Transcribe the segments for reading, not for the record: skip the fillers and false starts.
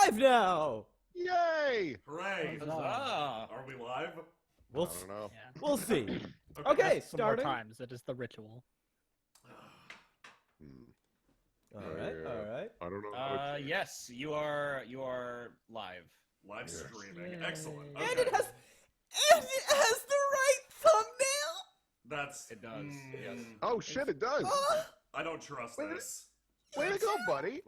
live now! Yay! Hooray! Huzzah. Are we live? We'll, I don't know. Yeah. we'll see. Okay. Okay, Some more starting. times. It is the ritual. All right. I don't know. how to- Yes, you are live. Live Yes. streaming. Yay. Excellent. And Okay. it has the right thumbnail. That's. It does, yes. Oh shit! It does. Oh, I don't trust Wait a this. Way to go, buddy.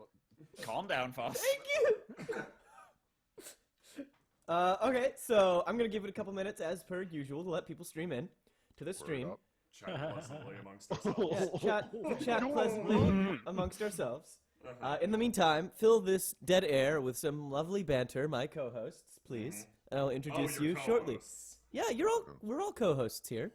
Calm down, Foss. thank you. Okay, so I'm gonna give it a couple minutes as per usual to let people stream in to the stream. up. Chat pleasantly amongst ourselves. Yeah, chat pleasantly amongst ourselves. In the meantime, fill this dead air with some lovely banter, my co-hosts, please. And I'll introduce your you shortly. co-hosts. Yeah, we're all co-hosts here.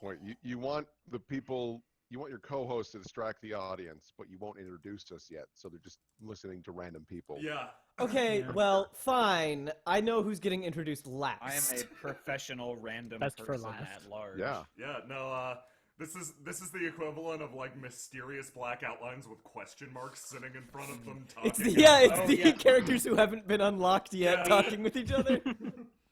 Wait, you want the people? You want your co-host to distract the audience, but you won't introduce us yet, so they're just listening to random people. Yeah. Okay, Yeah. well, fine. I know who's getting introduced last. I am a professional random Best for person last. at large. Yeah. Yeah. No. This is the equivalent of like mysterious black outlines with question marks sitting in front of them talking. It's the yeah. characters who haven't been unlocked yet Yeah. talking with each other.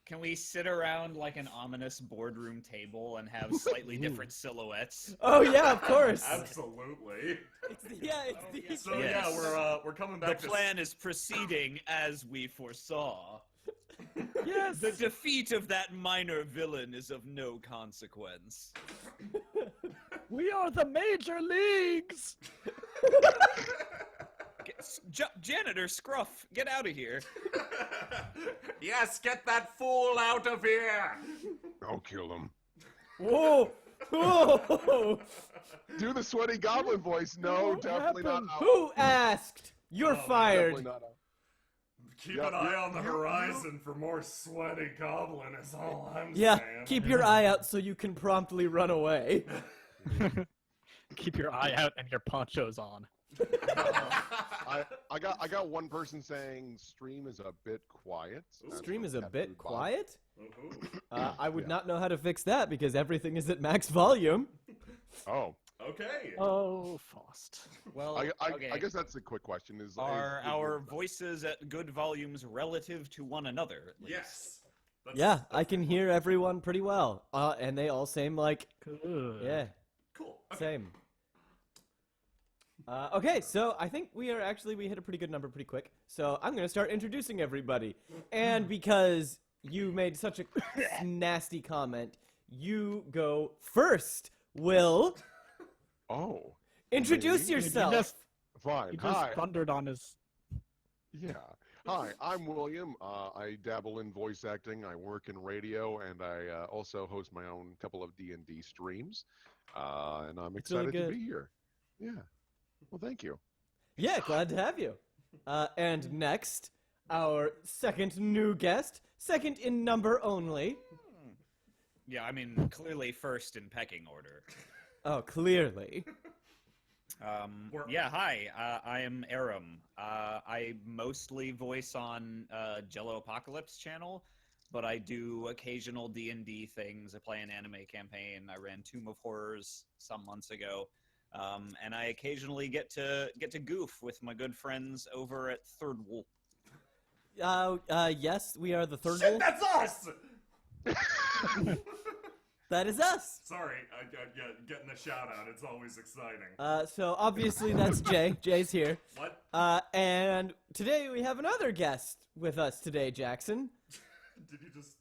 Can we sit around like an ominous boardroom table and have slightly different silhouettes? Oh yeah, of course. Absolutely. It's So Yes. yeah, we're coming The back to plan is proceeding as we foresaw. yes. The defeat of that minor villain is of no consequence. We are the major leagues! Janitor Scruff, get out of here. Yes, get that fool out of here! I'll kill him. Whoa. Whoa. Do the sweaty goblin voice. No, What definitely not. happened? Out. Who asked? You're Oh, fired. Definitely not out. Keep Yeah, an eye you- on the you- horizon for more sweaty goblin is all I'm Yeah, saying. keep your eye out so you can promptly run away. Keep your eye out and your ponchos on. I got one person saying stream is a bit quiet. That's Stream from is a Cat bit Food Bob. quiet. Ooh. I would Yeah. not know how to fix that because everything is at max volume. Oh, Okay. Oh, Faust. Well, okay. I guess that's a quick question. Is Are is our it- voices at good volumes relative to one another? At least? Yes. That's, Yeah, I can hear everyone pretty well. And they all seem like, Good. yeah, Cool. Okay. same. Okay, so I think we hit a pretty good number pretty quick. So I'm going to start introducing everybody. And because you made such a nasty comment, you go first, Will. Oh, Introduce Me? yourself. fine. He just Hi. thundered on his... Yeah. Hi, I'm William. I dabble in voice acting. I work in radio, and I also host my own couple of D&D streams. And I'm It's really excited to good. be here. Yeah. Well, thank you. Yeah, glad to have you. And next, our second new guest, second in number only. Yeah, I mean, clearly first in pecking order. Oh, clearly. Yeah, hi, I am Aram. I mostly voice on Jelloapocalypse channel, but I do occasional D&D things. I play an anime campaign. I ran Tomb of Horrors some months ago. And I occasionally get to goof with my good friends over at Third Wool. Yes, we are the third Shit, wolf. that's us! That is us. Sorry, getting a shout out. It's always exciting. So obviously that's Jay. Jay's here. What? And today we have another guest with us today, Jackson. Did you just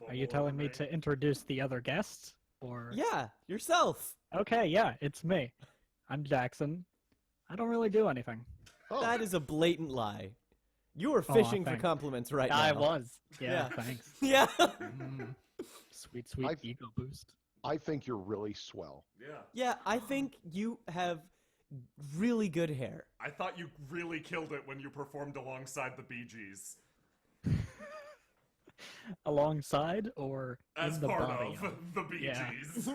Are you bubble telling over me to introduce the other guests? Or... Yeah, yourself. Okay, yeah, it's me. I'm Jackson. I don't really do anything. Oh, That is a blatant lie. You were Aw, fishing for thanks. compliments right now. I was. Yeah, Yeah. thanks. Yeah. Mm. Sweet, sweet I've- ego boost. I think you're really swell. Yeah. Yeah, I think you have really good hair. I thought you really killed it when you performed alongside the Bee Gees. Alongside or As in the part body of the Bee Yeah. Gees.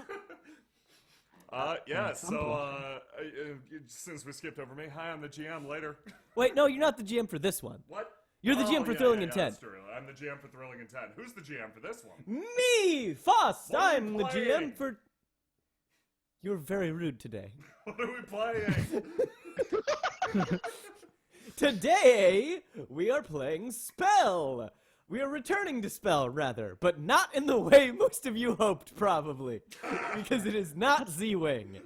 Yeah, so, compliment. since we skipped over me, hi, I'm the GM later. Wait, no, you're not the GM for this one. What? You're the GM for Thrilling yeah, Intent. That's true. I'm the GM for Thrilling Intent. Who's the GM for this one? Me, Foss. What are we I'm the playing? GM for. You're very rude today. What are we playing? Today, we are playing Spell. We are returning to Spell, rather, but not in the way most of you hoped, probably, because it is not Z-Wing.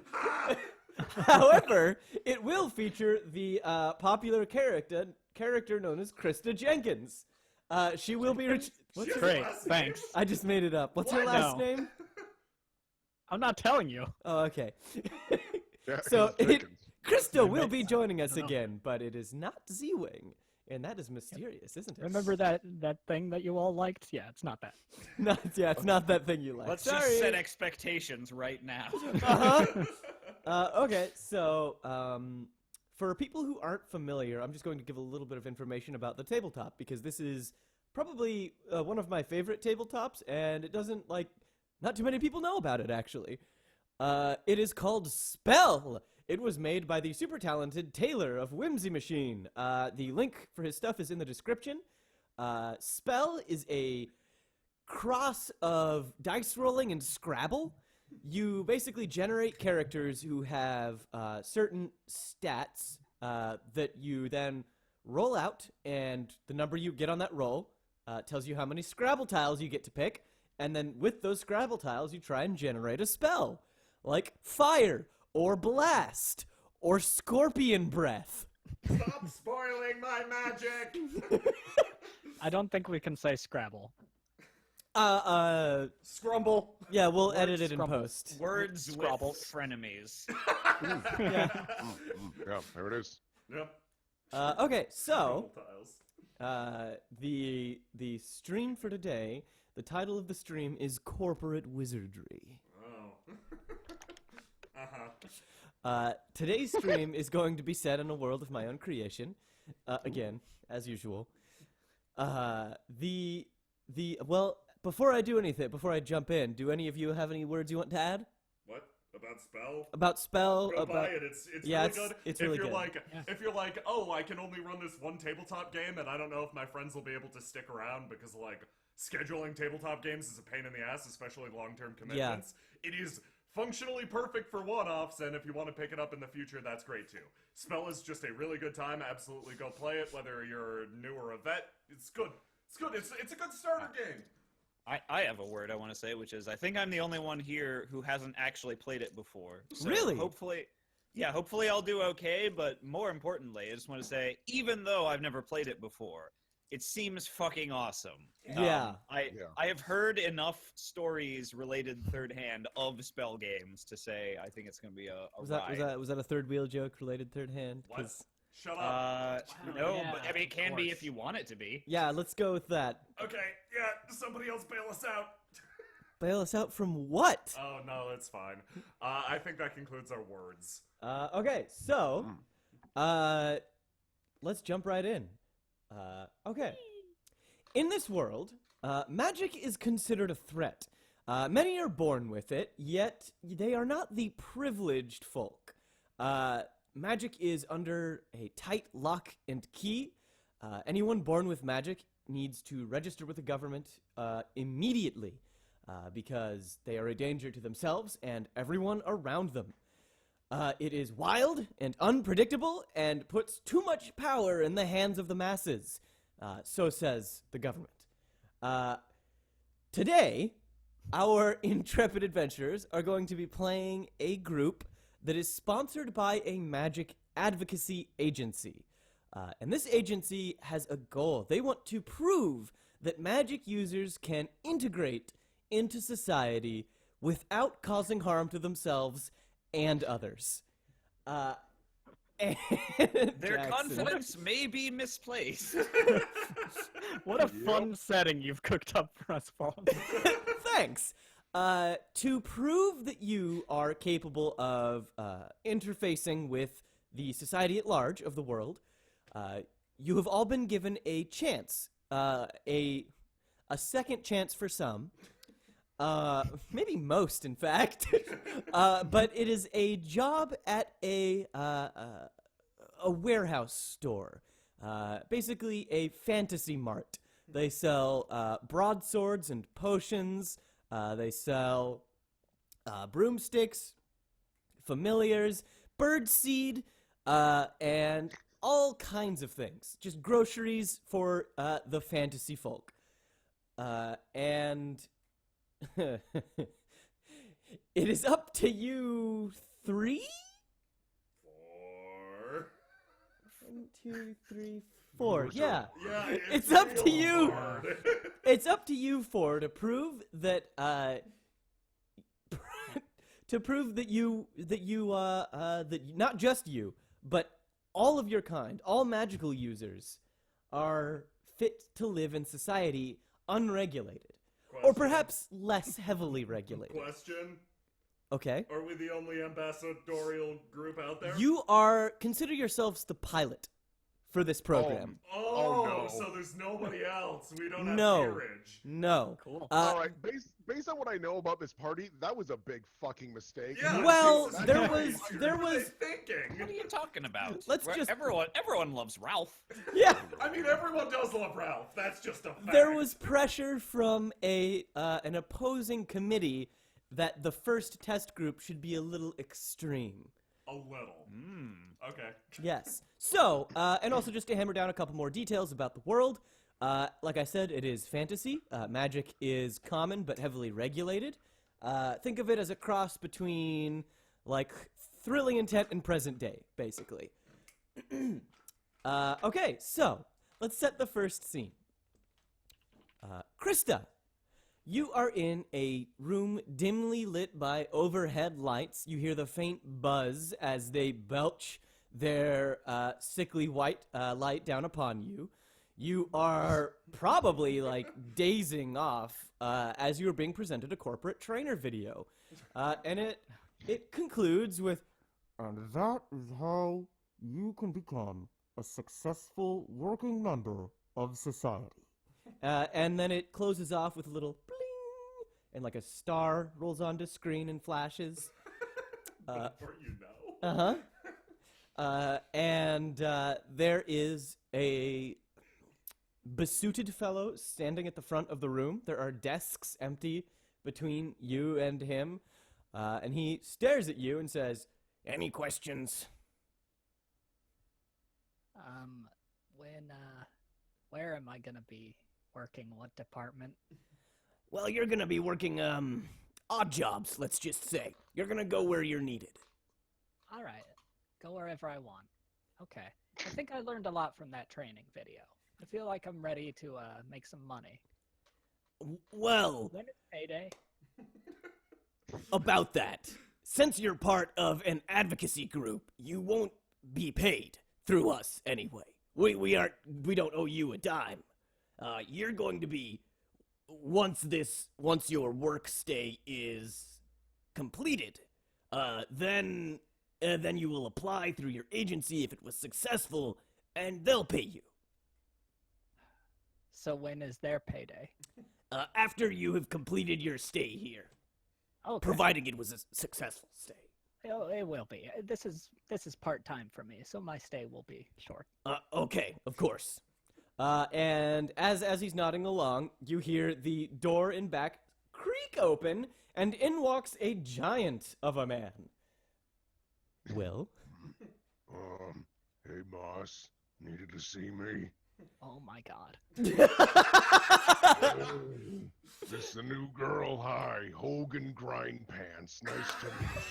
However, it will feature the popular character known as Krista Jenkins. She will be... What's her Great, last thanks. I just made it up. What's her What? last No. name? I'm not telling you. Oh, okay. Yeah, So, it's Jenkins. Krista will be makes- joining us I don't know. again, but it is not Z-Wing. And that is mysterious, isn't it? Remember that thing that you all liked? Yeah, it's not that. Yeah, it's not that thing you like. Let's Sorry. just set expectations right now. Okay, so for people who aren't familiar, I'm just going to give a little bit of information about the tabletop because this is probably one of my favorite tabletops, and it doesn't not too many people know about it actually. It is called Spell. It was made by the super talented Taylor of Whimsy Machine. The link for his stuff is in the description. Spell is a cross of dice rolling and Scrabble. You basically generate characters who have certain stats that you then roll out, and the number you get on that roll tells you how many Scrabble tiles you get to pick, and then with those Scrabble tiles you try and generate a spell, like Fire, or Blast, or Scorpion Breath. Stop spoiling my magic! I don't think we can say Scrabble. Scrumble. Yeah, we'll Word edit it in scrumble. post. Words Scrabble. with frenemies. Yeah. Yeah, there it is. Yep. Okay, so Tiles. the stream for today, the title of the stream is Corporate Wizardry. Oh. Uh-huh. Today's stream is going to be set in a world of my own creation, again, as usual. Well, before I do anything, before I jump in, do any of you have any words you want to add What? About spell? about Spell? Go About buy it. It's Yeah, really it's- good. it's if really you're good. like Yeah. if you're like, oh, I can only run this one tabletop game and I don't know if my friends will be able to stick around because scheduling tabletop games is a pain in the ass, especially long-term commitments. It is functionally perfect for one-offs, and if you want to pick it up in the future, that's great too. Spell is just a really good time. Absolutely go play it, whether you're new or a vet. It's good. It's good. It's a good starter game. I have a word I want to say, which is I think I'm the only one here who hasn't actually played it before. So Really? Hopefully I'll do okay, but more importantly, I just want to say, even though I've never played it before, it seems fucking awesome. Yeah. I have heard enough stories related third hand of spell games to say I think it's going to be a ride. was that a third wheel joke related third hand? What? 'Cause- Shut up. No, yeah, but I mean it can be course. if you want it to be. yeah, let's go with that. Okay, yeah, somebody else bail us out. Bail us out from what? Oh, no, that's fine. I think that concludes our words. Okay, so let's jump right in. Okay. In this world, magic is considered a threat. Many are born with it, yet they are not the privileged folk. Magic is under a tight lock and key. Anyone born with magic needs to register with the government immediately because they are a danger to themselves and everyone around them. It is wild and unpredictable and puts too much power in the hands of the masses, so says the government. Today, our intrepid adventurers are going to be playing a group that is sponsored by a magic advocacy agency. And this agency has a goal. They want to prove that magic users can integrate into society without causing harm to themselves and others. And Their Jackson. confidence may be misplaced. What a fun setting you've cooked up for us, Paul. Thanks. To prove that you are capable of interfacing with the society at large of the world, you have all been given a chance, a second chance for some, maybe most, in fact. But it is a job at a warehouse store, basically a fantasy mart. They sell broadswords and potions. They sell broomsticks, familiars, birdseed, and all kinds of things. Just groceries for the fantasy folk. And it is up to you three? 4. 1, 2, 3, 4. Yours Yeah. Yeah, It's up to real you. hard. It's up to you four to prove that that not just you, but all of your kind, all magical users, are fit to live in society unregulated, or perhaps less heavily regulated. Question: Okay. Are we the only ambassadorial group out there? You consider yourselves the pilot for this program. Oh, no. so there's nobody else. We don't have No. peerage. No. Cool. All right, based on what I know about this party, that was a big fucking mistake. Yeah, Well, Jesus there Christ. was- there What were they was- thinking. What are you talking about? Let's just- everyone loves Ralph. Yeah. I mean, everyone does love Ralph. That's just a fact. There was pressure from an opposing committee that the first test group should be a little extreme. a little. Okay. Yes. So, and also just to hammer down a couple more details about the world. Like I said, it is fantasy. Magic is common but heavily regulated. Think of it as a cross between, like, thrilling intent and present day, basically. Okay, so let's set the first scene. Krista, you are in a room dimly lit by overhead lights. You hear the faint buzz as they belch their sickly white light down upon you. You are probably, like, dazing off as you are being presented a corporate trainer video. And it concludes with, "And that is how you can become a successful working member of society." And then it closes off with a little bling, and like a star rolls onto screen and flashes. Before you know. And there is a besuited fellow standing at the front of the room. There are desks empty between you and him. And he stares at you and says, "Any questions?" Where am I gonna be working? What department? Well, you're gonna be working, odd jobs, let's just say. You're gonna go where you're needed. All right, go wherever I want. Okay, I think I learned a lot from that training video. I feel like I'm ready to make some money. Well, When is payday? about that, since you're part of an advocacy group, you won't be paid through us anyway. We don't owe you a dime. You're going to be, once your work stay is completed, then you will apply through your agency if it was successful, and they'll pay you. So when is their payday? After you have completed your stay here, Okay. providing it was a successful stay. Oh, it will be. This is part-time for me, so my stay will be short. Okay, of course. And as he's nodding along, you hear the door in back creak open, and in walks a giant of a man. Will? Hey boss, needed to see me? Oh my god. Oh, this the new girl. Hi, Hogan Grind Pants. Nice to meet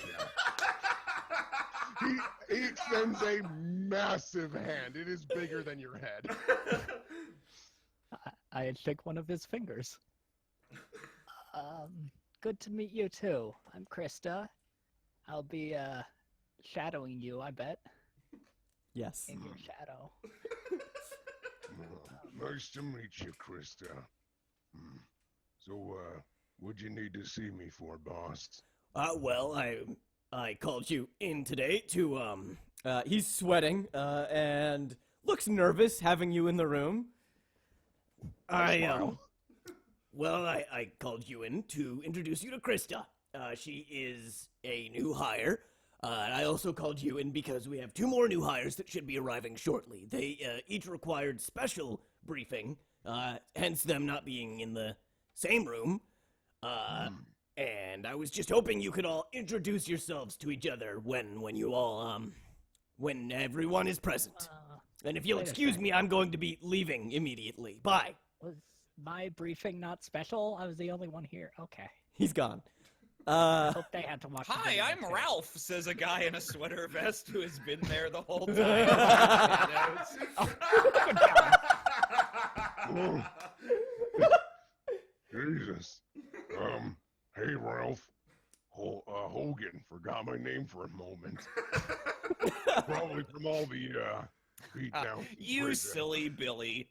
you. He extends a massive hand. It is bigger than your head. I'd shake one of his fingers. Good to meet you too. I'm Krista. I'll be shadowing you, I bet. Yes. In your shadow. Nice to meet you, Krista. So, what'd you need to see me for, boss? Well, I called you in today to, he's sweating, and looks nervous having you in the room. I called you in to introduce you to Krista. She is a new hire. And I also called you in because we have 2 more new hires that should be arriving shortly. They each required special briefing, hence them not being in the same room. And I was just hoping you could all introduce yourselves to each other when you all, when everyone is present. And if you'll Wait a excuse second. me, I'm going to be leaving immediately. Bye. Was my briefing not special? I was the only one here. Okay. He's gone. I hope they had to watch. the Hi, video, I'm too. Ralph, says a guy in a sweater vest who has been there the whole time. Good job. Oh. Jesus. Hey, Ralph. Hogan. Forgot my name for a moment. Probably from all the, beat down. You silly Billy.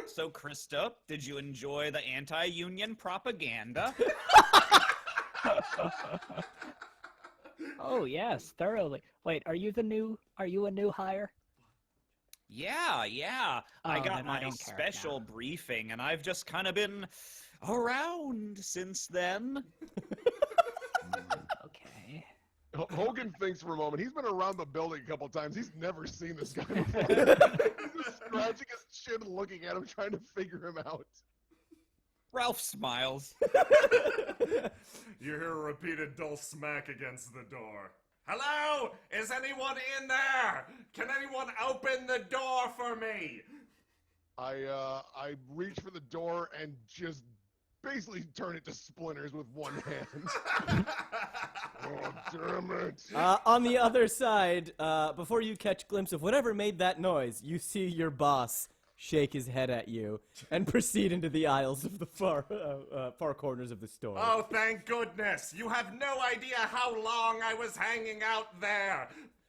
So, Krista, did you enjoy the anti-union propaganda? Oh yes, thoroughly. Wait, are you a new hire? Yeah. I Oh, got then I my don't care special now. briefing, and I've just kind of been around since then. Okay. Hogan thinks for a moment. He's been around the building a couple times. He's never seen this guy before. He's just scratching his chin and looking at him, trying to figure him out. Ralph smiles. You hear a repeated dull smack against the door. Hello? Is anyone in there? Can anyone open the door for me? I reach for the door and just basically turn it to splinters with one hand. Oh, damn it. On the other side, before you catch glimpse of whatever made that noise, you see your boss shake his head at you and proceed into the aisles of the far corners of the store. Oh, thank goodness. You have no idea how long I was hanging out there.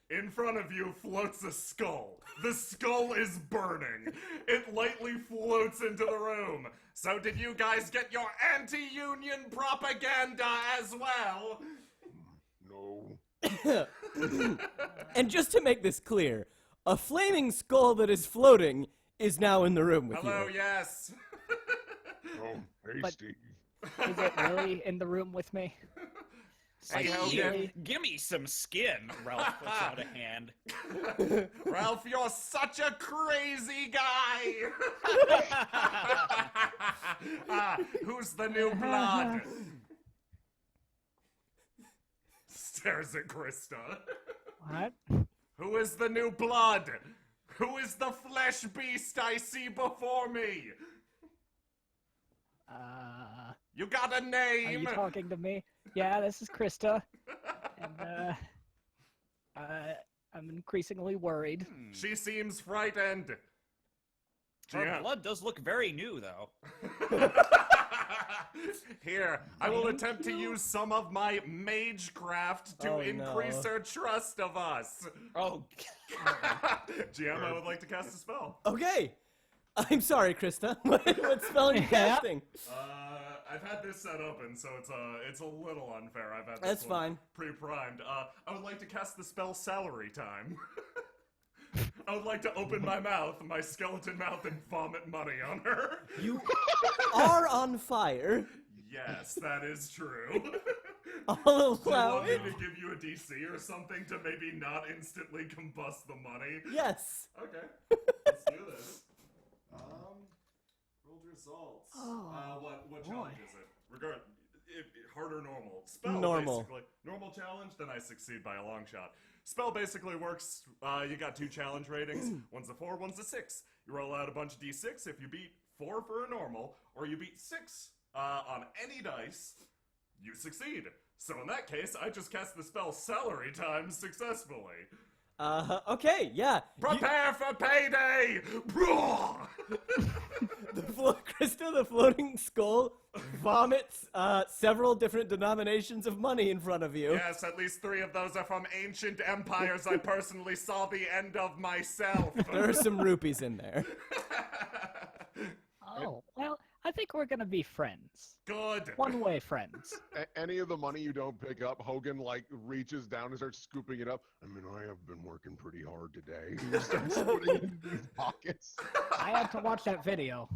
In front of you floats a skull. The skull is burning. It lightly floats into the room. So did you guys get your anti-union propaganda as well? No. And just to make this clear, a flaming skull that is floating is now in the room with Hello, you. yes. Oh, hey, But- Steve. Is it really in the room with me? Hey, Hogan. Gimme some skin, Ralph puts out a hand. Ralph, you're such a crazy guy. Who's the new blood? Stares at Krista. What? Who is the new blood? Who is the flesh beast I see before me? You got a Are name? you talking to me? Yeah, this is Krista. And, I'm increasingly worried. She seems frightened. Her GM. blood does look very new, though. Here, I will attempt to use some of my magecraft to Oh, increase no. her trust of us. Oh, GM, I would like to cast a spell. Okay. I'm sorry, Krista. What spell are you casting? I've had this set open, so it's a little unfair. I've had this That's one fine. pre-primed. I would like to cast the spell Salary Time. I would like to open my mouth, my skeleton mouth, and vomit money on her. You are on fire. Yes, that is true. I'll Do you allow want me it. to give you a DC or something to maybe not instantly combust the money? Yes. Okay, let's do this. Rolled results. What challenge is it? Hard or normal? Spell, Normal. basically. Normal challenge, then I succeed by a long shot. Spell basically works, you got 2 challenge ratings. One's a 4, one's a 6. You roll out a bunch of d6. If you beat 4 for a normal, or you beat 6 on any dice, you succeed. So in that case, I just cast the spell Salary Time successfully. Okay, yeah. Prepare for payday! Krista, the floating skull, vomits several different denominations of money in front of you. Yes, at least 3 of those are from ancient empires I personally saw the end of myself. There are some rupees in there. Oh, well, I think we're gonna be friends. Good. One-way friends. Any of the money you don't pick up, Hogan like reaches down and starts scooping it up. I mean, I have been working pretty hard today. He just starts putting it in his pockets. I had to watch that video.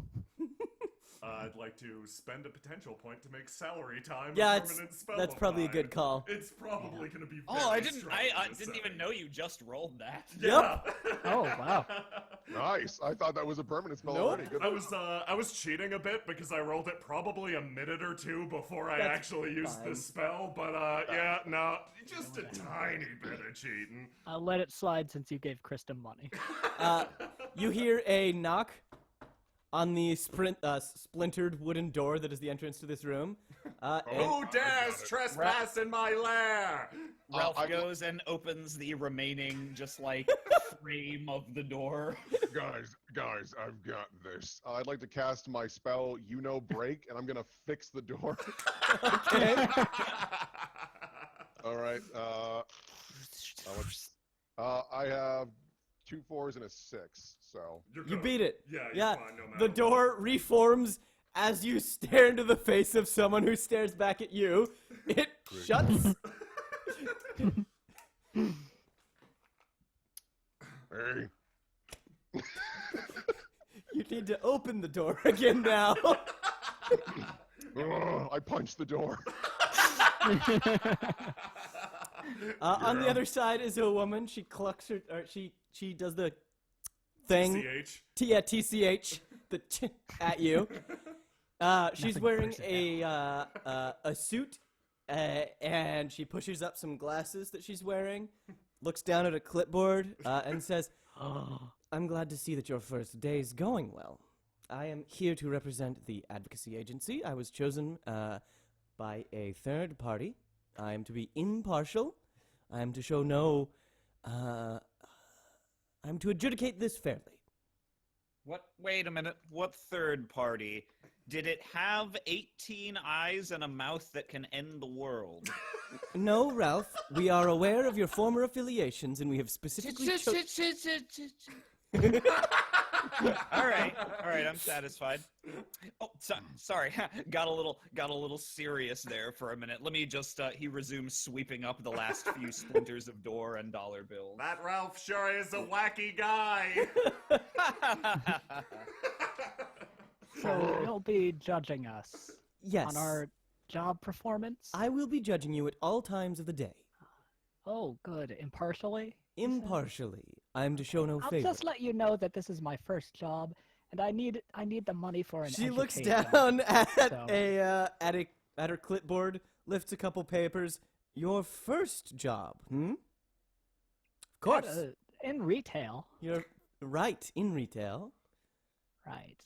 I'd like to spend a potential point to make Salary Time Yeah, a permanent spell. that's of probably a mine. good call. It's probably going to be. oh, I very didn't. strong I this didn't setting. even know you just rolled that. Yeah. Oh, wow. Nice. I thought that was a permanent spell Nope. already. Good. I was cheating a bit because I rolled it probably a minute or 2 before I That's actually used fine. the spell, but yeah, no, just a tiny bit of cheating. I'll let it slide since you gave Krista money. You hear a knock on the splintered wooden door that is the entrance to this room. Who dares trespass in my lair? Ralph goes and opens the remaining, just like, frame of the door. Guys, I've got this. I'd like to cast my spell, Break, and I'm gonna fix the door. Okay. All right. I have 2 4s and a 6, so. You beat it. Yeah, Yeah. fine, no matter The what. door reforms as you stare into the face of someone who stares back at you. It shuts. Hey. You need to open the door again now. I punched the door. On the other side is a woman. She clucks her, or she does the thing. CH. TCH, at you. She's wearing a suit, and she pushes up some glasses that she's wearing, looks down at a clipboard, and says, I'm glad to see that your first day's going well. I am here to represent the advocacy agency. I was chosen by a third party. I am to be impartial. I am to show no... I am to adjudicate this fairly. What? Wait a minute. What third party? Did it have 18 eyes and a mouth that can end the world? No, Ralph. We are aware of your former affiliations, and we have specifically All right, I'm satisfied. Oh, sorry, got a little serious there for a minute. Let me just. He resumes sweeping up the last few splinters of door and dollar bills. That Ralph sure is a wacky guy. So you'll be judging us Yes. on our job performance? I will be judging you at all times of the day. Oh, good. Impartially? you said? Impartially. I am to show no I'll favor. just let you know that this is my first job, and I need the money for an She looks education. down at So- at her clipboard, lifts a couple papers. Your first job, Of course. In retail. You're right, in retail. Right.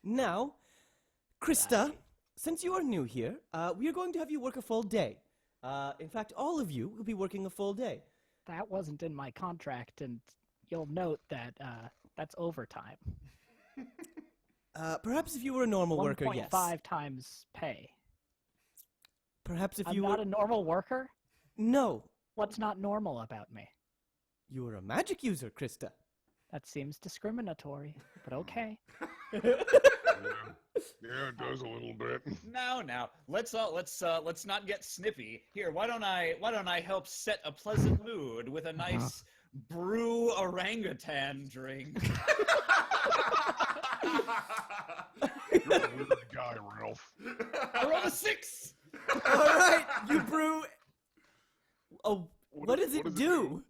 Now, Krista, Right. since you are new here, we are going to have you work a full day. In fact, all of you will be working a full day. That wasn't in my contract, and you'll note that that's overtime. Perhaps if you were a normal worker, yes. 1.5 times pay. Perhaps if I'm you not were... a normal worker? No, What's not normal about me? you were a magic user, Krista. That seems discriminatory, but okay. Yeah, it does a little bit. Now, let's not get snippy. Here, why don't I help set a pleasant mood with a nice brew orangutan drink? You're a weird guy, Ralph. I rolled a 6. All right, you brew... Oh, what does it do?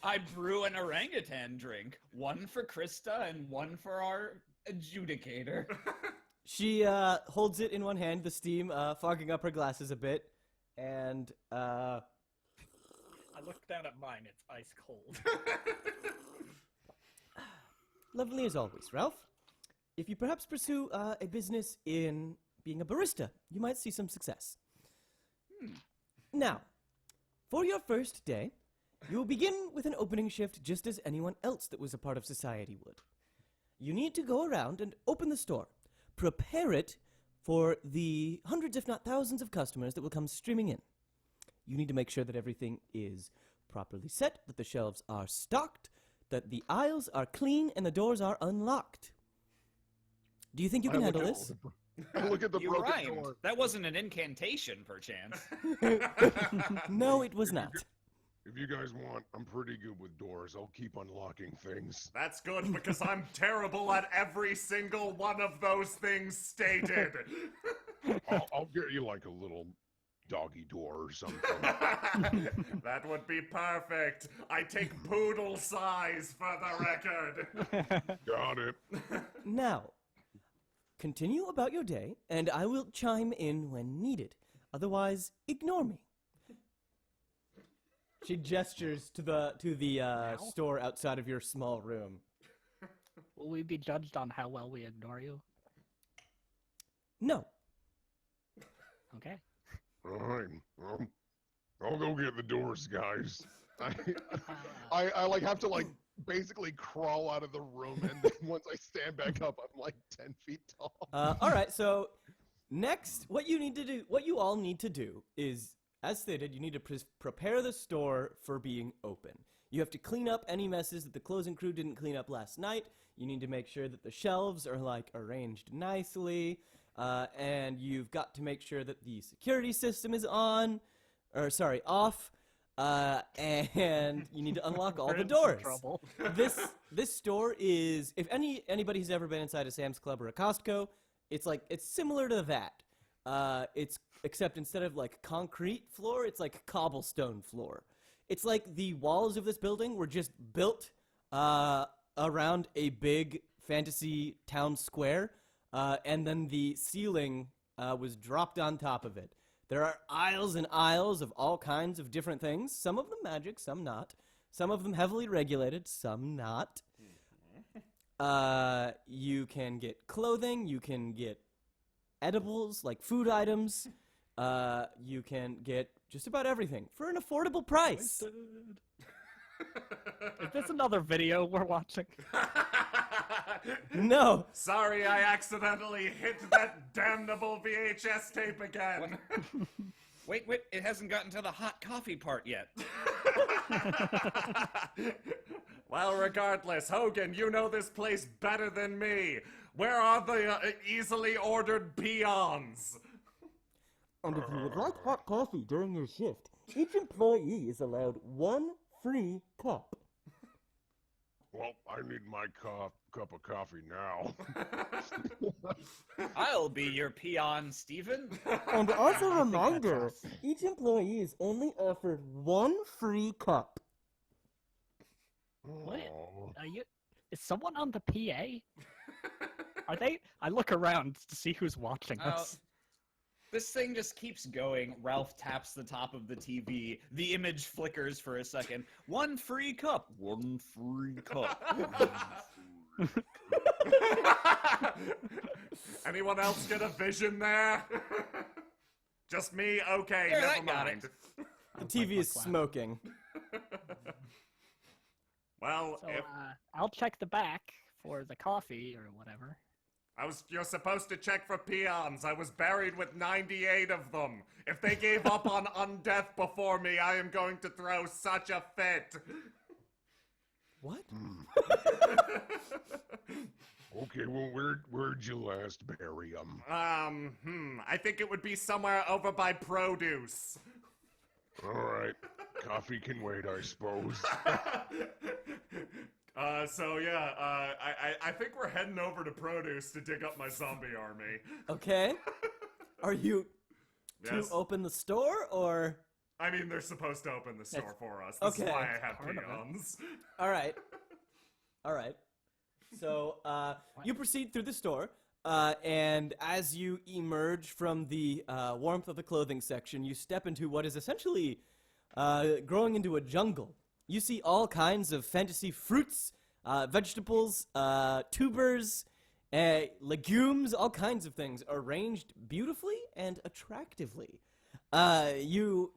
I brew an orangutan drink. One for Krista and one for our adjudicator. She holds it in one hand, the steam fogging up her glasses a bit, and I look down at mine, it's ice cold. lovely as always, Ralph. If you perhaps pursue a business in being a barista, you might see some success. Now, for your first day, you will begin with an opening shift just as anyone else that was a part of society would. You need to go around and open the store. Prepare it for the hundreds, if not thousands, of customers that will come streaming in. You need to make sure that everything is properly set, that the shelves are stocked, that the aisles are clean, and the doors are unlocked. Do you think you can handle this? I look at the You broken rhymed. door. That wasn't an incantation, perchance. No, it was not. If you guys want, I'm pretty good with doors. I'll keep unlocking things. That's good because I'm terrible at every single one of those things stated. I'll get you like a little doggy door or something. That would be perfect. I take poodle size for the record. Got it. Now, continue about your day, and I will chime in when needed. Otherwise, ignore me. She gestures to the store outside of your small room. Will we be judged on how well we ignore you? No. Okay. All right. I'll go get the doors, guys. I like have to like basically crawl out of the room, and then once I stand back up, I'm like 10 feet tall. All right, so next, what you all need to do is, as stated, you need to prepare the store for being open. You have to clean up any messes that the closing crew didn't clean up last night. You need to make sure that the shelves are like arranged nicely, and you've got to make sure that the security system is off. And you need to unlock all the doors. Trouble. This store is, if anybody who's ever been inside a Sam's Club or a Costco, it's similar to that. It's except instead of like concrete floor, it's like cobblestone floor. It's like the walls of this building were just built around a big fantasy town square, and then the ceiling was dropped on top of it. There are aisles and aisles of all kinds of different things. Some of them magic, some not. Some of them heavily regulated, some not. You can get clothing. You can get edibles, like food items. You can get just about everything for an affordable price. Is this another video we're watching? No. Sorry, I accidentally hit that damnable VHS tape again. Wait, it hasn't gotten to the hot coffee part yet. Well, regardless, Hogan, you know this place better than me. Where are the easily ordered peons? And if you would like hot coffee during your shift, each employee is allowed one free cup. Well, I need my cup of coffee now. I'll be your peon, Steven. And as a reminder, each employee is only offered one free cup. What? Oh. Is someone on the PA? Are they? I look around to see who's watching us. This thing just keeps going. Ralph taps the top of the TV. The image flickers for a second. One free cup. One free cup. Anyone else get a vision there? Just me? Okay, There, never that got mind. The TV is smoking. Well, So if I'll check the back for the coffee or whatever. you're supposed to check for peons. I was buried with 98 of them. If they gave up on undeath before me, I am going to throw such a fit. What? Okay, well, where'd you last bury them? I think it would be somewhere over by produce. All right, coffee can wait, I suppose. I think we're heading over to produce to dig up my zombie army. Okay. Are you to Yes. open the store, or? I mean, they're supposed to open the store That's- for us. This okay. is why I have Part of it. peons. All right. All right. So you proceed through the store, and as you emerge from the warmth of the clothing section, you step into what is essentially growing into a jungle. You see all kinds of fantasy fruits, vegetables, tubers, legumes, all kinds of things arranged beautifully and attractively. You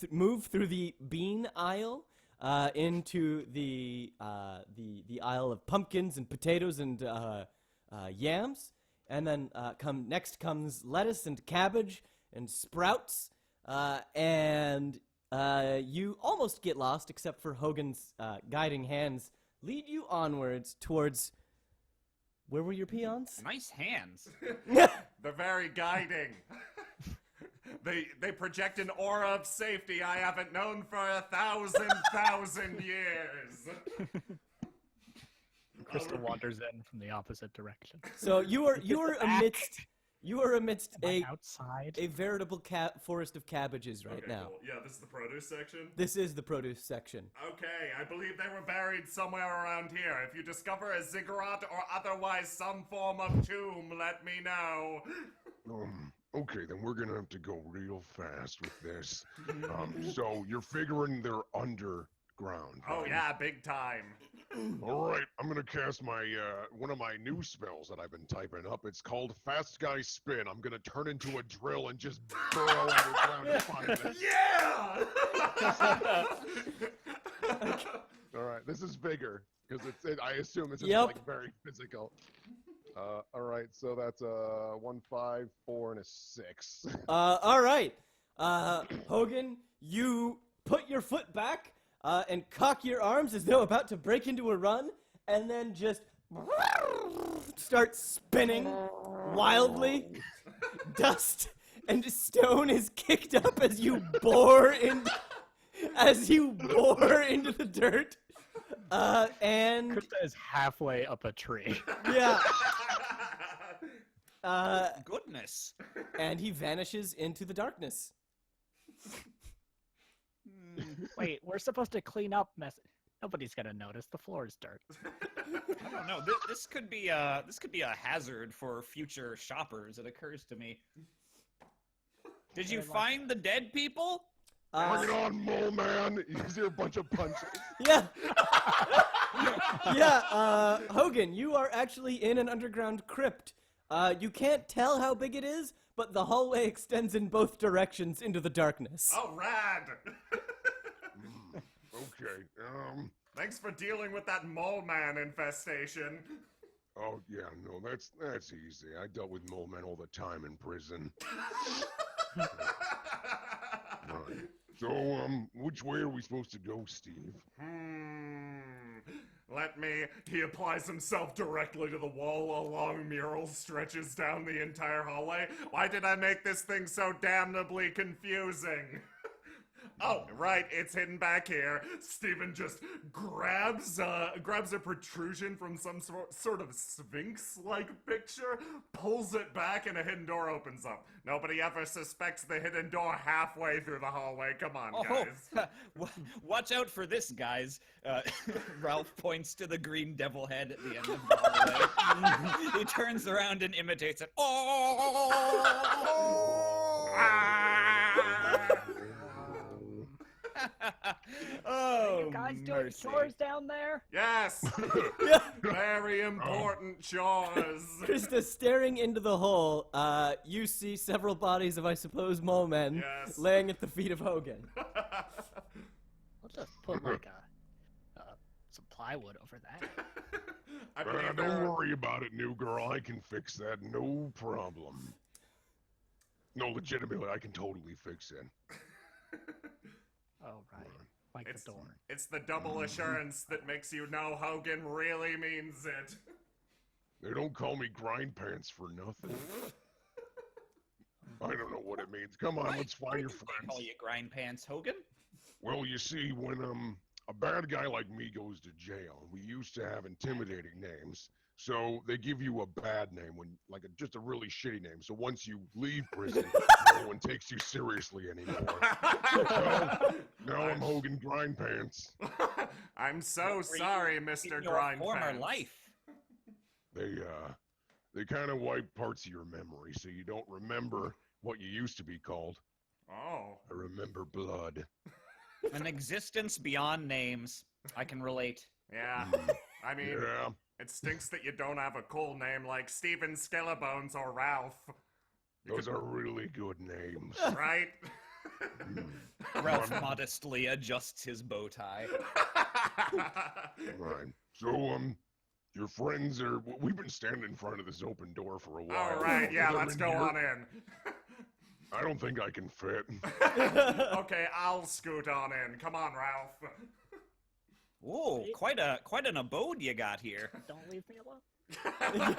move through the bean aisle into the aisle of pumpkins and potatoes and yams, and then next comes lettuce and cabbage and sprouts, and you almost get lost, except for Hogan's guiding hands lead you onwards towards. Where were your peons? Nice hands. They're very guiding. They project an aura of safety I haven't known for 1,000 years. Crystal wanders in from the opposite direction. So you are amidst Am I outside? a veritable forest of cabbages right Okay, now. cool. Yeah, this is the produce section. This is the produce section. Okay, I believe they were buried somewhere around here. If you discover a ziggurat or otherwise some form of tomb, let me know. Okay, then we're gonna have to go real fast with this. So you're figuring they're underground, ground. Oh right? yeah, big time. All right, I'm gonna cast my one of my new spells that I've been typing up. It's called Fast Guy Spin. I'm gonna turn into a drill and just burrow underground and find it. Yeah! All right, this is bigger because I assume this is Yep. like very physical. All right, so that's a 1, 5, 4, and a 6. All right. Hogan, you put your foot back and cock your arms as though about to break into a run, and then just start spinning wildly. Dust and stone is kicked up as you bore into the dirt. And Krista is halfway up a tree. yeah. Goodness. And he vanishes into the darkness. Wait, we're supposed to clean up mess. Nobody's gonna notice. The floor is dirt. I don't know. This could be a hazard for future shoppers. It occurs to me. Did you find the dead people? Bring it on, Mole Man! You hear a bunch of punches. Yeah. Yeah, Hogan, you are actually in an underground crypt. You can't tell how big it is, but the hallway extends in both directions into the darkness. Oh, rad! Okay. Thanks for dealing with that mole man infestation. Oh yeah, no, that's easy. I dealt with mole men all the time in prison. Right. So, which way are we supposed to go, Steve? He applies himself directly to the wall. A long mural stretches down the entire hallway. Why did I make this thing so damnably confusing? Oh, right, it's hidden back here. Steven just grabs a protrusion from some sort of sphinx-like picture, pulls it back, and a hidden door opens up. Nobody ever suspects the hidden door halfway through the hallway. Come on, guys. Watch out for this, guys. Ralph points to the green devil head at the end of the hallway. He turns around and imitates it. Oh, You guys doing mercy. chores down there? Yes! Very important chores. Krista, staring into the hole, you see several bodies of, I suppose, mole men Yes. laying at the feet of Hogan. Let's just put like some plywood over that. I believe Don't worry about it, new girl. I can fix that. No problem. No, legitimately, I can totally fix it. Oh right, like It's, the door. it's the double assurance that makes you know Hogan really means it. They don't call me grind pants for nothing. I don't know what it means. Come on, let's find your They friends. call you grind pants, Hogan? Well, you see, when a bad guy like me goes to jail, we used to have intimidating names. So they give you a bad name when, like, just a really shitty name. So once you leave prison, no one takes you seriously anymore. Now I'm Hogan Grind Pants. I'm so sorry, Mr. In your Grind former Pants. life. They kind of wipe parts of your memory, so you don't remember what you used to be called. Oh. I remember blood. An existence beyond names. I can relate. Yeah. I mean, Yeah. it stinks that you don't have a cool name like Steven Skellebones or Ralph. Those are really good names. Right? Ralph modestly adjusts his bow tie. Right. So, your friends are. We've been standing in front of this open door for a while. All right, yeah, They're let's in go here. on in. I don't think I can fit. Okay, I'll scoot on in. Come on, Ralph. Ooh, quite an abode you got here. Don't leave me alone.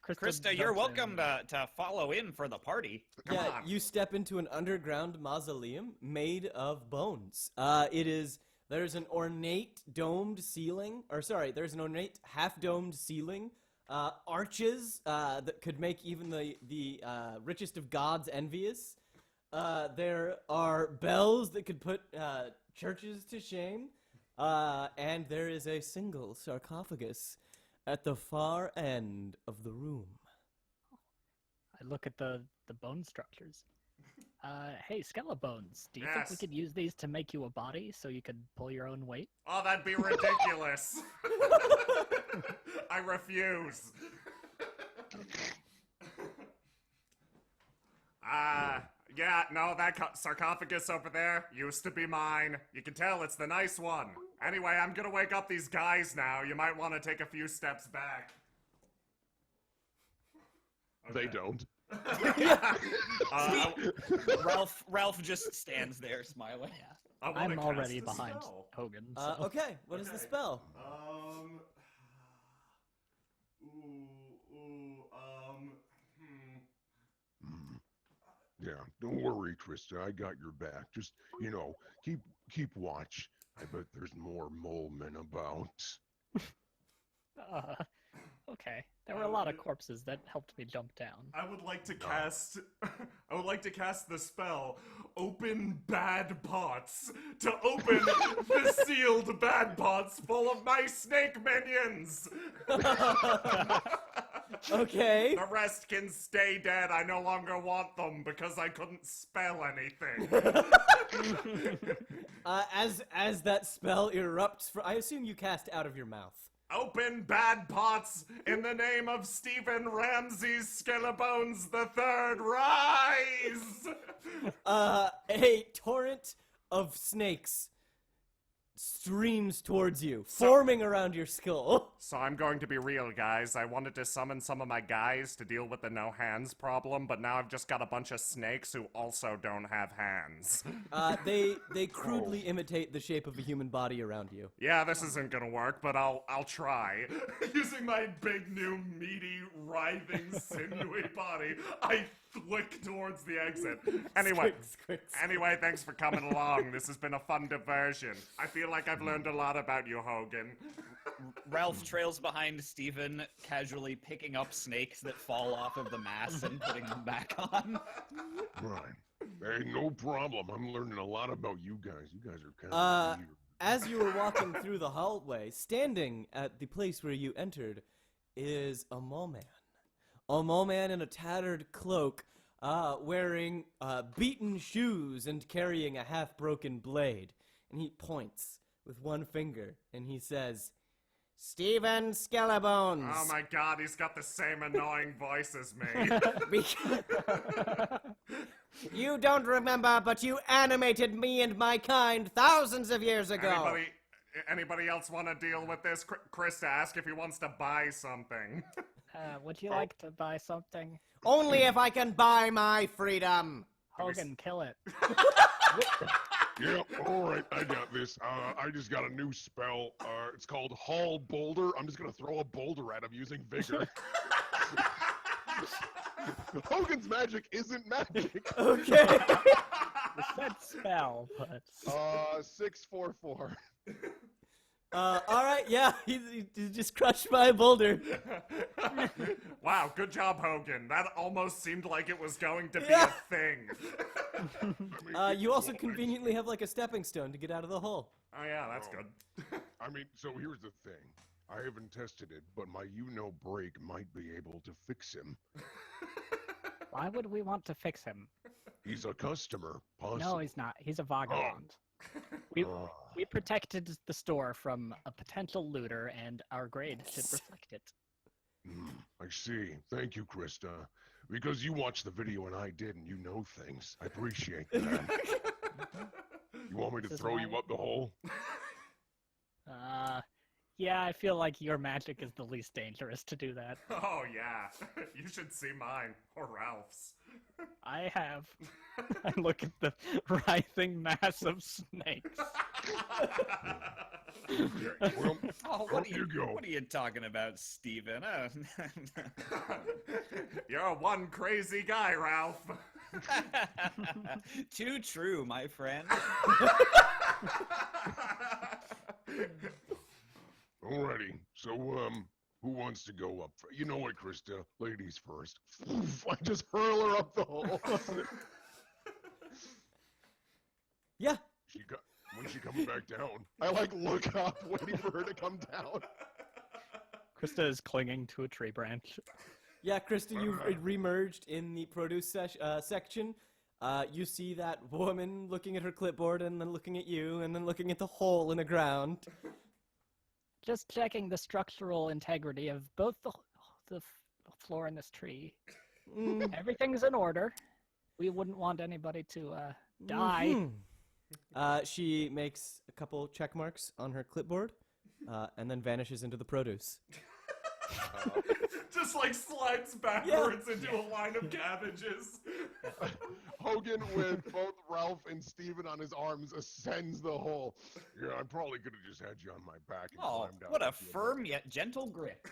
Krista, you're welcome to follow in for the party. Come Yeah, on. you step into an underground mausoleum made of bones. There's an ornate domed ceiling, there's an ornate half-domed ceiling, arches that could make even the richest of gods envious. There are bells that could put churches to shame, and there is a single sarcophagus at the far end of the room. I look at the bone structures. Hey, Skelebanes, do you think we Yes. could use these to make you a body so you could pull your own weight? Oh, that'd be ridiculous. I refuse. Yeah, no, that sarcophagus over there used to be mine. You can tell it's the nice one. Anyway, I'm gonna wake up these guys now. You might want to take a few steps back. They Okay. don't. Ralph just stands there smiling. I wanna I'm cast already a behind spell. Hogan. So. Okay, what is the Okay. spell? Yeah, don't worry, Krista. I got your back. Just, keep watch. I bet there's more mole men about. Okay. There were a lot of corpses that helped me jump down. I would like to cast. I would like to cast the spell, Open Bad Pots, to open the sealed bad pots full of my snake minions. Okay. The rest can stay dead. I no longer want them because I couldn't spell anything. As that spell erupts, I assume you cast out of your mouth. Open bad pots in the name of Stephen Ramsey's Skellebones the Third. Rise! A torrent of snakes streams towards you, forming around your skull. So I'm going to be real, guys. I wanted to summon some of my guys to deal with the no hands problem, but now I've just got a bunch of snakes who also don't have hands. They crudely imitate the shape of a human body around you. Yeah, this isn't gonna work, but I'll try. Using my big new meaty, writhing, sinewy body, I flick towards the exit. Anyway, Anyway, thanks for coming along. This has been a fun diversion. I feel like I've learned a lot about you, Hogan. Ralph trails behind Steven, casually picking up snakes that fall off of the mass and putting them back on. Right. Hey, no problem. I'm learning a lot about you guys. You guys are kind of weird. As you were walking through the hallway, standing at the place where you entered, is a mole man. A mole man in a tattered cloak, wearing beaten shoes and carrying a half-broken blade. And he points with one finger, and he says, Stephen Skellebones. Oh my god, he's got the same annoying voice as me. You don't remember, but you animated me and my kind thousands of years ago. Anybody else want to deal with this? Chris asked if he wants to buy something. Would you like to buy something? Only if I can buy my freedom. Hogan, kill it. Yeah, all right, I got this. I just got a new spell. It's called Haul Boulder. I'm just gonna throw a boulder at him using vigor. Hogan's magic isn't magic. Okay. You said spell, but... 644. All right, yeah, he just crushed my boulder. Wow, good job, Hogan. That almost seemed like it was going to be Yeah. a thing. You also conveniently have like a stepping stone to get out of the hole. Oh yeah, that's good. I mean, so here's the thing. I haven't tested it, but my break might be able to fix him. Why would we want to fix him? He's a customer, possibly. No, he's not. He's a vagabond. We protected the store from a potential looter, and our grade should reflect it. I see. Thank you, Krista. Because you watched the video and I didn't, you know things. I appreciate that. You want me to This is throw you why- up the hole? Yeah, I feel like your magic is the least dangerous to do that. Oh yeah, you should see mine or Ralph's. I have. I look at the writhing mass of snakes. Well, Oh, up you go. what are you talking about, Steven? You're one crazy guy, Ralph. Too true, my friend. Alrighty. So, who wants to go up? You know what, Krista? Ladies first. I just hurl her up the hole. Yeah. When she comes back down, I look up, waiting for her to come down. Krista is clinging to a tree branch. Yeah, Kristen, you've remerged in the produce section. You see that woman looking at her clipboard and then looking at you and then looking at the hole in the ground. Just checking the structural integrity of both the floor and this tree. Everything's in order. We wouldn't want anybody to die. She makes a couple check marks on her clipboard and then vanishes into the produce. Just like slides backwards into a line of cabbages. Hogan, with both Ralph and Steven on his arms, ascends the hole. Yeah, I probably could have just had you on my back and Oh, climbed down. what a with you, but, firm yet gentle grip.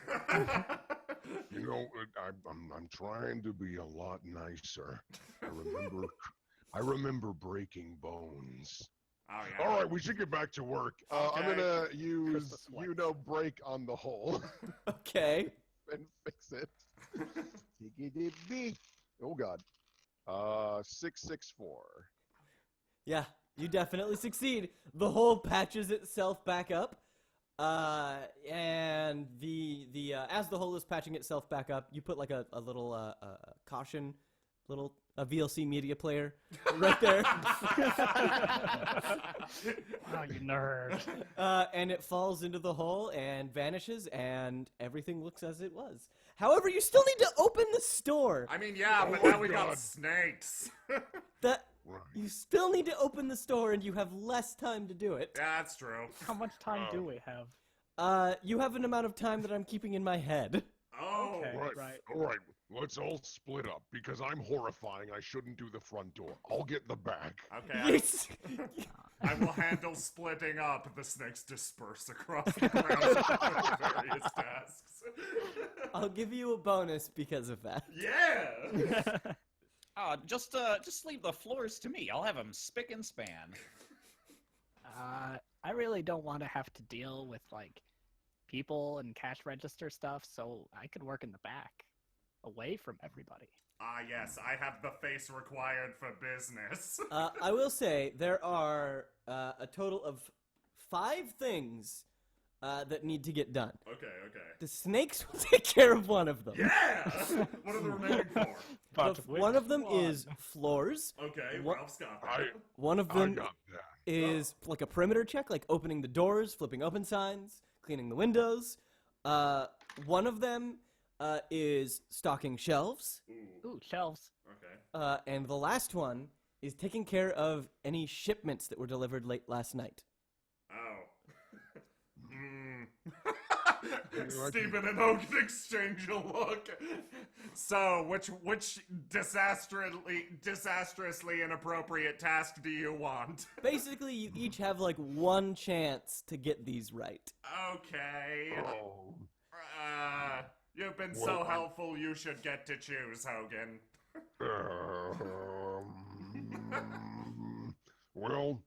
You know, I'm trying to be a lot nicer. I remember breaking bones. Oh, yeah. All right, we should get back to work. I'm Okay. gonna use, Krista break on the hole Okay. and fix it. Oh God. 664. Yeah, you definitely succeed. The hole patches itself back up. And the as the hole is patching itself back up, you put like a little caution, a VLC media player right there. Oh, you nerd. And it falls into the hole and vanishes, and everything looks as it was. However, you still need to open the store. I mean, yeah, but Oh now my we got God. snakes. Right. You still need to open the store, and you have less time to do it. Yeah, that's true. How much time do we have? You have an amount of time that I'm keeping in my head. Oh, Okay. Right. All right. Let's all split up because I'm horrifying. I shouldn't do the front door. I'll get the back. okay. Yes. I will handle splitting up. The snakes disperse across the ground with various tasks. I'll give you a bonus because of that. Yeah. Just leave the floors to me. I'll have them spick and span. I really don't want to have to deal with like people and cash register stuff, so I could work in the back, away from everybody. Ah, yes, I have the face required for business. I will say there are a total of 5 things that need to get done. Okay. The snakes will take care of one of them. Yeah! What are the remaining 4? One of them is floors. Okay, What- Ralph's got that. One of I them got that. is like a perimeter check, like opening the doors, flipping open signs, cleaning the windows. One of them is stocking shelves. Ooh, shelves. Okay. And the last one is taking care of any shipments that were delivered late last night. Oh. Stephen and Hogan exchange a look. So, which disastrously inappropriate task do you want? Basically, you each have like 1 chance to get these right. Okay. Oh. You've been Well, so helpful, you should get to choose, Hogan. Well,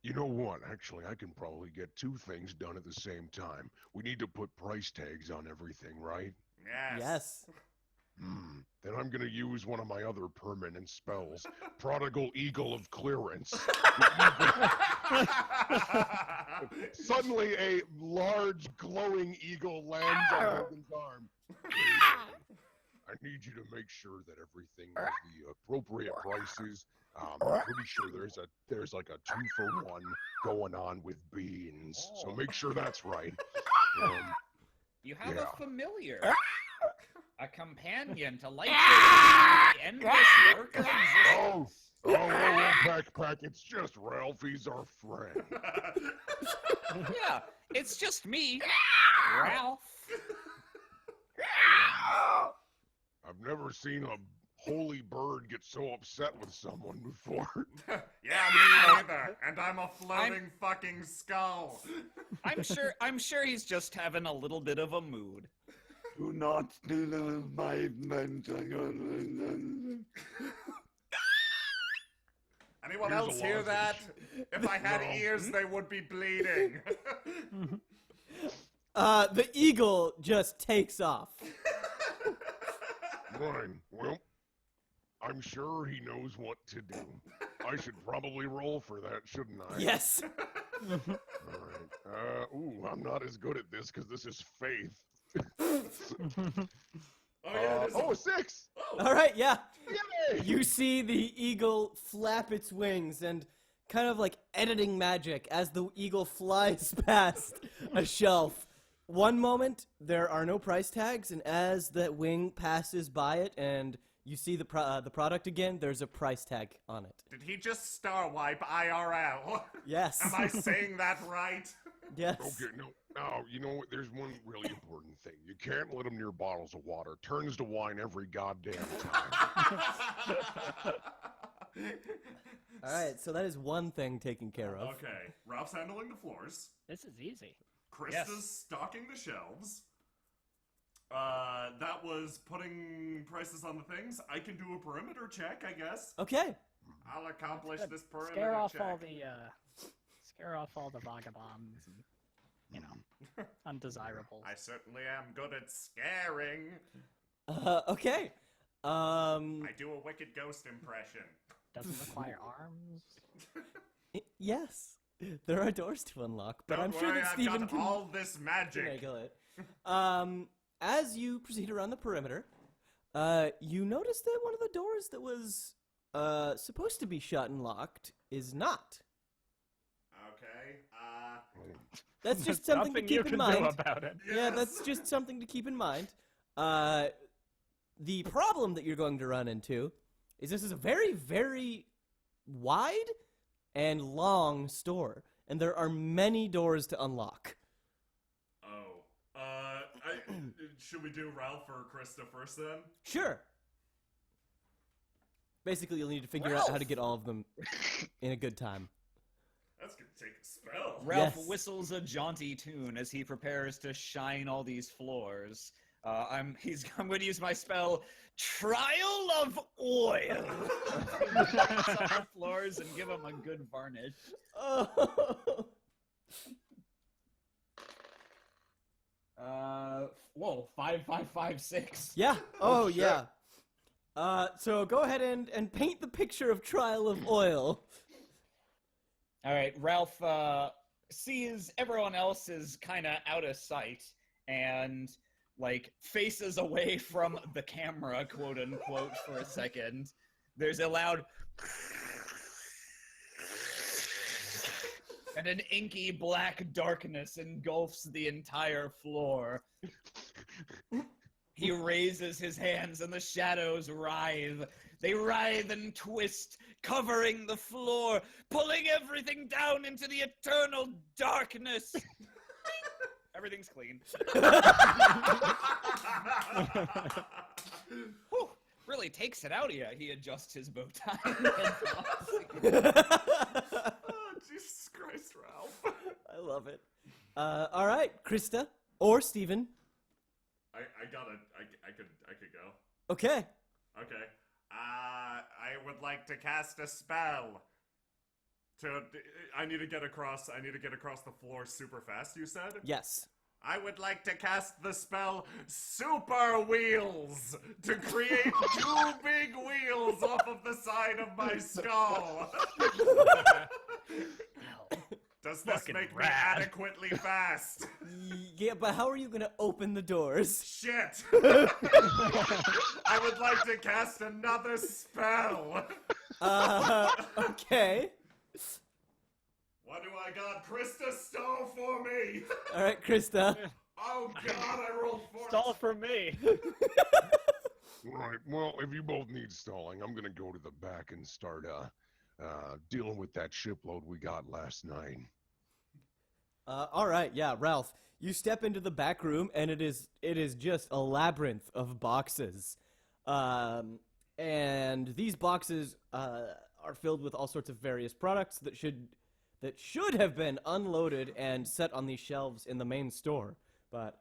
you know what? Actually, I can probably get 2 things done at the same time. We need to put price tags on everything, right? Yes. Then I'm gonna use one of my other permanent spells, Prodigal Eagle of Clearance. Suddenly, a large, glowing eagle lands on Hogan's arm. I need you to make sure that everything has the appropriate prices. I'm pretty sure there's like a 2-for-1 going on with beans, so make sure that's right. You have Yeah. a familiar. A companion to light the endless work of existence. Pack, it's just Ralph. He's our friend. Yeah, it's just me, Ralph. I've never seen a holy bird get so upset with someone before. Yeah, me neither. And I'm a floating fucking skull. I'm sure he's just having a little bit of a mood. Do not steal my mention. Anyone Here's a else hear that? If I had No. ears, they would be bleeding. The eagle just takes off. Fine. Well, I'm sure he knows what to do. I should probably roll for that, shouldn't I? Yes. All right. I'm not as good at this because this is faith. Oh, yeah, there's A 6! All right, yeah. you see the eagle flap its wings and kind of like editing magic as the eagle flies past a shelf. One moment, there are no price tags, and as that wing passes by it and you see the product again, there's a price tag on it. Did he just star wipe IRL? Yes. Am I saying that right? Yes. Okay, no, you know what? There's one really important thing. You can't let him near bottles of water. Turns to wine every goddamn time. All right, so that is one thing taken care of. Okay, Ralph's handling the floors. This is easy. Krista's stocking the shelves. That was putting prices on the things. I can do a perimeter check, I guess. Okay. I'll accomplish this perimeter Scare off check. scare off all the vagabonds and, you know, undesirables. I certainly am good at scaring. Okay. I do a wicked ghost impression. Doesn't require arms. Yes. There are doors to unlock, but Don't I'm sure worry, that I've Steven got can all this magic. finagle it. As you proceed around the perimeter, you notice that one of the doors that was supposed to be shut and locked is not. Okay. That's just something to Nothing you keep in can mind. do about it. Yeah, Yes. that's just something to keep in mind. The problem that you're going to run into is this is a very, very wide and long store, and there are many doors to unlock. Oh. Should we do Ralph or Krista first then? Sure. Basically, you'll need to figure out how to get all of them in a good time. That's gonna take a spell. Ralph Yes. whistles a jaunty tune as he prepares to shine all these floors. I'm going to use my spell, Trial of Oil, on the floors and give them a good varnish. Oh. Whoa, 5, 5, 5, 6. Yeah. Oh, shit. yeah. So go ahead and paint the picture of Trial of Oil. All right, Ralph sees everyone else is kind of out of sight and like faces away from the camera, quote unquote, for a second. There's a loud and an inky black darkness engulfs the entire floor. He raises his hands and the shadows writhe. They writhe and twist, covering the floor, pulling everything down into the eternal darkness. Everything's clean. Whew, really takes it out of you. He adjusts his bow tie. Oh, Jesus Christ, Ralph. I love it. All right, Krista or Steven. I could go. Okay. Okay. I would like to cast a spell. I need to get across the floor super fast, you said? Yes. I would like to cast the spell Super Wheels to create 2 big wheels off of the side of my skull. Does this Fucking make me rad. adequately fast? Yeah, but how are you gonna open the doors? Shit! I would like to cast another spell. Okay. What do I got? Krista stole for me. All right, Krista. Oh God, I rolled 4. Stall for me. Right. Well, if you both need stalling, I'm gonna go to the back and start dealing with that shipload we got last night. All right, yeah, Ralph. You step into the back room, and it is just a labyrinth of boxes, and these boxes are filled with all sorts of various products that should have been unloaded and set on these shelves in the main store, but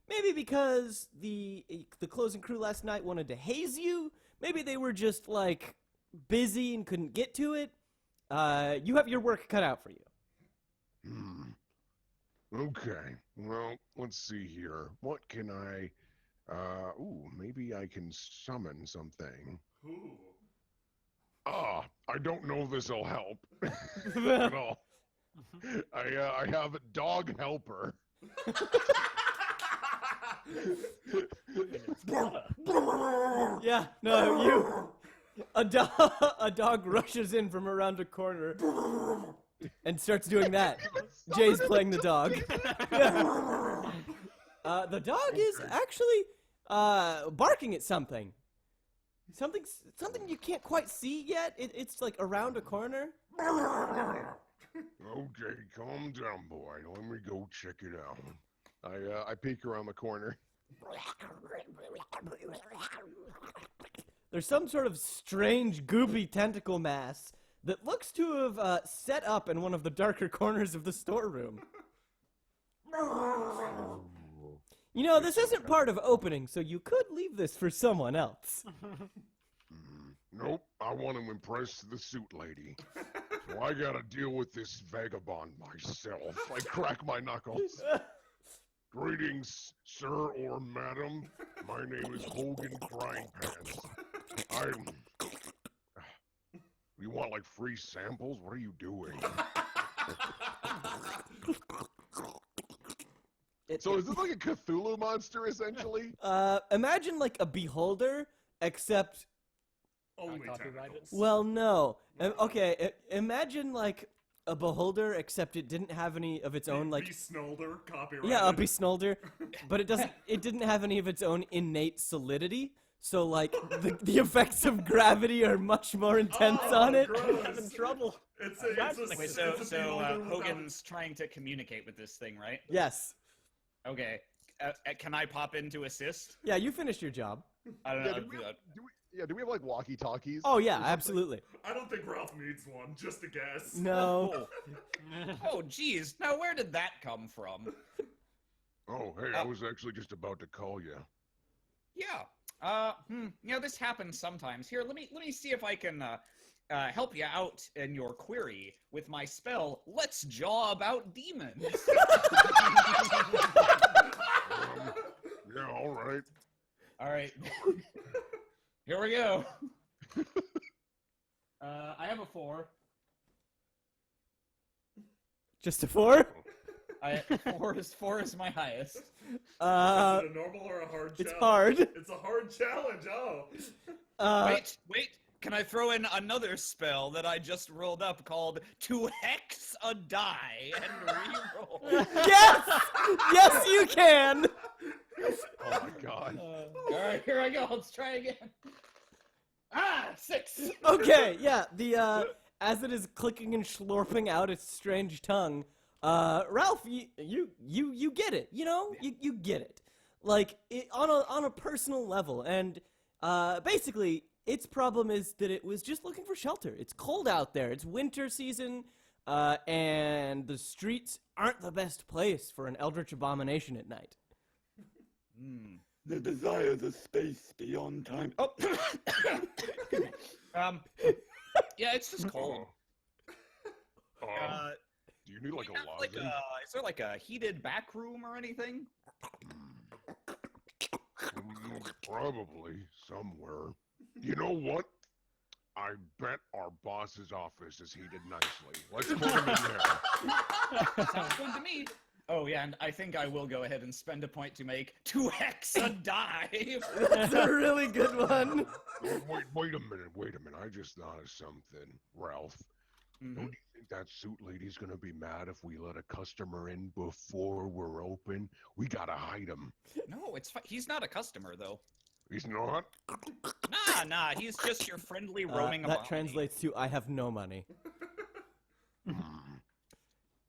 maybe because the closing crew last night wanted to haze you, maybe they were just like busy and couldn't get to it. You have your work cut out for you. Okay. Well, let's see here. What can I? Maybe I can summon something. Ooh. I don't know if this'll help at all. I have a dog helper. Yeah, no, A dog rushes in from around a corner and starts doing that. Jay's playing the dog. The dog is actually barking at something. Something you can't quite see yet. It's like around a corner. Okay, calm down, boy. Let me go check it out. I peek around the corner. There's some sort of strange, goopy tentacle mass that looks to have set up in one of the darker corners of the storeroom. You know, this isn't part of opening, so you could leave this for someone else. Nope, I want to impress the suit lady. So I gotta deal with this vagabond myself. I crack my knuckles. Greetings, sir or madam. My name is Hogan Crying Pants. You want like free samples? What are you doing? So is this like a Cthulhu monster, essentially? Imagine like a beholder, except... Only copyrighted. tentacles. Well, no. Okay, imagine like a beholder, except it didn't have any of its own like... Snolder, copyrighted. Yeah, a besnolder, but it didn't have any of its own innate solidity, so like the effects of gravity are much more intense on it. Gross. I'm in trouble. It's Wait, it's so a beholder without- Hogan's trying to communicate with this thing, right? Yes. Okay. Can I pop in to assist? Yeah, you finished your job. I don't Yeah, know. do we have like walkie-talkies? Oh yeah, absolutely. I don't think Ralph needs one. Just a guess. No. Oh, geez. Now, where did that come from? Oh, hey, I was actually just about to call you. Yeah. You know, this happens sometimes. Here, let me see if I can help you out in your query with my spell. Let's jaw about demons. Yeah, all right. All right. Here we go. I have a 4. Just a 4? 4 is my highest. Is it a normal or a hard challenge? It's hard. It's a hard challenge. Oh. Wait. Can I throw in another spell that I just rolled up called To Hex a Die and Reroll? Yes! Yes, you can! Oh my god. All right, here I go. Let's try again. 6. Okay, yeah, as it is clicking and slurping out its strange tongue, Ralph, you get it, you know? You get it. Like, on a personal level, and, basically, its problem is that it was just looking for shelter. It's cold out there, it's winter season, and the streets aren't the best place for an eldritch abomination at night. The desire the space beyond time. Oh, yeah, it's just cold. Do you need like a Like lozenge? is there like a heated back room or anything? Probably somewhere. You know what? I bet our boss's office is heated nicely. Let's put him in there. Sounds good to me. Oh yeah, and I think I will go ahead and spend a point to make 2 hex a die. That's a really good one. Wait a minute. I just thought of something, Ralph. Mhm. Don't you think that suit lady's gonna be mad if we let a customer in before we're open? We gotta hide him. No, it's he's not a customer though. He's not? Nah, he's just your friendly roaming That about. translates to I have no money.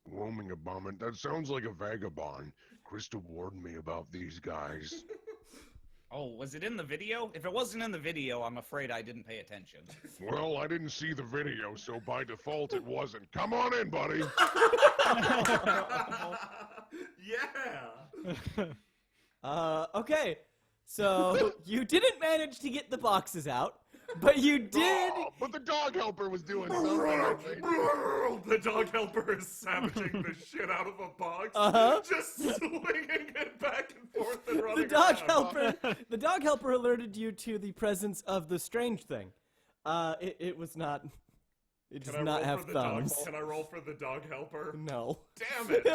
Roaming abomination. That sounds like a vagabond. Krista warned me about these guys. Oh, was it in the video? If it wasn't in the video, I'm afraid I didn't pay attention. Well, I didn't see the video, so by default it wasn't. Come on in, buddy. Yeah. Okay. So you didn't manage to get the boxes out, but you did. Oh, but the dog helper was doing something, I think. The dog helper is savaging the shit out of a box. Just swinging it back and forth and running The dog helper alerted you to the presence of the strange thing. It was not It does Can I not roll have for the dog? thumbs. Can I roll for the dog helper? No. Damn it!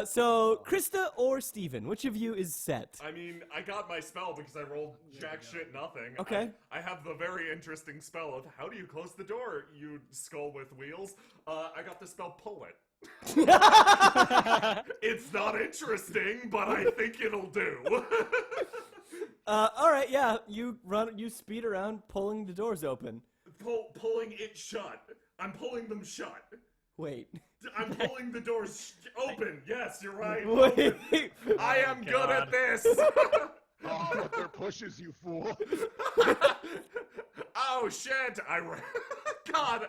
So Krista or Steven, which of you is set? I mean, I got my spell because I rolled jack shit nothing. Okay. I have the very interesting spell of how do you close the door, you skull with wheels. I got the spell pull it. It's not interesting, but I think it'll do. All right, yeah. You speed around, pulling the doors open. Pulling it shut. I'm pulling them shut. Wait. I'm pulling the doors open. Yes, you're right. Wait. Open. I am good at this. Oh, but they're pushes, you fool. Oh shit! God,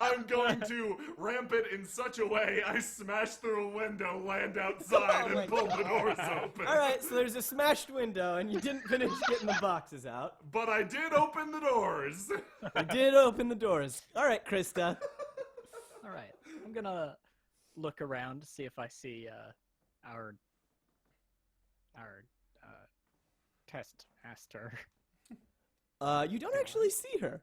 I'm going to ramp it in such a way I smash through a window, land outside, Oh my and pull the doors open. All right, so there's a smashed window, and you didn't finish getting the boxes out. But I did open the doors. You did open the doors. All right, Krista. All right, I'm gonna look around to see if I see our test master. You don't actually see her.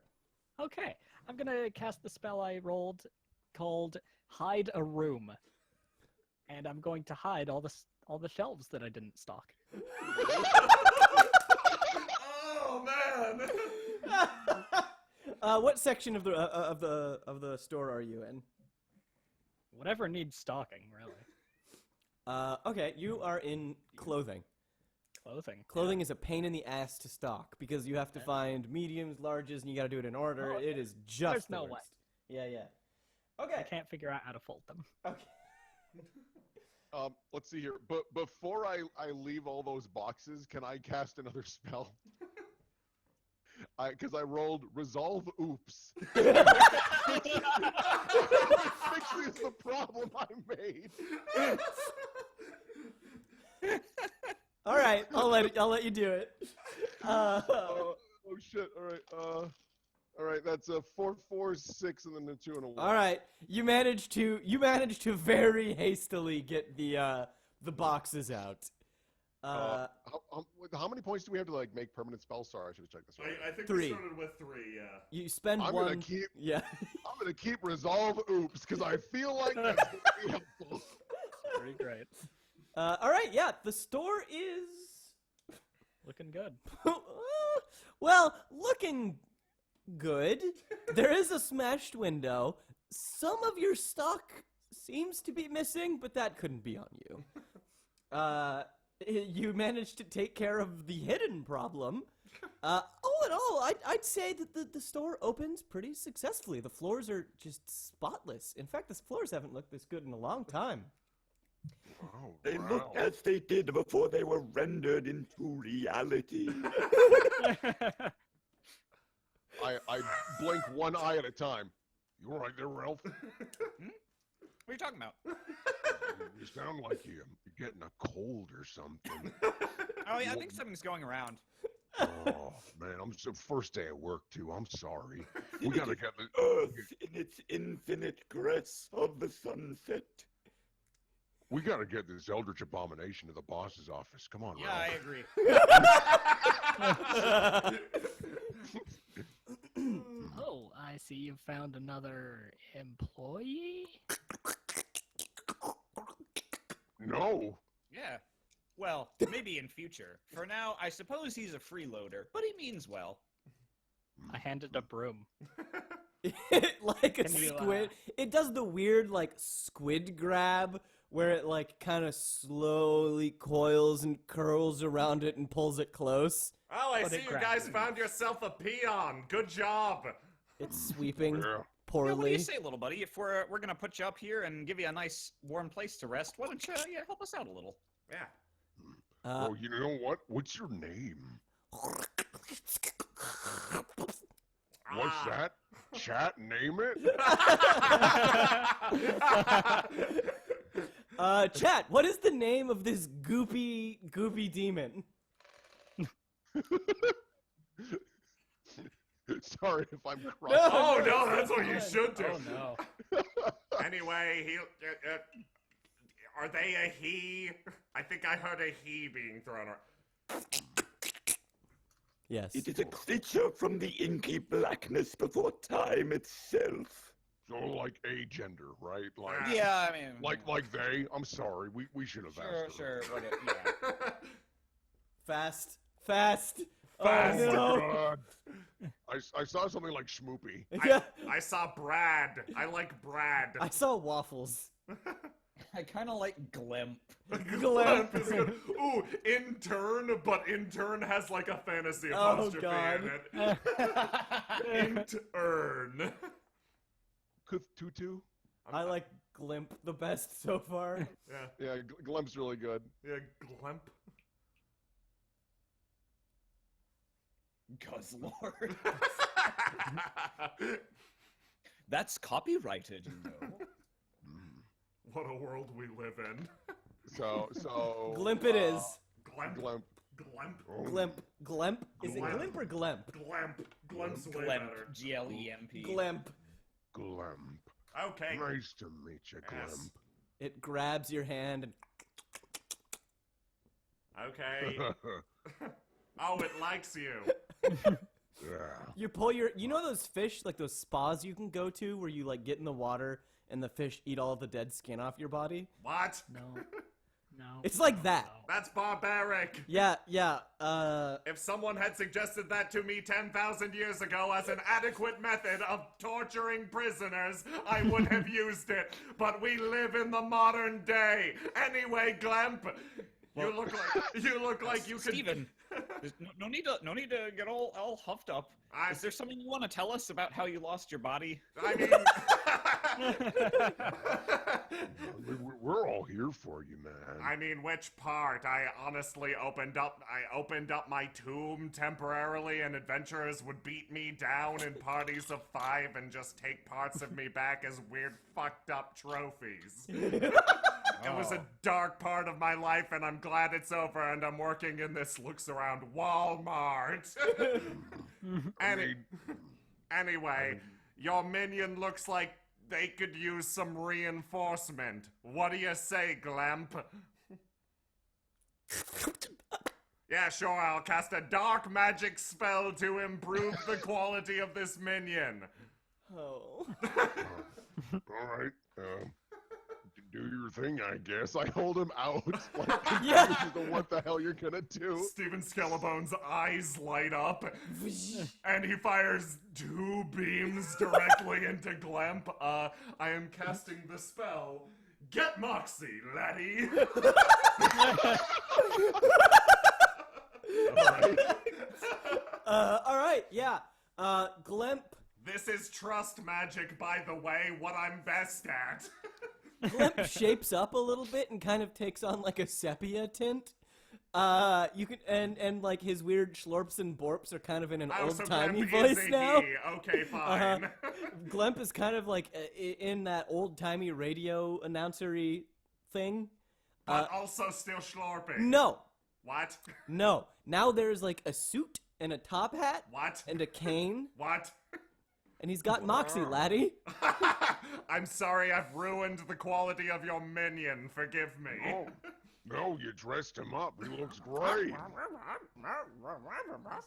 Okay, I'm gonna cast the spell I rolled called Hide a Room, and I'm going to hide all the shelves that I didn't stock. Oh man! What section of the store are you in? Whatever needs stocking, really. Okay, you are in clothing. Clothing. Clothing is a pain in the ass to stock because you have to find mediums, larges, and you gotta do it in order. Oh, It is just There's the no worst. way. Yeah, yeah. I Okay. can't figure out how to fold them. Okay. Let's see here. But before I leave all those boxes, can I cast another spell? Because I rolled Resolve Oops. Fixes the problem I made. All right, I'll let you do it. Oh shit! All right. That's a 4, 4, 6, and then a 2 and a 1. All right, you managed to very hastily get the boxes out. How many points do we have to like make permanent spells? Sorry, I should have checked this. I think 3. we started with 3. Yeah. You spend I'm one. gonna keep. Yeah. I'm gonna keep Resolve Oops because I feel like that's gonna be helpful. Pretty great. All right, yeah. The store is Looking good. well, looking good. There is a smashed window. Some of your stock seems to be missing, but that couldn't be on you. You managed to take care of the hidden problem. All in all, I'd say that the store opens pretty successfully. The floors are just spotless. In fact, the floors haven't looked this good in a long time. Oh, They wow. look as they did before they were rendered into reality. I blink one eye at a time. You all right there, Ralph? What are you talking about? You sound like you're getting a cold or something. Oh yeah, I think something's going around. Oh man, I'm so first day at work too. I'm sorry. We gotta get the Earth in its infinite caress of the sunset. We gotta get this Eldritch Abomination to the boss's office. Come on, Yeah, Ralph. I agree. Oh, I see you've found another employee? No. Yeah. Well, maybe in future. For now, I suppose he's a freeloader, but he means well. I handed a broom. Like a Can you, squid. It does the weird, like, squid grab where it, like, kind of slowly coils and curls around it and pulls it close. Oh, I But see it you grabs guys me. found yourself a peon. Good job. It's sweeping Yeah. Yeah, poorly. what do you say, little buddy? If we're gonna put you up here and give you a nice warm place to rest, why don't you help us out a little? Yeah. Oh, you know what? What's your name? What's Ah. that? Chat, name it? Chat, what is the name of this goopy demon? Sorry if I'm crying. Oh no, that's what you should do. Oh no. Anyway, are they a he? I think I heard a he being thrown around. Yes. It is a creature from the inky blackness before time itself. So like a gender, right? Like Yeah, I mean, like they. I'm sorry. We should have asked her. sure, whatever. Yeah. Fast. Fast. Oh, no. God. I saw something like Schmoopy. Yeah. I saw Brad. I like Brad. I saw waffles. I kind of like Glimp. Glimp is good. Ooh, intern, but intern has like a fantasy apostrophe God. in it. Intern. Tutu? I like Glimp the best so far. Yeah, Yeah, Glimp's really good. yeah, Glimp. Guzzlord. That's copyrighted, you know. What a world we live in. So Glimp it is. Glimp. Glimp. Glimp. Oh, Glimp. Glimp? Is it Glimp. Glimp or Glemp? Glimp. Glimp's way Glemp. better. G-L-E-M-P. Glimp. Glimp. Okay. Nice to meet you, Yes. Glimp. It grabs your hand and Okay. Oh, it likes you. Yeah. you pull you know those fish, like those spas you can go to where you like get in the water and the fish eat all the dead skin off your body? What? No. No. It's like that. That's barbaric. Yeah. If someone had suggested that to me 10,000 years ago as an adequate method of torturing prisoners, I would have used it. But we live in the modern day. Anyway, Glemp, you look like you could. Steven, there's no need to get all huffed up. Is there something you want to tell us about how you lost your body? I mean, We're all here for you, man. I mean, which part? I honestly opened up my tomb temporarily, and adventurers would beat me down in parties of 5 and just take parts of me back as weird, fucked up trophies. It was a dark part of my life, and I'm glad it's over, and I'm working in this looks around Walmart. Anyway, your minion looks like they could use some reinforcement. What do you say, Glemp? Yeah, sure, I'll cast a dark magic spell to improve the quality of this minion. Oh. All right. Do your thing, I guess. I hold him out. Like, Yeah. This is the what the hell you're gonna do. Steven Skellebone's eyes light up, and he fires 2 beams directly into Glemp. I am casting the spell. Get Moxie, laddie! All right. Yeah. Glemp. This is trust magic, by the way, what I'm best at. Glimp shapes up a little bit and kind of takes on like a sepia tint. You can and like his weird schlorps and borps are kind of in an Oh, so old-timey Glemp is voice a now. he. Okay, fine. Glemp is kind of like in that old-timey radio announcery thing. But also still schlorping. No, What? no. Now there's like a suit and a top hat What? and a cane, What? and he's got Moxie, laddie. I'm sorry I've ruined the quality of your minion. Forgive me. Oh, no, you dressed him up. He looks great. This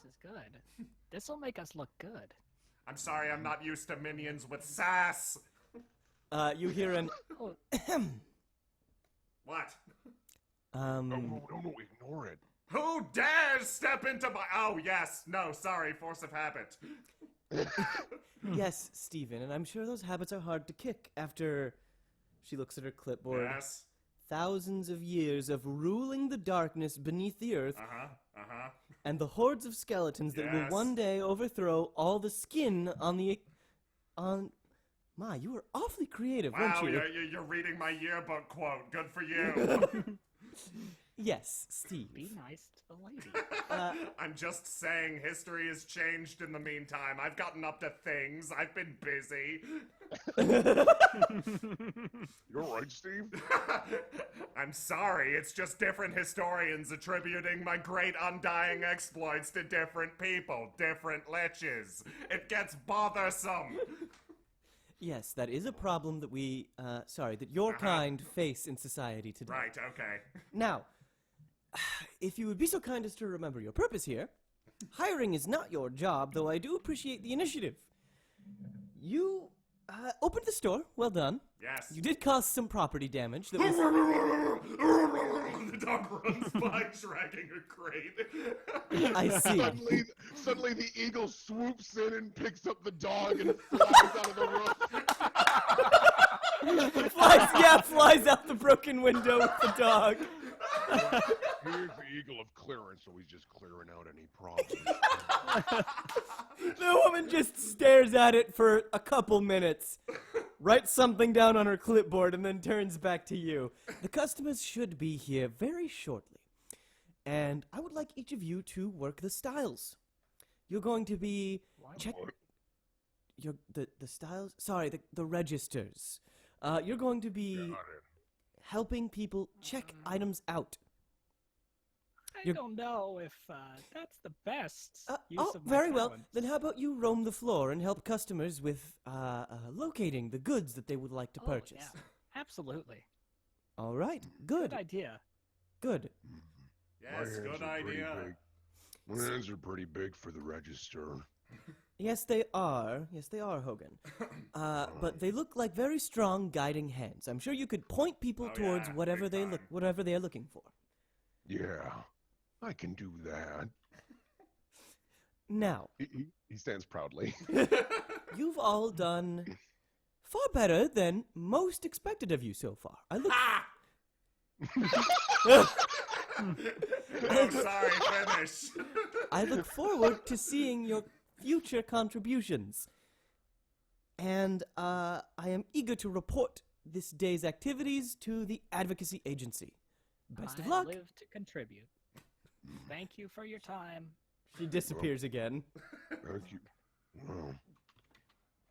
is good. This will make us look good. I'm sorry I'm not used to minions with sass. You hear an Oh, What? No, ignore it. Who dares step into my... Oh, yes. No, sorry. Force of habit. yes, Stephen, and I'm sure those habits are hard to kick after. She looks at her clipboard. Yes. Thousands of years of ruling the darkness beneath the earth, And the hordes of skeletons that will Yes. one day overthrow all the skin on. My, you were awfully creative, Wow, weren't you? you're reading my yearbook quote. Good for you. Yes, Steve. be nice to the lady. I'm just saying history has changed in the meantime. I've gotten up to things. I've been busy. You're right, Steve. I'm sorry, it's just different historians attributing my great undying exploits to different people, different liches. It gets bothersome. Yes, that is a problem that that your kind face in society today. Right, okay. Now, if you would be so kind as to remember your purpose here, Hiring is not your job, though I do appreciate the initiative. You opened the store. Well done. Yes. You did cause some property damage. That was... The dog runs by dragging a crate. I see. Suddenly the eagle swoops in and picks up the dog and flies out of the roof. Flies out the broken window with the dog. Here's the eagle of clearance, so he's just clearing out any problems. The woman just stares at it for a couple minutes, writes something down on her clipboard, and then turns back to you. The customers should be here very shortly, and I would like each of you to work the styles. You're going to be the styles. Sorry, the registers. You're going to be helping people check items out. I don't know if that's the best use of my very well. talents. Then how about you roam the floor and help customers with locating the goods that they would like to purchase? Yeah, absolutely. All right, good. Good idea. Good. Yes, good idea. My hands are pretty big for the register. Yes, they are. Yes, they are, Hogan. But they look like very strong guiding hands. I'm sure you could point people towards whatever they are looking for. Yeah, I can do that. Now, he stands proudly. you've all done far better than most expected of you so far. Oh, sorry, finish. I look forward to seeing your future contributions. And I am eager to report this day's activities to the advocacy agency. Best of I luck. live to contribute. Thank you for your time. She disappears again. Thank you. Well,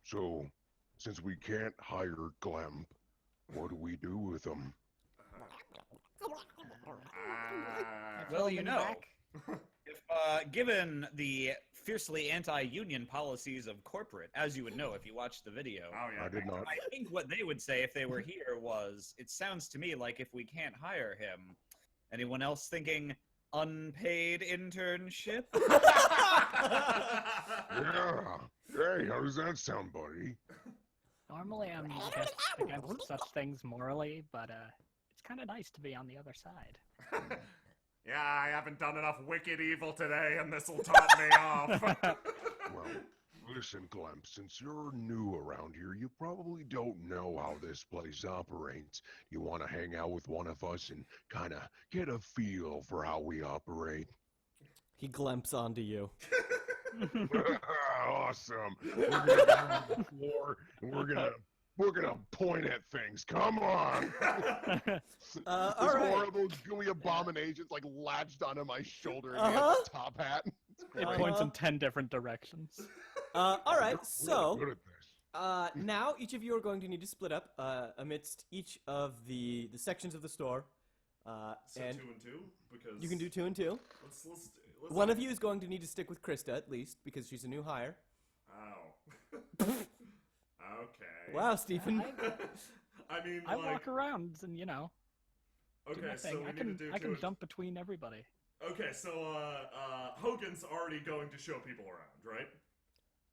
so, since we can't hire Glemp, what do we do with him? Well, you know, if given the fiercely anti-union policies of corporate, as you would know if you watched the video, I did not. I think what they would say if they were here was, it sounds to me like if we can't hire him, anyone else thinking unpaid internship? Yeah. Hey, how does that sound, buddy? Normally I'm against such things morally, but it's kind of nice to be on the other side. Yeah, I haven't done enough wicked evil today, and this'll top me off. Well, listen, Glemp, since you're new around here, you probably don't know how this place operates. You want to hang out with one of us and kind of get a feel for how we operate? He glemps onto you. Awesome. We're gonna get on the floor, and we're gonna point at things. Come on. All This right. horrible gooey abomination's like latched onto my shoulder and he has a top hat. It's It great. points in 10 different directions. All right, We're so good at this. now each of you are going to need to split up amidst each of the sections of the store. So And 2 and 2? Because you can do 2 and 2. Let's One of you is going to need to stick with Krista at least because she's a new hire. Oh. Okay. Wow, Stephen. I mean, I like, walk around and do okay, my so thing. we I need can to do I two can and- jump between everybody. Okay, so Hogan's already going to show people around, right?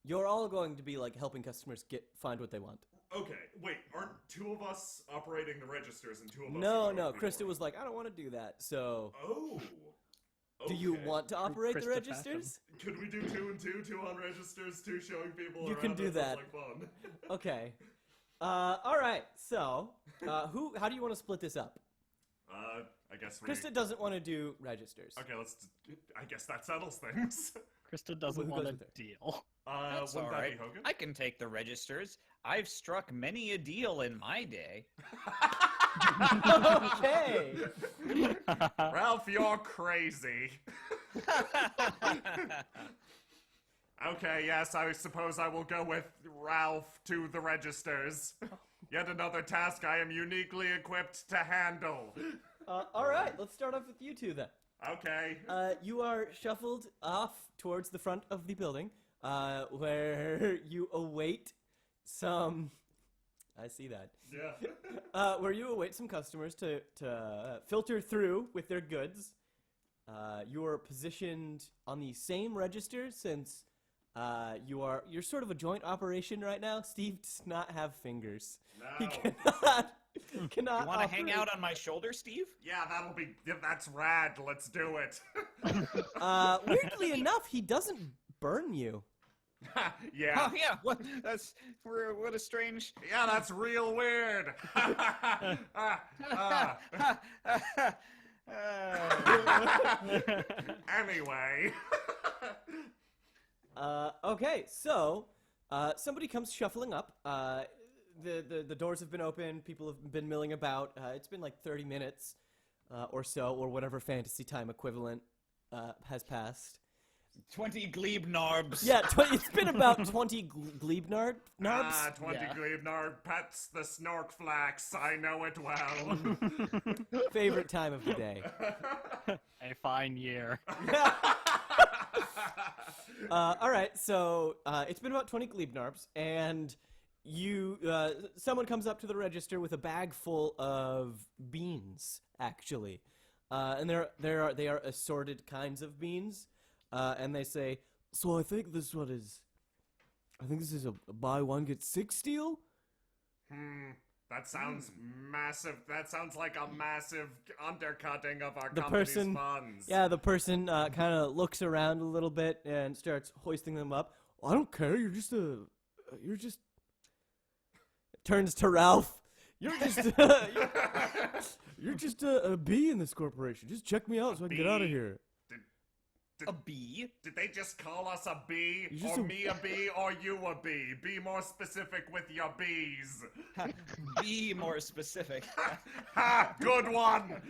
You're all going to be like helping customers find what they want. Okay, wait, aren't 2 of us operating the registers and 2 of us? No, are no. showing people Krista was like, I don't want to do that. So, Oh. do you Okay. want to operate the Krista registers? Could we do 2 and 2? 2 on registers, 2 showing people You around? can do sounds that. like fun. Okay. All right. So, how do you want to split this up? I guess we... Krista doesn't want to do registers. Okay, I guess that settles things. Krista doesn't Who want goes a with her? deal. That's Wouldn't all that right. be Hogan? I can take the registers. I've struck many a deal in my day. Okay. Ralph, you're crazy. Okay, yes, I suppose I will go with Ralph to the registers. Yet another task I am uniquely equipped to handle. All right. Let's start off with you two then. Okay. You are shuffled off towards the front of the building, where you await some. I see that. Yeah. Where you await some customers to filter through with their goods, You're positioned on the same register since you're sort of a joint operation right now. Steve does not have fingers. No. He cannot. You want to hang out on my shoulder, Steve? Yeah, that's rad. Let's do it. Weirdly enough, he doesn't burn you. Yeah. Oh yeah. What a strange. Yeah, that's real weird. Anyway. Okay, so somebody comes shuffling up. The doors have been open. People have been milling about. It's been like 30 minutes or so, or whatever fantasy time equivalent has passed. 20 glebe narbs. Yeah, it's been about 20 glebe narbs. 20 Yeah. glebe narb pets the snorkflax. I know it well. Favorite time of the day. A fine year. All right, so it's been about 20 glebe narbs, and someone comes up to the register with a bag full of beans, actually, and they are assorted kinds of beans, and they say, "So I think this is a buy one get six deal." That sounds massive. That sounds like a massive undercutting of our The company's person- funds. Yeah, the person kind of looks around a little bit and starts hoisting them up. "I don't care. You're just turns to Ralph. You're just a bee in this corporation. Just check me out so I can get out of bee? here." A bee? Did they just call us a bee? You're just Or a- me a bee? Or you a bee? Be more specific with your bees. Be more specific. Ha! Good one!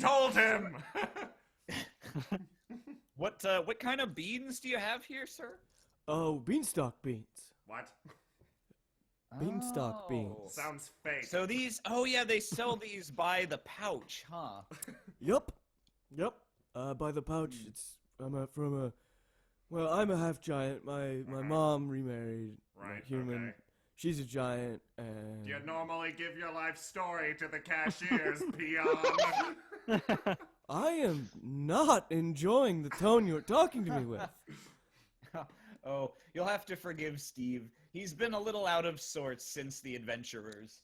Told him! What kind of beans do you have here, sir? Oh, beanstalk beans. What? Beanstalk beans. Sounds fake. So these, they sell these by the pouch, huh? Yep. By the pouch. I'm a half giant. My mom remarried. Right, Human. okay. She's a giant, and Do you normally give your life story to the cashiers, peon? I am not enjoying the tone you're talking to me with. Oh, you'll have to forgive Steve. He's been a little out of sorts since the adventurers.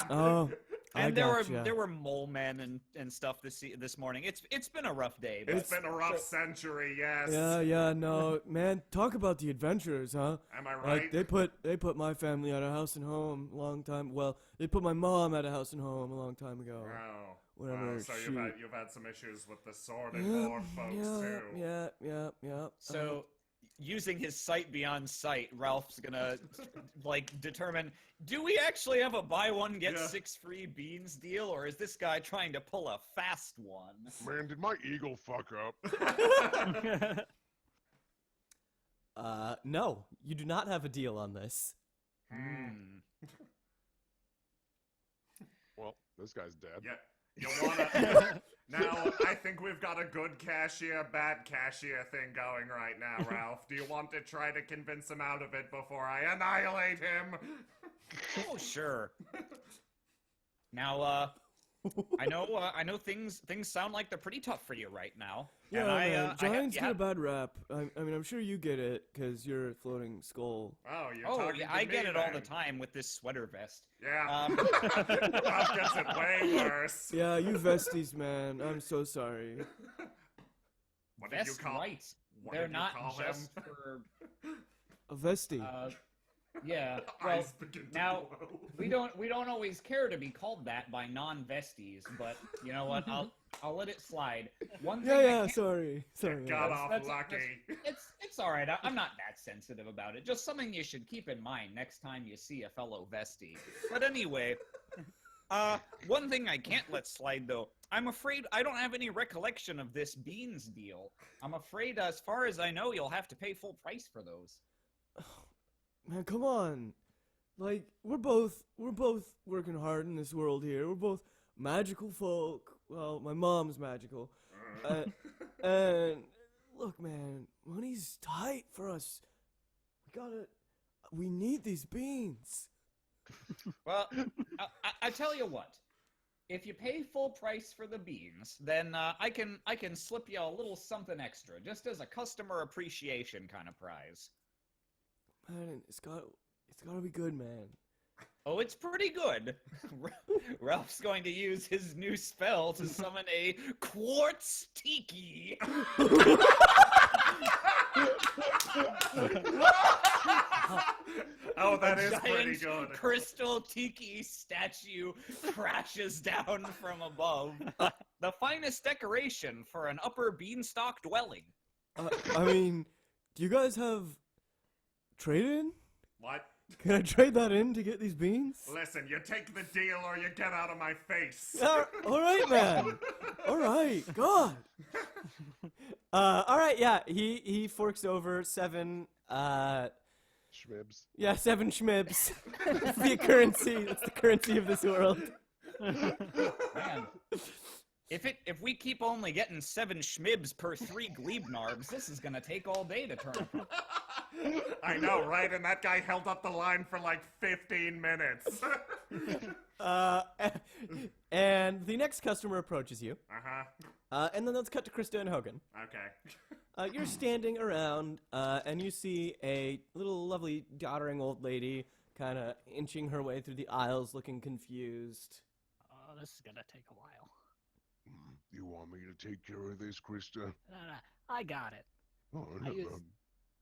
Oh, I And gotcha. there were mole men and stuff this morning. It's been a rough day. But It's been a rough century, yes. Yeah, no, man. Talk about the adventurers, huh? Am I right? Like they put my family out of house and home a long time. Well, they put my mom out of house and home a long time ago. Oh. Whatever. So shoot. you've had some issues with the sword and more folks too. Yeah. So, using his sight beyond sight, Ralph's gonna determine: do we actually have a buy one get six free beans deal, or is this guy trying to pull a fast one? Man, did my eagle fuck up? No, you do not have a deal on this. Well, this guy's dead. Yeah. You wanna Now I think we've got a good cashier, bad cashier thing going right now, Ralph. Do you want to try to convince him out of it before I annihilate him? Oh, sure. Now, I know things sound like they're pretty tough for you right now. Yeah, and man, giants you get a have- bad rap. I mean, I'm sure you get it because you're a floating skull. Oh, you're Oh, talking yeah, to I me, get it all the then. time with this sweater vest. Yeah. Ralph gets it way worse. Yeah, you vesties, man. I'm so sorry. What did you Vests, call? right? What They're did you not call just him? for. A vestie. Yeah. Well, Eyes begin to now glow. we don't always care to be called that by non-vesties, but you know what? I'll let it slide. One thing I yeah. can't- Sorry. Got man. off that's- lucky. It's all right. I'm not that sensitive about it. Just something you should keep in mind next time you see a fellow vestie. But anyway, one thing I can't let slide though. I'm afraid I don't have any recollection of this beans deal. I'm afraid, as far as I know, you'll have to pay full price for those. Man, come on. Like, we're both working hard in this world here. We're both magical folk. Well, my mom's magical. And look, man, money's tight for us. We need these beans. Well, I tell you what. if you pay full price for the beans, then I can slip you a little something extra, just as a customer appreciation kind of prize. Man, it's gotta be good, man. Oh, it's pretty good. Ralph's going to use his new spell to summon a quartz tiki. Oh, that is Giant pretty good. crystal tiki statue crashes down from above. The finest decoration for an upper beanstalk dwelling. I mean, do you guys have trade-in? What? Can I trade that in to get these beans? Listen, you take the deal or you get out of my face. All right, man. All right, God. All right, yeah. He forks over 7. Schmibs. Yeah, 7 schmibs. It's the currency. It's the currency of this world. Man, if we keep only getting 7 schmibs per 3 glebnarbs, this is gonna take all day to turn. I know, right? And that guy held up the line for like 15 minutes. And the next customer approaches you. Uh-huh. And then let's cut to Krista and Hogan. Okay. You're standing around, and you see a little lovely doddering old lady kind of inching her way through the aisles looking confused. Oh, this is gonna take a while. You want me to take care of this, Krista? No, I got it. Oh,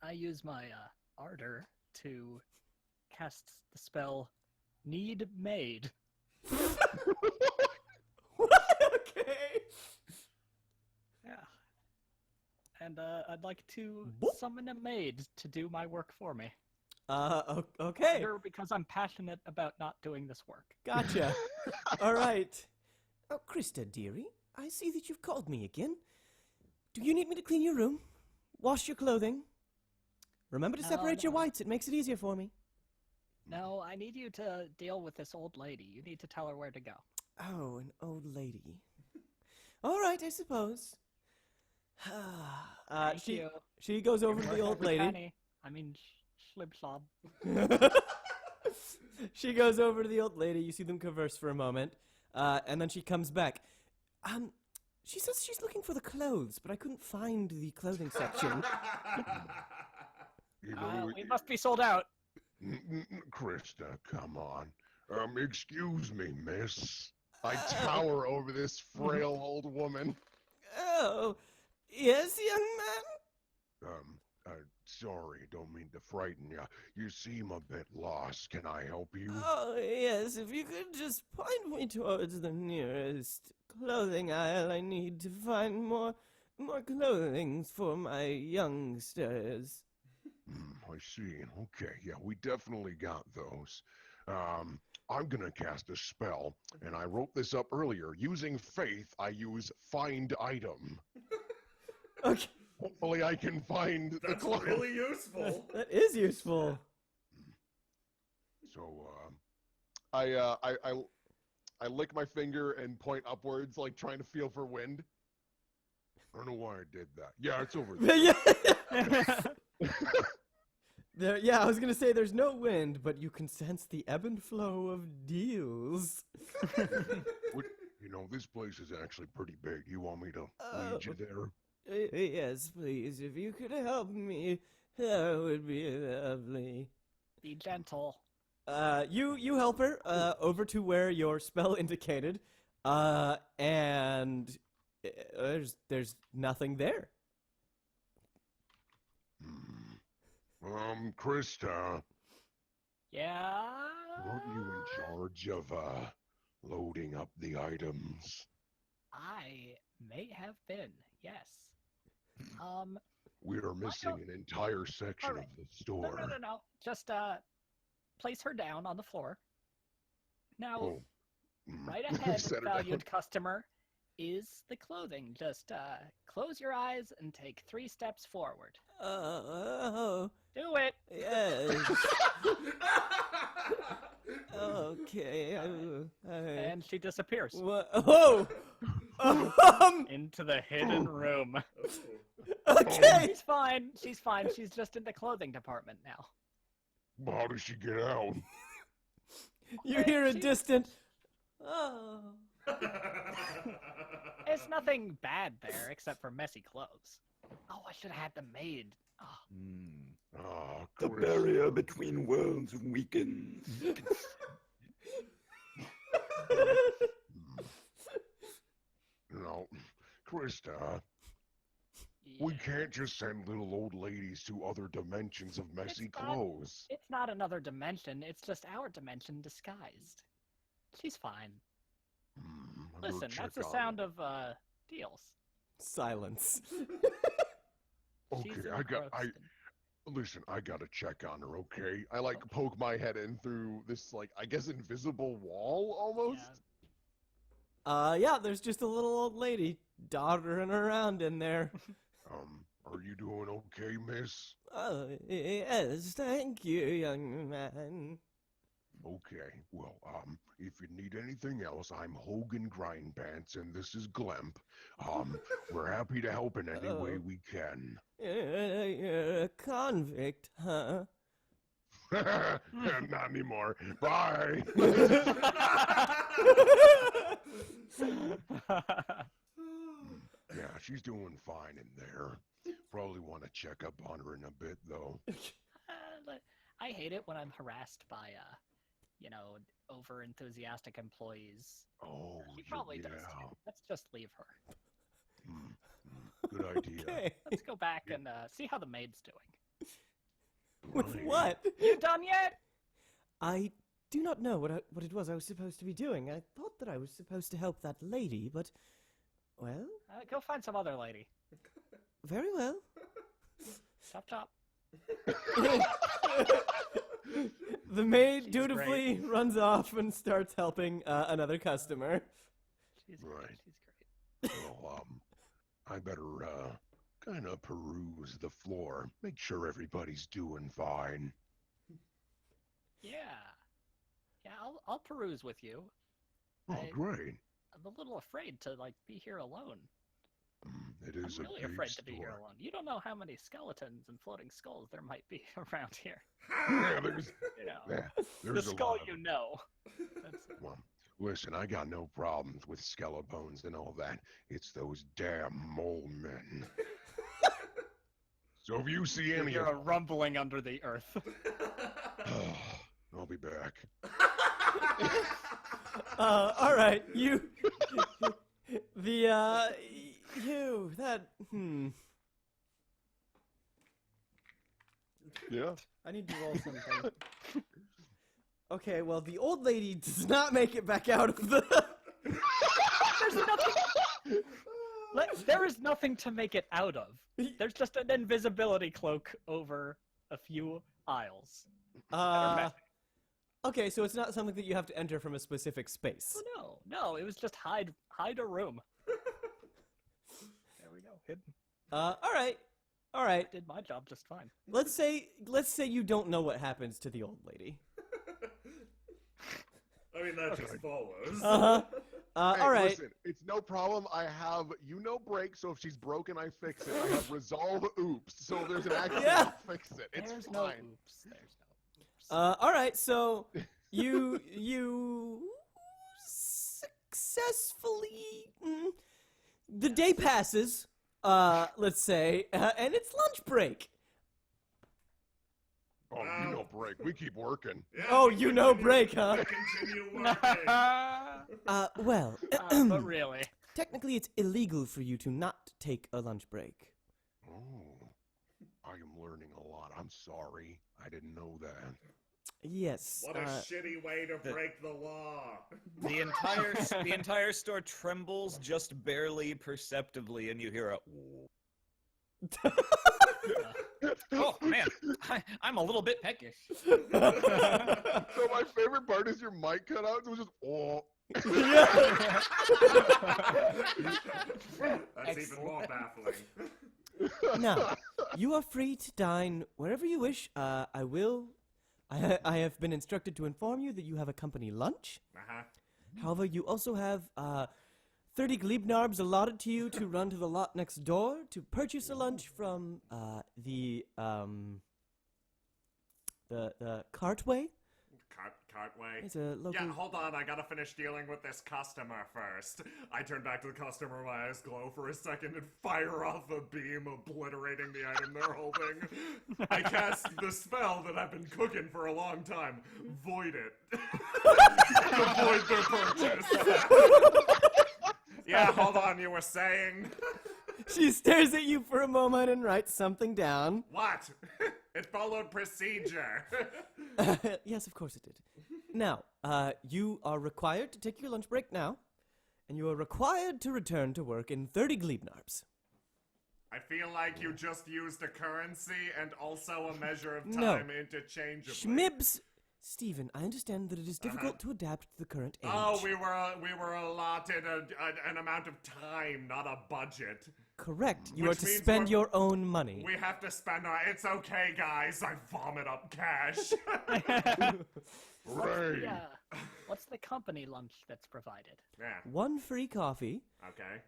I use my ardor to cast the spell Need Made. Okay. Yeah. And I'd like to Boop. summon a maid to do my work for me. Okay. Ardor because I'm passionate about not doing this work. Gotcha. All right. Oh, Krista, dearie, I see that you've called me again. Do you need me to clean your room? Wash your clothing? Remember to No, separate your no. whites. It makes it easier for me. No, I need you to deal with this old lady. You need to tell her where to go. Oh, an old lady. All right, I suppose. Thank you. She goes over to the old lady. Penny. I mean, schlib slob. She goes over to the old lady. You see them converse for a moment, and then she comes back. She says she's looking for the clothes, but I couldn't find the clothing section. You know, We must be sold out. Krista, come on. Excuse me, miss. I tower over this frail old woman. Oh, yes, young man? Sorry, don't mean to frighten you. You seem a bit lost. Can I help you? Oh, yes, if you could just point me towards the nearest clothing aisle. I need to find more clothing for my youngsters. I see. Okay, yeah, we definitely got those. I'm gonna cast a spell, and I wrote this up earlier. Using faith, I use find item. Okay. Hopefully I can find the That's clothes. really useful. That is useful. So, I lick my finger and point upwards, like trying to feel for wind. I don't know why I did that. Yeah, it's over there. Yeah, I was gonna say there's no wind, but you can sense the ebb and flow of deals. You know, this place is actually pretty big. You want me to lead you there? Yes, please. If you could help me, that would be lovely. Be gentle. You help her over to where your spell indicated, and there's nothing there. Krista, Yeah? weren't you in charge of loading up the items? I may have been, yes. We are missing an entire section Alright. of the store. No. Just, place her down on the floor. Now, Oh. right ahead, Set her down. valued customer, is the clothing. Just, close your eyes and take 3 steps forward. Oh, Do it! yes. Okay. And she disappears. Oh. Into the hidden room. Okay. She's fine. She's fine. She's just in the clothing department now. How does she get out? You hear a distant. Oh. There's nothing bad there except for messy clothes. Oh, I should have had them made. Oh, Oh, The Chris. barrier between worlds weakens. No, Krista, we yeah. can't just send little old ladies to other dimensions of messy It's not- clothes. It's not another dimension. It's just our dimension disguised. She's fine. I'm gonna Listen, check that's the on sound her. of deals. Silence. Okay, She's listen, I gotta check on her, okay? I like poke my head in through this, like, I guess invisible wall almost? Yeah, there's just a little old lady doddering around in there. Are you doing okay, miss? Yes, thank you, young man. Okay, well, if you need anything else, I'm Hogan Grindpants, and this is Glemp. We're happy to help in any way we can. You're a convict, huh? Not anymore. Bye! Yeah, she's doing fine in there. Probably want to check up on her in a bit, though. I hate it when I'm harassed by, over enthusiastic employees. Oh, She probably does yeah. too. Let's just leave her. Good idea. Okay. Let's go back and see how the maid's doing. With Right. what? You done yet? I do not know what it was I was supposed to be doing. I thought that I was supposed to help that lady, but... Well, Go find some other lady. very well. Chop chop. The maid She's dutifully runs off and starts helping another customer. She's Right. great. She's great. Well, I better, kind of peruse the floor. Make sure everybody's doing fine. Yeah. Yeah, I'll peruse with you. Oh, I- great. I'm a little afraid to be here alone. It is I'm really a big afraid to be here store. alone. You don't know how many skeletons and floating skulls there might be around here. Yeah, there's, You know, yeah, the there's a skull lot of you know. That's, Well, listen, I got no problems with skelebones and all that. It's those damn mole men. So if you see You any hear of a rumbling under the earth. I'll be back. All right, you, Yeah. I need to roll something. Okay, well, the old lady does not make it back out of the... there's nothing. There is nothing to make it out of. There's just an invisibility cloak over a few aisles. Okay, so it's not something that you have to enter from a specific space. Oh, no, it was just hide a room. There we go. Hidden. All right. Did my job just fine. Let's say you don't know what happens to the old lady. I mean, that just follows. Uh-huh. Hey, All right. Listen, it's no problem. I have break, so if she's broken, I fix it. I have resolve oops, so if there's an accident, Yeah. I'll fix it. It's There's fine. no oops. There's no oops. All right. So you successfully the day passes. Let's say, and it's lunch break. Oh, you know break. We keep working. Yeah, Oh, we you know continue- break, huh? we continue working. Well, But really, technically, it's illegal for you to not take a lunch break. Oh, I am learning a lot. I'm sorry. I didn't know that. Yes. What a shitty way to break the law. The entire store trembles just barely perceptibly, and you hear a. Oh man, I'm a little bit peckish. So my favorite part is your mic cut out. So it was just oh. That's even more baffling. Now, you are free to dine wherever you wish. I have been instructed to inform you that you have a company lunch. Uh-huh. However, you also have 30 Glebnarbs allotted to you to run to the lot next door to purchase a lunch from the cartway. Cartway? It's a local... Yeah, hold on, I gotta finish dealing with this customer first. I turn back to the customer, my eyes glow for a second, and fire off a beam, obliterating the item they're holding. I cast the spell that I've been cooking for a long time. Void it. To void their purchase. Yeah, hold on, you were saying? She stares at you for a moment and writes something down. What? It followed procedure. Yes, of course it did. Now, you are required to take your lunch break now, and you are required to return to work in 30 Glebnarbs. I feel like you just used a currency and also a measure of No. time interchangeably. Schmibs! Stephen, I understand that it is difficult to adapt to the current age. Oh, we were allotted an amount of time, not a budget. Correct. You Which are to means spend we're- your own money. We have to spend our. It's okay, guys. I vomit up cash. Hooray! What's the company lunch that's provided? Yeah. One free coffee, Okay.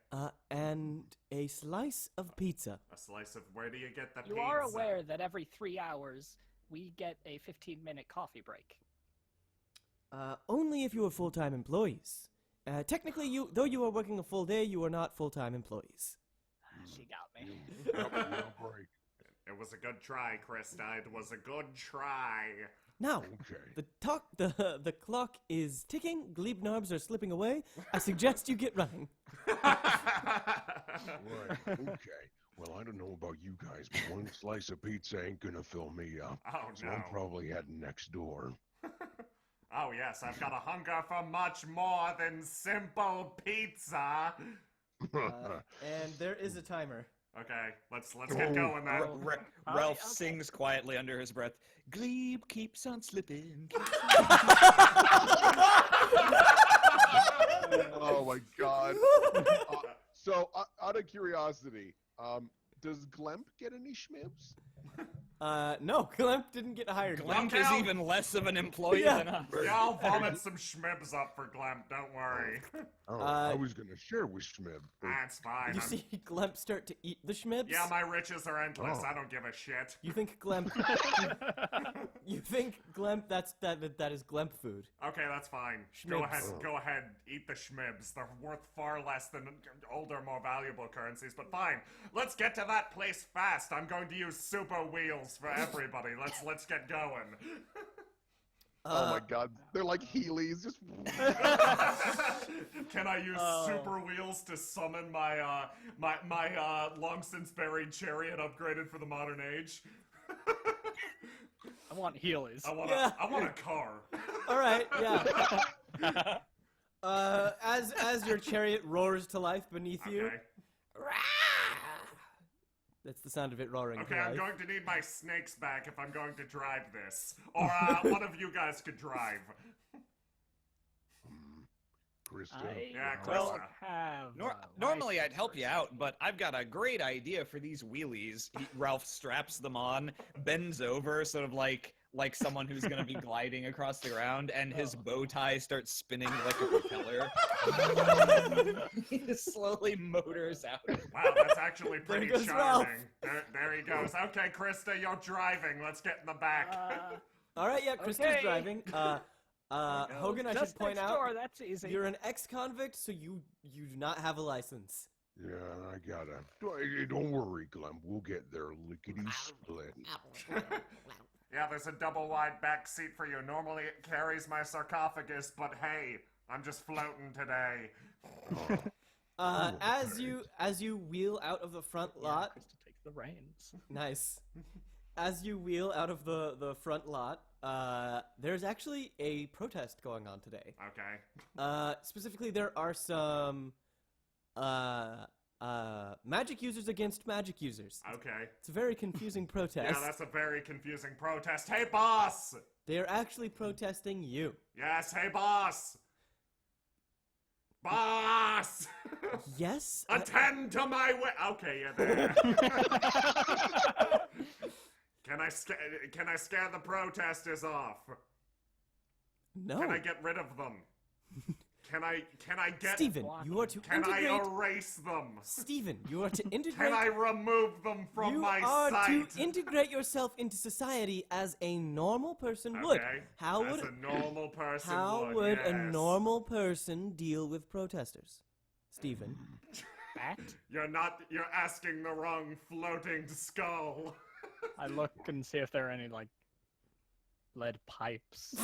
and a slice of pizza. A slice of. Where do you get the pizza? You are aware that every 3 hours we get a 15-minute coffee break. Only if you are full-time employees. Technically, though you are working a full day, you are not full-time employees. She got me. Break. It was a good try, Krista. It was a good try. Now, Okay. the clock is ticking. Glebnarbs are slipping away. I suggest you get running. Right. Okay. Well, I don't know about you guys, but one slice of pizza ain't gonna fill me up. Oh, So no. I'm probably heading next door. Oh yes, I've got a hunger for much more than simple pizza. And there is a timer. Okay, let's get going then. Ralph okay. sings quietly under his breath. Glebe keeps on slipping. Oh my god. So, out of curiosity, does Glemp get any schmibs? No, Glemp didn't get hired. Glemp Okay, is I'll- even less of an employee Yeah. than us. Yeah, I'll vomit some schmibs up for Glemp, don't worry. Oh, I was gonna share with Schmib. but- That's fine. You I'm- see Glemp start to eat the schmibs? Yeah, my riches are endless. Oh. I don't give a shit. You think Glemp... you think Glemp, that is Glemp food. Okay, that's fine. Schmibs. Go ahead, eat the schmibs. They're worth far less than older, more valuable currencies, but fine. Let's get to that place fast. I'm going to use super wheels for everybody. Let's get going. Oh my god, they're like Heelys, just Can I use super wheels to summon my my long since buried chariot upgraded for the modern age? I want Heelys. I want Yeah. I want a car. All right, yeah. As your chariot roars to life beneath you, Okay. that's the sound of it roaring Okay, to I'm life. going to need my snakes back if I'm going to drive this. Or one of you guys could drive. Krista. Yeah, Well, Krista. have. Normally I'd help you out, but I've got a great idea for these wheelies. Ralph straps them on, bends over, sort of like someone who's going to be gliding across the ground, and his bow tie starts spinning like a propeller. He just slowly motors out. Wow, that's actually pretty goes charming. There he goes. Okay, Krista, you're driving. Let's get in the back. All right, yeah, Krista's Okay. driving. Hogan, I should Just point next out, door, that's easy. you're an ex-convict, so you do not have a license. Yeah, I gotta. Don't worry, Glemp. We'll get there lickety split. Yeah, there's a double wide back seat for you. Normally it carries my sarcophagus, but hey, I'm just floating today. As you wheel out of the front lot, Krista takes the reins. nice. As you wheel out of the front lot, there's actually a protest going on today. Okay. Specifically, there are some magic users against magic users. Okay. It's a very confusing protest. Yeah, that's a very confusing protest. Hey, boss! They are actually protesting you. Yes, hey, boss! Boss! Yes? Attend to my way. Okay, yeah, there. Can I scare the protesters off? No. Can I get rid of them? Can I get... Steven, you are to Can I integrate... erase them? Steven, you are to integrate... Can I remove them from my sight? You are to integrate yourself into society as a normal person would. Okay, How as would a normal person How would, would a yes. normal person deal with protesters? Steven. You're asking the wrong floating skull. I look and see if there are any, like, lead pipes.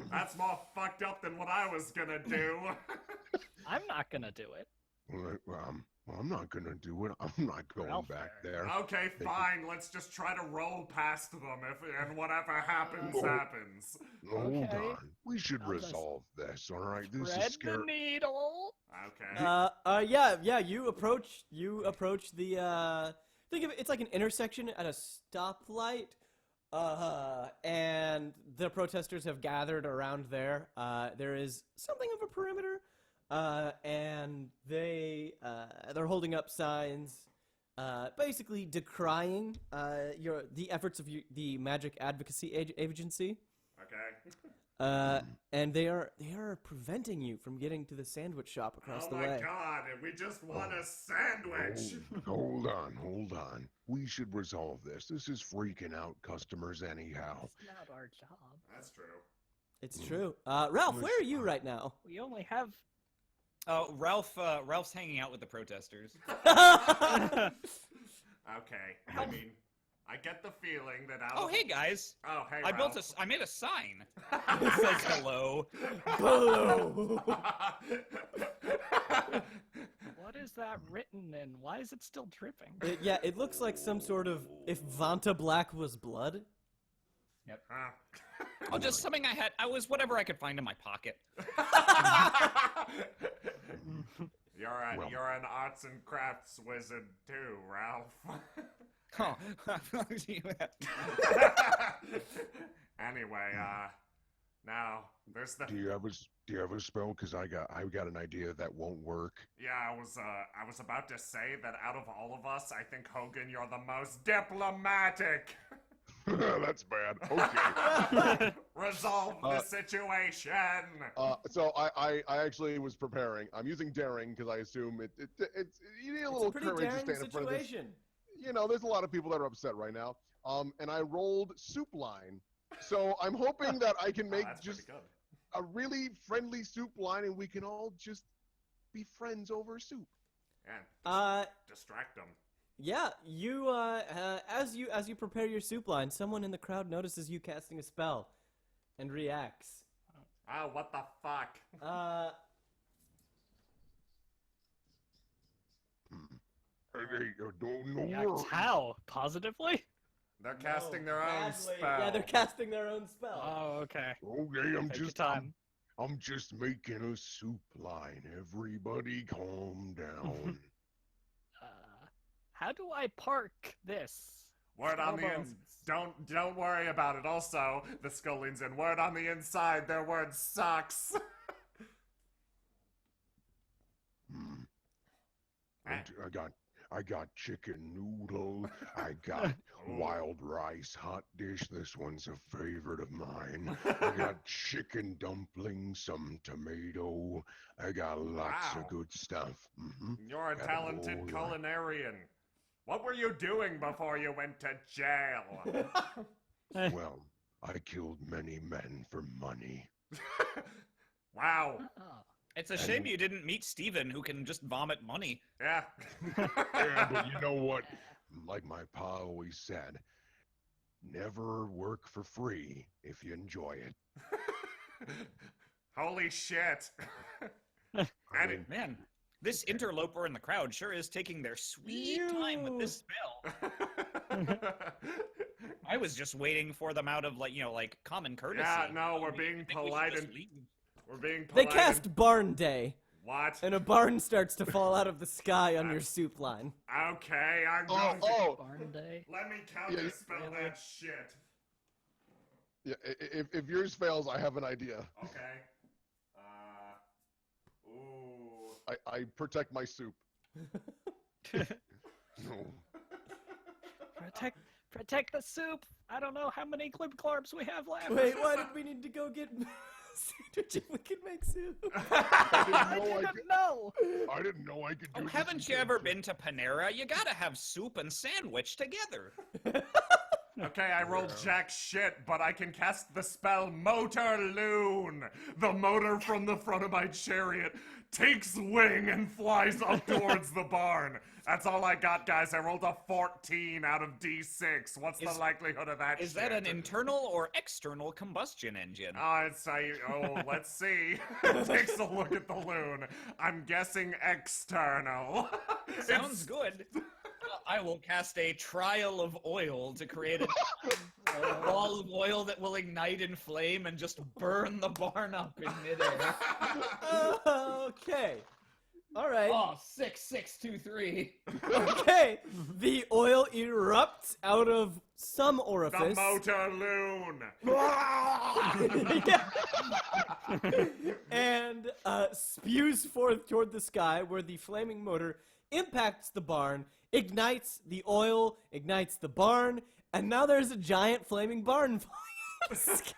That's more fucked up than what I was gonna do. I'm not gonna do it. Well, I'm not gonna do it. I'm not going Ralph back there. Okay, fine. Let's just try to roll past them, and whatever happens, happens. Hold Okay. on. We should I'll just resolve this, all right? This Thread is scary. the needle. Okay. Yeah, you approach the, think of it, it's like an intersection at a stoplight, and the protesters have gathered around there. There is something of a perimeter, and they're holding up signs, basically decrying, the efforts of the Magic Advocacy Agency. Okay. And they are preventing you from getting to the sandwich shop across the way. Oh my god, and we just want a sandwich! Hold on. We should resolve this. This is freaking out customers anyhow. It's not our job. That's true. It's true. Ralph, where are you right now? We only have. Oh, Ralph's hanging out with the protesters. Okay, I mean, I get the feeling that out Oh, of... hey guys! Oh, hey, I Ralph. made a sign. It says hello. Hello. What is that written in? Why is it still dripping? It looks like some sort of if Vanta Black was blood. Huh. Oh, just something I was whatever I could find in my pocket. You're an arts and crafts wizard too, Ralph. Oh. Anyway, now there's the... Do you have a spell? Because I got an idea that won't work. Yeah, I was about to say that out of all of us, I think Hogan, you're the most diplomatic. That's bad. Okay. Resolve the situation. So I actually was preparing. I'm using daring because I assume it's you need a little It's a pretty courage to daring stand in front of this. situation. You know, there's a lot of people that are upset right now. And I rolled soup line. So I'm hoping that I can make That's just pretty good. a really friendly soup line and we can all just be friends over soup. Yeah, distract them. Yeah, you as you prepare your soup line, someone in the crowd notices you casting a spell and reacts. Oh, what the fuck? Hey, don't React worry. how? Positively? They're casting their own Badly. spell. Yeah, they're casting their own spell. Oh, okay. Okay, Take your time. I'm just making a soup line. Everybody calm down. How do I park this? Word on the Bones. don't worry about it. Also, the skull leans in. Word on the inside. Their word sucks. I got chicken noodle. I got wild rice hot dish. This one's a favorite of mine. I got chicken dumplings, some tomato. I got lots Wow. of good stuff. You're a Got a talented whole lot. culinarian. What were you doing before you went to jail? Well, I killed many men for money. Wow. Oh. It's a shame you didn't meet Steven, who can just vomit money. Yeah. Yeah, but you know what? Like my pa always said, never work for free if you enjoy it. Holy shit. Man, this interloper in the crowd sure is taking their sweet time with this spell. I was just waiting for them out of like common courtesy. Yeah, no, we're I being think we should polite just and leave. we're being They polite. cast Barn Day, What? and a barn starts to fall out of the sky on your soup line. Okay, I'm going to... Barn day. Let me Yeah, counterspell that shit. Yeah, if yours fails, I have an idea. Okay. Ooh. I protect my soup. No. Protect the soup. I don't know how many glib glarbs we have left. Wait, why did we need to go get... sandwich if we could make soup. I didn't know. I didn't know I could do Oh, this haven't you again. ever been to Panera? You gotta have soup and sandwich together. Okay, I rolled jack shit, but I can cast the spell Motor Loon. The motor from the front of my chariot takes wing and flies up towards the barn. That's all I got, guys. I rolled a 14 out of D6. What's the likelihood of that Is shit? that an internal or external combustion engine? Let's see. Takes a look at the loon. I'm guessing external. Sounds good. I will cast a trial of oil to create a ball of oil that will ignite in flame and just burn the barn up in midair. Okay. All right. Oh, 6, 6, 2, 3. Okay. The oil erupts out of some The orifice. motor loon. And spews forth toward the sky where the flaming motor impacts the barn, ignites the oil, ignites the barn, and now there's a giant flaming barn falling out of the sky.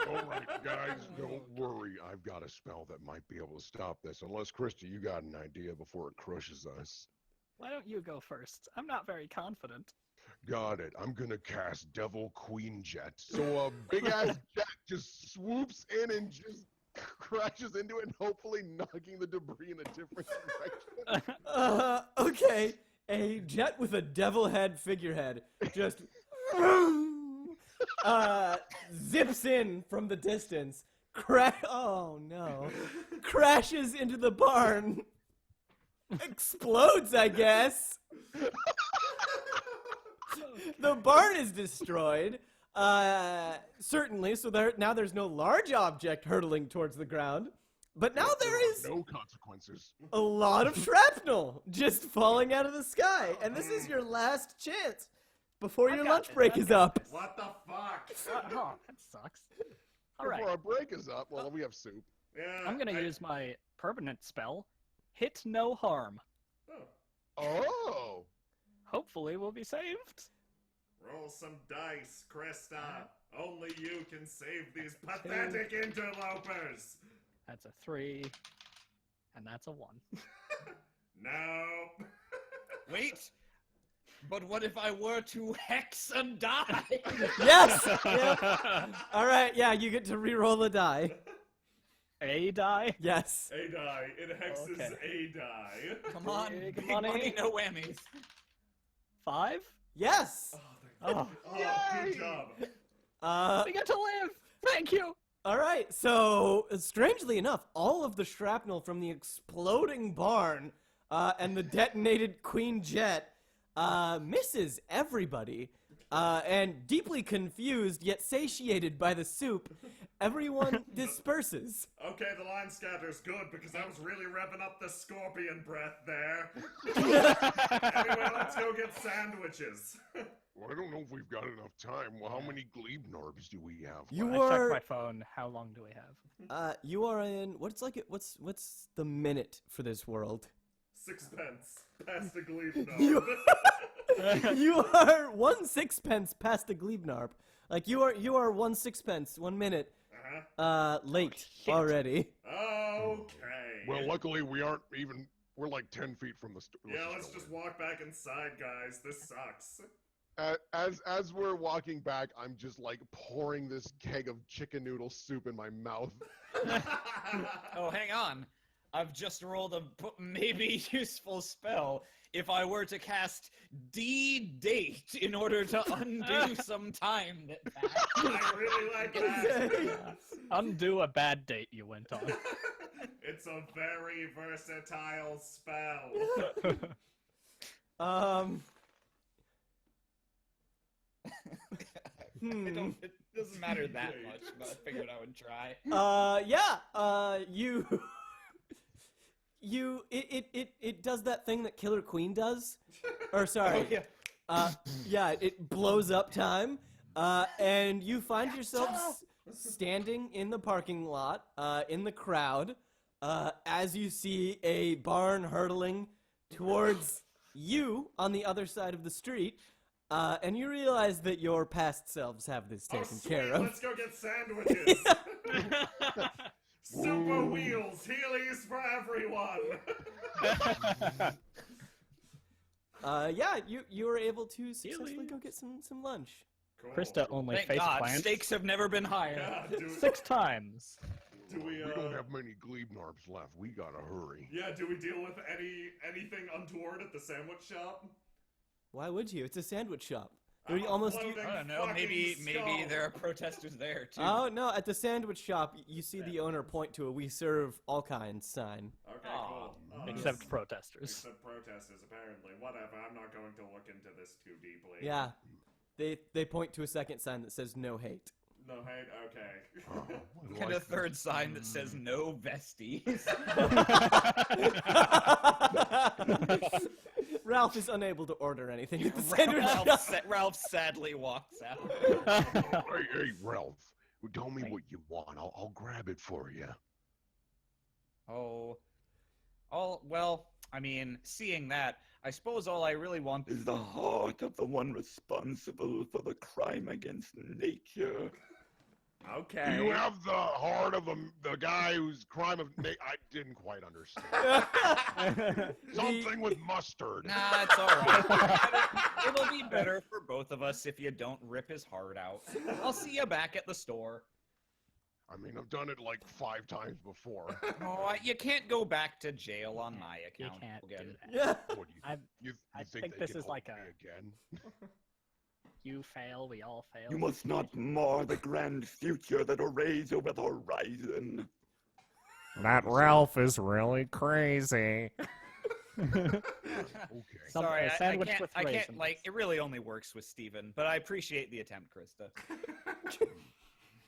All right, guys, don't worry. I've got a spell that might be able to stop this. Unless, Christy, you got an idea before it crushes us. Why don't you go first? I'm not very confident. Got it. I'm gonna cast Devil Queen Jet. So a big ass jet just swoops in and just crashes into it, hopefully knocking the debris in a different direction. Okay. A jet with a devil head figurehead just zips in from the distance. Oh no. Crashes into the barn. Explodes, I guess. The barn is destroyed. Certainly, so now there's no large object hurtling towards the ground. But now there is no consequences. a lot of shrapnel just falling out of the sky. And this is your last chance before your got lunch this, break I is got up. What the fuck? Oh, that sucks. All right, Before our break is up, well, we have soup. Yeah, I'm gonna use my permanent spell, Hit No Harm. Oh! Hopefully, we'll be saved. Roll some dice, Krista. Only you can save these pathetic interlopers. That's a 3, and that's a 1. No. Wait, but what if I were to hex a die? Yes! Yeah. All right, yeah, you get to re-roll the die. A die. Yes. A die. It hexes Okay. a die. Come on, Big big money. money, no whammies. 5. Yes. Oh, Oh, good job. we get to live. Thank you. All right, so strangely enough, all of the shrapnel from the exploding barn and the detonated Queen Jet misses everybody. And deeply confused yet satiated by the soup, everyone disperses. Okay, the line scatter's good because I was really revving up the scorpion breath there. Anyway, let's go get sandwiches. Well, I don't know if we've got enough time. Well, how many Glebnarbs do we have? You I checked are my phone. How long do we have? you are in what's the minute for this world? 6 pence. Past a glebe You- knob. You are 1 6-pence past the Glebnarb. Like you are 1 6-pence, 1 minute late shit. already. Okay. Well, luckily we aren't even. We're like 10 feet from the. Yeah, let's just walk back inside, guys. This sucks. As we're walking back, I'm just like pouring this keg of chicken noodle soup in my mouth. Oh, hang on. I've just rolled a maybe useful spell. If I were to cast D-Date in order to undo some time that passed. I really like that. Undo a bad date you went on. It's a very versatile spell. It doesn't matter that much, but I figured I would try. It does that thing that Killer Queen does. Or sorry. yeah. It blows up time. And you find yourselves standing in the parking lot, in the crowd, as you see a barn hurtling towards you on the other side of the street. And you realize that your past selves have this Oh, taken sweet, care of. let's go get sandwiches. Super wheels, Heelys for everyone. Yeah, you were able to successfully go get some lunch. Cool. Krista only Thank face God, plants stakes have never been higher. Yeah, 6 times. do we, We don't have many Glebnarbs left. We gotta hurry. Yeah, do we deal with anything untoward at the sandwich shop? Why would you? It's a sandwich shop. I'm They're almost. floating I don't know. fucking Maybe skull. there are protesters there too. Oh no! At the sandwich shop, you see the owner point to a "We serve all kinds" sign. Okay, Aw. cool. Except protesters. Except protesters, apparently. Whatever, I'm not going to look into this too deeply. Yeah, they point to a second sign that says "No hate." No hate? Okay. And a third sign that says no vesties. Ralph is unable to order anything at the sandwich shop. Ralph sadly walks out. Hey, Ralph. Tell me what you want. I'll grab it for you. Oh, well, I mean, seeing that, I suppose all I really want Is the heart of the one responsible for the crime against nature. Okay. Do you have the heart of the guy whose crime of I didn't quite understand. Something with mustard. Nah, it's alright. It'll be better for both of us if you don't rip his heart out. I'll see you back at the store. I mean, I've done it like 5 times before. Oh, you can't go back to jail on my You account. can't do again. that. Yeah. What, you I think think they this can is hold like me a- again? You fail, we all fail. You must not mar the grand future that arrays over the horizon. That Ralph is really crazy. Okay. Some- Sorry, a I sandwich can't. with I can't. raisins. Like, it really only works with Steven, but I appreciate the attempt, Krista.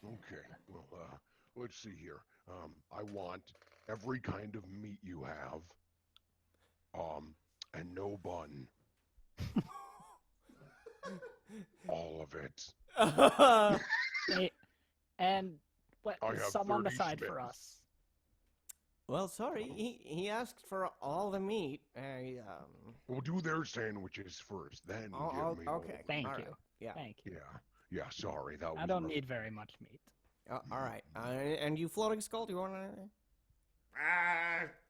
Okay. Well, let's see here. I want every kind of meat you have. And no bun. All of it. Hey, and what? I have Some on the 30 side for Smiths. us. Well, sorry, he asked for all the meat. We'll do their sandwiches first, then Oh, give me okay. all- Thank All you. right. Yeah. Thank you. Yeah, sorry. That was I don't rough. need very much meat. All right. And you, floating skull, do you want to?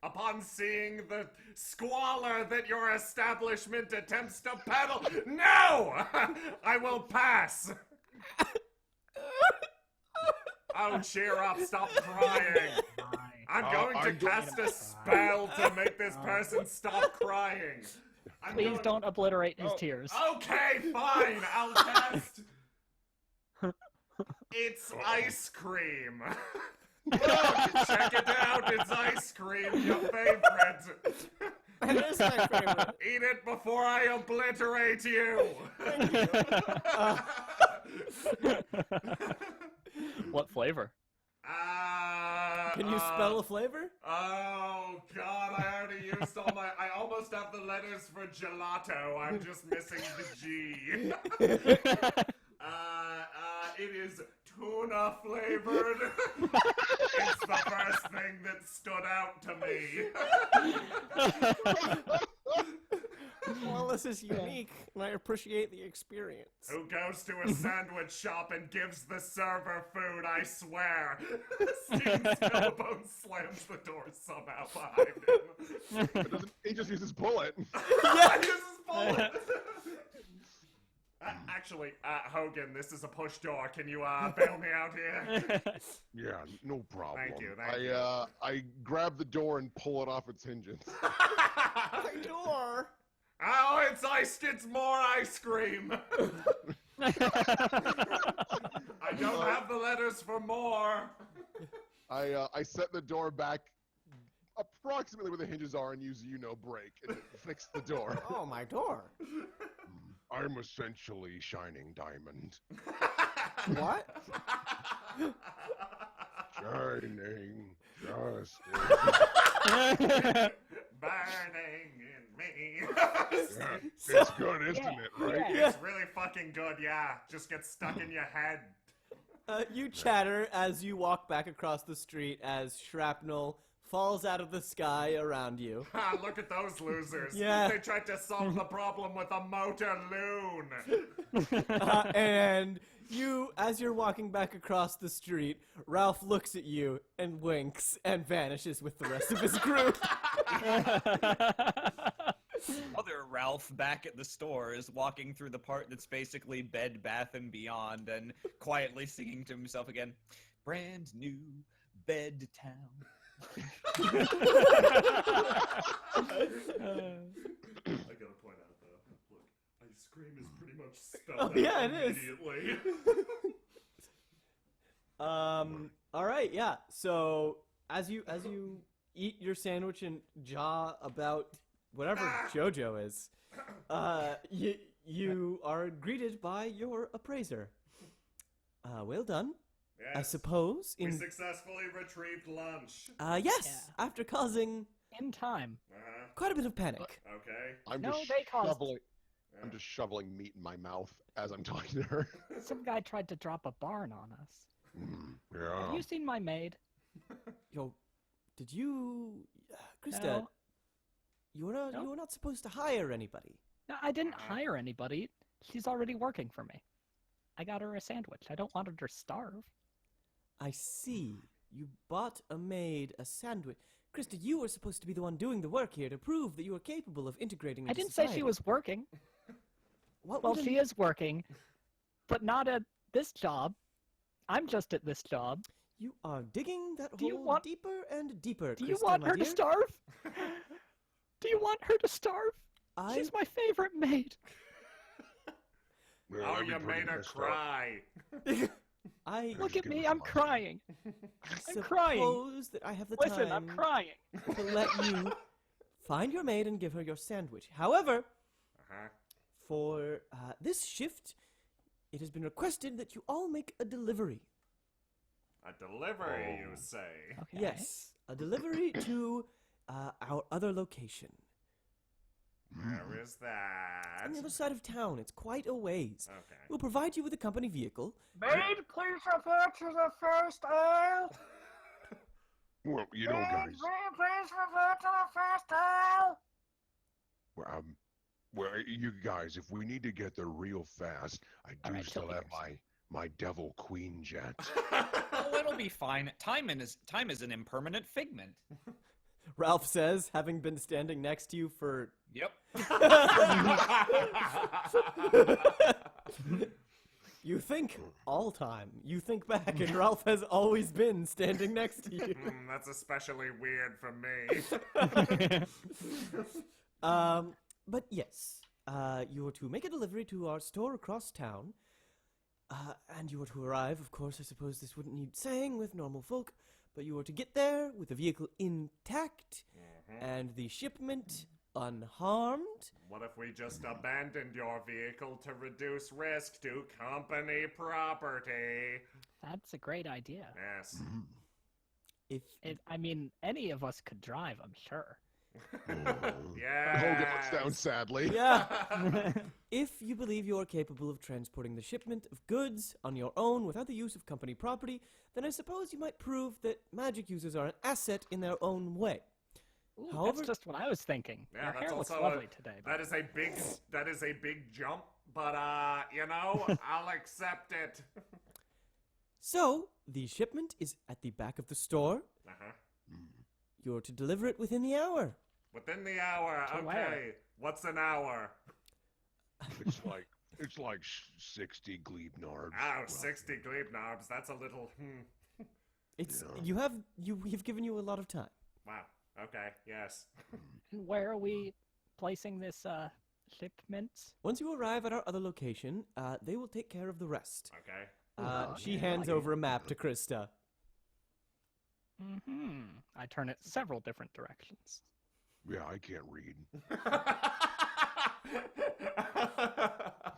Upon seeing the squalor that your establishment attempts to peddle, no! I will pass! Oh, cheer up, stop crying. I'm going to I'm doing- cast a spell to make this person stop crying. I'm Please doing- don't obliterate his Oh, tears. Okay, fine, I'll cast. It's ice cream. Check it out, it's ice cream, your favorite. That is my favorite. Eat it before I obliterate you. What flavor? Can you spell a flavor? Oh God, I already used all my. I almost have the letters for gelato. I'm just missing the G. It is tuna flavored. It's the first thing that stood out to me. Well, this is unique, and I appreciate the experience. Who goes to a sandwich shop and gives the server food, I swear. Steven Skillabone slams the door somehow behind him. He just uses bullet. Yeah, this is bullet. Actually, Hogan, this is a push door. Can you bail me out here? Yeah, no problem. Thank you, thank you. I grab the door and pull it off its hinges. My door. Oh, it's iced. It's more ice cream. I don't have the letters for more. I set the door back approximately where the hinges are and use brake and fix the door. Oh, my door. I'm essentially Shining Diamond. What? Shining justice. Burning in me. Yeah, it's good, isn't it, right? It's really fucking good, yeah. Just gets stuck in your head. You chatter as you walk back across the street as shrapnel falls out of the sky around you. Ha, look at those losers. Yeah. They tried to solve the problem with a motor loon. And you, as you're walking back across the street, Ralph looks at you and winks and vanishes with the rest of his group. Other Ralph back at the store is walking through the part that's basically Bed Bath and Beyond and quietly singing to himself again, brand new bed town. I gotta point out though, look, ice cream is pretty much spelled out yeah, it is. immediately. All right, yeah. So as you eat your sandwich and jaw about whatever JoJo is, you are greeted by your appraiser. Well done. Yes. I suppose. We successfully retrieved lunch. Yes, after causing In time. quite a bit of panic. Okay. I'm No, just they caused- shoveling. I'm just shoveling meat in my mouth as I'm talking to her. Some guy tried to drop a barn on us. Yeah. Have you seen my maid? Yo, did you, Krista? No. You were No. not supposed to hire anybody. No, I didn't hire anybody. She's already working for me. I got her a sandwich. I don't want her to starve. I see. You bought a maid a sandwich. Krista, you were supposed to be the one doing the work here to prove that you were capable of integrating I into didn't say she society. was working. What Well, would she is working, but not at this job. I'm just at this job. You are digging that Do you hole want- deeper and deeper, Do you Krista, want my her to dear. starve? Do you want her to starve? I She's my favorite maid. Yeah, Oh, that'd be you pretty made her messed up. cry. I Look just at give me, her I'm some crying. I'm crying. suppose that I have the Listen, time I'm crying. to let you find your maid and give her your sandwich. However, Uh-huh. for this shift, it has been requested that you all make a delivery. A delivery, Oh. you say? Okay. Yes, a delivery to our other location. Where is that? On the other side of town. It's quite a ways. Okay. We'll provide you with a company vehicle. Maid, please refer to the first aisle. Well, you know, guys. please refer to the first aisle. Well, you guys, if we need to get there real fast, I do right, still tell me have yours. my Devil Queen jet. Oh, it'll be fine. Time is an impermanent figment. Ralph says, having been standing next to you for... Yep. You think all time. You think back, and Ralph has always been standing next to you. That's especially weird for me. But yes, you are to make a delivery to our store across town. And you are to arrive, of course, I suppose this wouldn't need saying with normal folk, but you are to get there with the vehicle intact and the shipment unharmed. What if we just abandoned your vehicle to reduce risk to company property? That's a great idea. Yes. If I mean, any of us could drive, I'm sure. Yeah. Hogan looks down sadly. yeah, if you believe you are capable of transporting the shipment of goods on your own without the use of company property, then I suppose you might prove that magic users are an asset in their own way. Ooh, However- that's just what I was thinking. Yeah, Your that's hair looks also lovely today. that is a big jump, but you know, I'll accept it. So, the shipment is at the back of the store. Uh-huh. You're to deliver it within the hour. Within the hour. To Okay. where? What's an hour? It's like 60 glebe narbs. Oh, 60 glebe knobs. That's a little. It's Yeah. we've given you a lot of time. Wow. Okay. Yes. And where are we placing this shipment? Once you arrive at our other location, they will take care of the rest. Okay. She hands over a map to Krista. Mm-hmm. I turn it several different directions. Yeah, I can't read.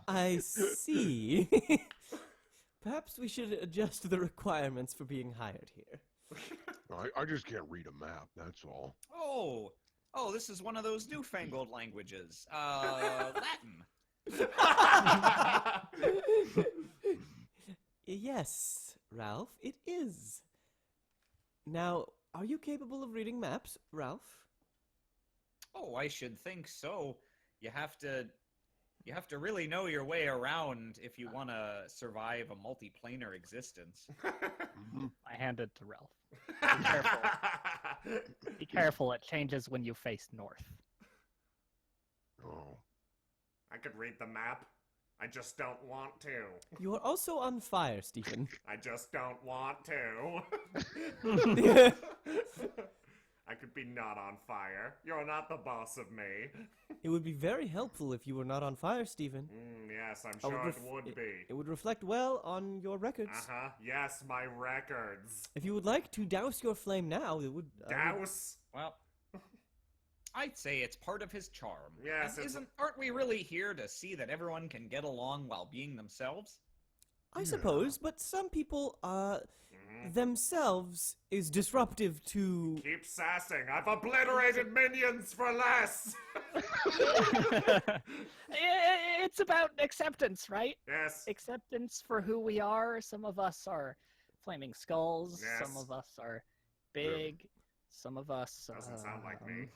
I see. Perhaps we should adjust the requirements for being hired here. I just can't read a map, that's all. Oh, this is one of those newfangled languages. Latin. Yes, Ralph, it is. Now, are Are you capable of reading maps, Ralph? Oh, I should think so. You have to really know your way around if you want to survive a multiplanar existence. I hand it to Ralph. Be careful. Be careful, it changes when you face north. Oh. I could read the map. I just don't want to. You are also on fire, Stephen. I just don't want to. I could be not on fire. You're not the boss of me. It would be very helpful if you were not on fire, Stephen. Yes, I'm I sure it ref- would be. It would reflect well on your records. Uh-huh. Yes, my records. If you would like to douse your flame now, it would... Douse? Well, I'd say it's part of his charm. Yes, And aren't we really here to see that everyone can get along while being themselves? I suppose, but some people, themselves is disruptive to... Keep sassing. I've obliterated minions for less. It's about acceptance, right? Yes. Acceptance for who we are. Some of us are flaming skulls. Yes. Some of us are big. Some of us... Doesn't sound like me.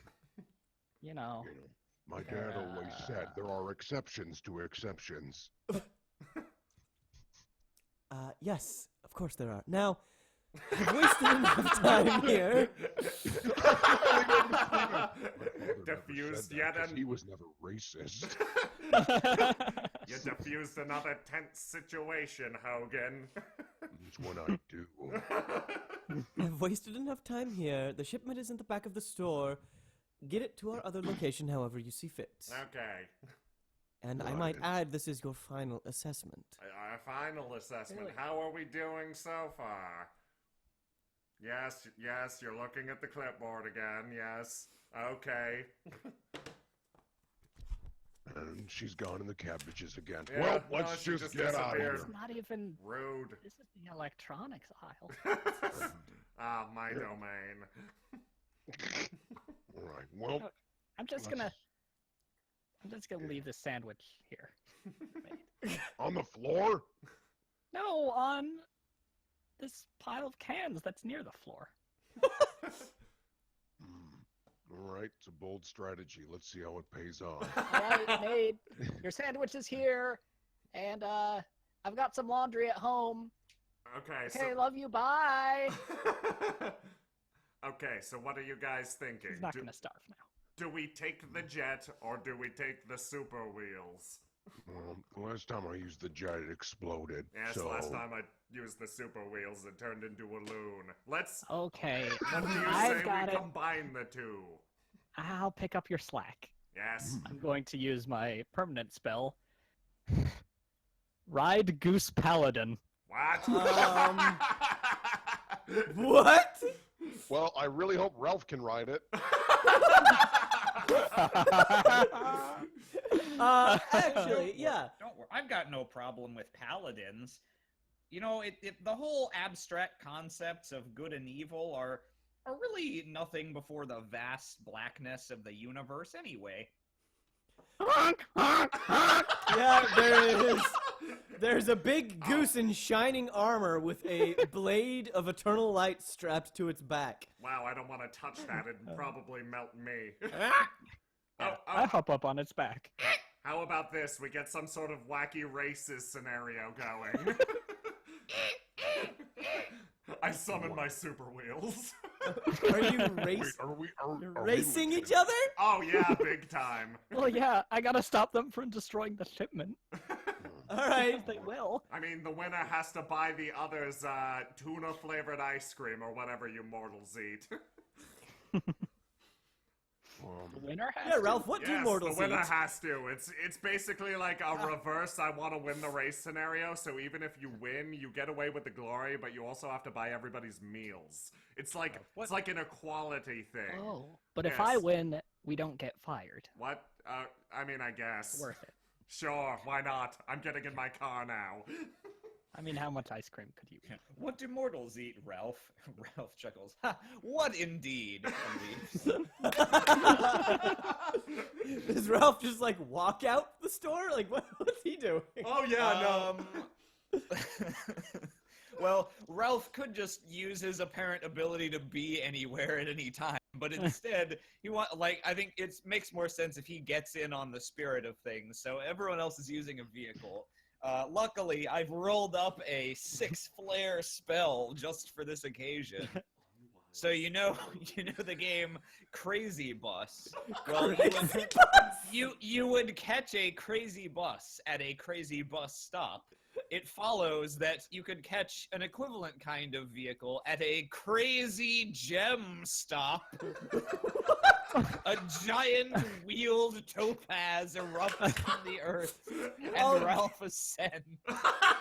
You know. My dad always said there are exceptions to exceptions. Yes, of course there are. Now, I've wasted enough time here. Diffused yet He was never racist. You diffused another tense situation, Hogan. It's what I do. I've wasted enough time here. The shipment is in the back of the store. Get it to our other location however you see fit. Okay. And I might add, this is your final assessment. Our final assessment. Really? How are we doing so far? Yes, you're looking at the clipboard again, yes. Okay. And she's gone in the cabbages again. Yeah, Well, no, let's she just get out of disappeared. here. It's not even... Rude. This is the electronics aisle. My domain. All right. Well, I'm just gonna leave the sandwich here. on the floor? No, on this pile of cans that's near the floor. All right. It's a bold strategy. Let's see how it pays off. All right, Nate, your sandwich is here, and I've got some laundry at home. Okay, Okay, love you, bye. Okay, so what are you guys thinking? He's not gonna starve now. Do we take the jet or do we take the super wheels? Last time I used the jet, it exploded. Yes, so... last time I used the super wheels, it turned into a loon. Let's. Okay, What do you I've say got we it. combine the two? I'll pick up your slack. Yes. I'm going to use my permanent spell. Ride Goose Paladin. What? What? Well, I really hope Ralph can ride it. Actually, yeah. Don't worry, I've got no problem with paladins. You know, the whole abstract concepts of good and evil are really nothing before the vast blackness of the universe anyway. Yeah, there is. There's a big goose in shining armor with a blade of eternal light strapped to its back. Wow, I don't want to touch that. It'd probably melt me. I hop up on its back. How about this? We get some sort of wacky racist scenario going. I summon my super wheels. Are you Wait, are we racing legit? each other? Oh yeah, big time. Well, yeah, I gotta stop them from destroying the shipment. All right. They will. I mean, the winner has to buy the other's tuna-flavored ice cream or whatever you mortals eat. The winner has Yeah, to. Ralph, what do Yes, mortals the winner eat? has to. It's basically like a reverse I want to win the race scenario, so even if you win, you get away with the glory, but you also have to buy everybody's meals. It's like an equality thing. Oh, but if I Yes. win, we don't get fired. What? I mean, I guess. Worth it. Sure, why not? I'm getting in my car now. I mean, how much ice cream could you eat? What do mortals eat, Ralph? Ralph chuckles. Ha! What indeed? And leaves. Does Ralph just like walk out the store? Like what's he doing? Oh yeah, no. Well, Ralph could just use his apparent ability to be anywhere at any time, but instead, I think it makes more sense if he gets in on the spirit of things. So everyone else is using a vehicle. Luckily, I've rolled up a 6-flare spell just for this occasion. So you know the game Crazy Bus. Well, you would catch a crazy bus at a crazy bus stop. It follows that you could catch an equivalent kind of vehicle at a crazy gem stop. A giant wheeled topaz erupts from the earth, and Ralph ascends.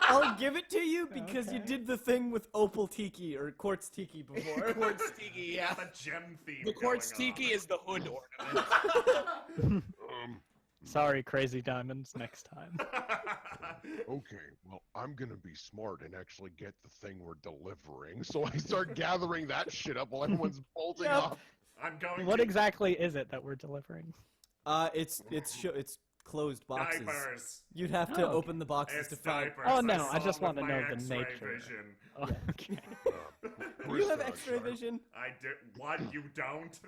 I'll give it to you because you did the thing with opal tiki or quartz tiki before. Quartz tiki, yeah. The gem theme. The quartz going tiki on. is the hood ornament. Sorry, Crazy Diamonds, next time. Okay, well, I'm gonna be smart and actually get the thing we're delivering. So I start gathering that shit up while everyone's bolting off. I'm going What to exactly is it that we're delivering? It's closed boxes. diapers. You'd have to Oh, open the boxes It's to find. diapers. Oh, no, I saw just with want to my know the X-ray nature. Vision. Oh, okay. You have Krista, X-ray should vision. I did. What? You don't?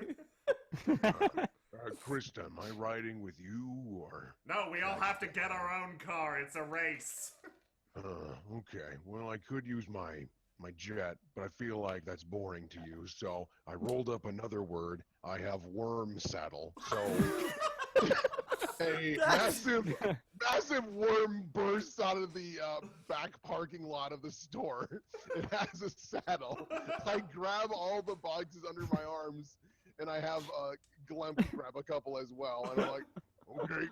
Krista, am I riding with you or? No, we all have to get our own car. It's a race. Okay. Well, I could use my jet, but I feel like that's boring to you. So I rolled up another word. I have worm saddle. So a massive worm bursts out of the back parking lot of the store. It has a saddle. I grab all the boxes under my arms, and I have Glemp grab a couple as well. And I'm like, okay,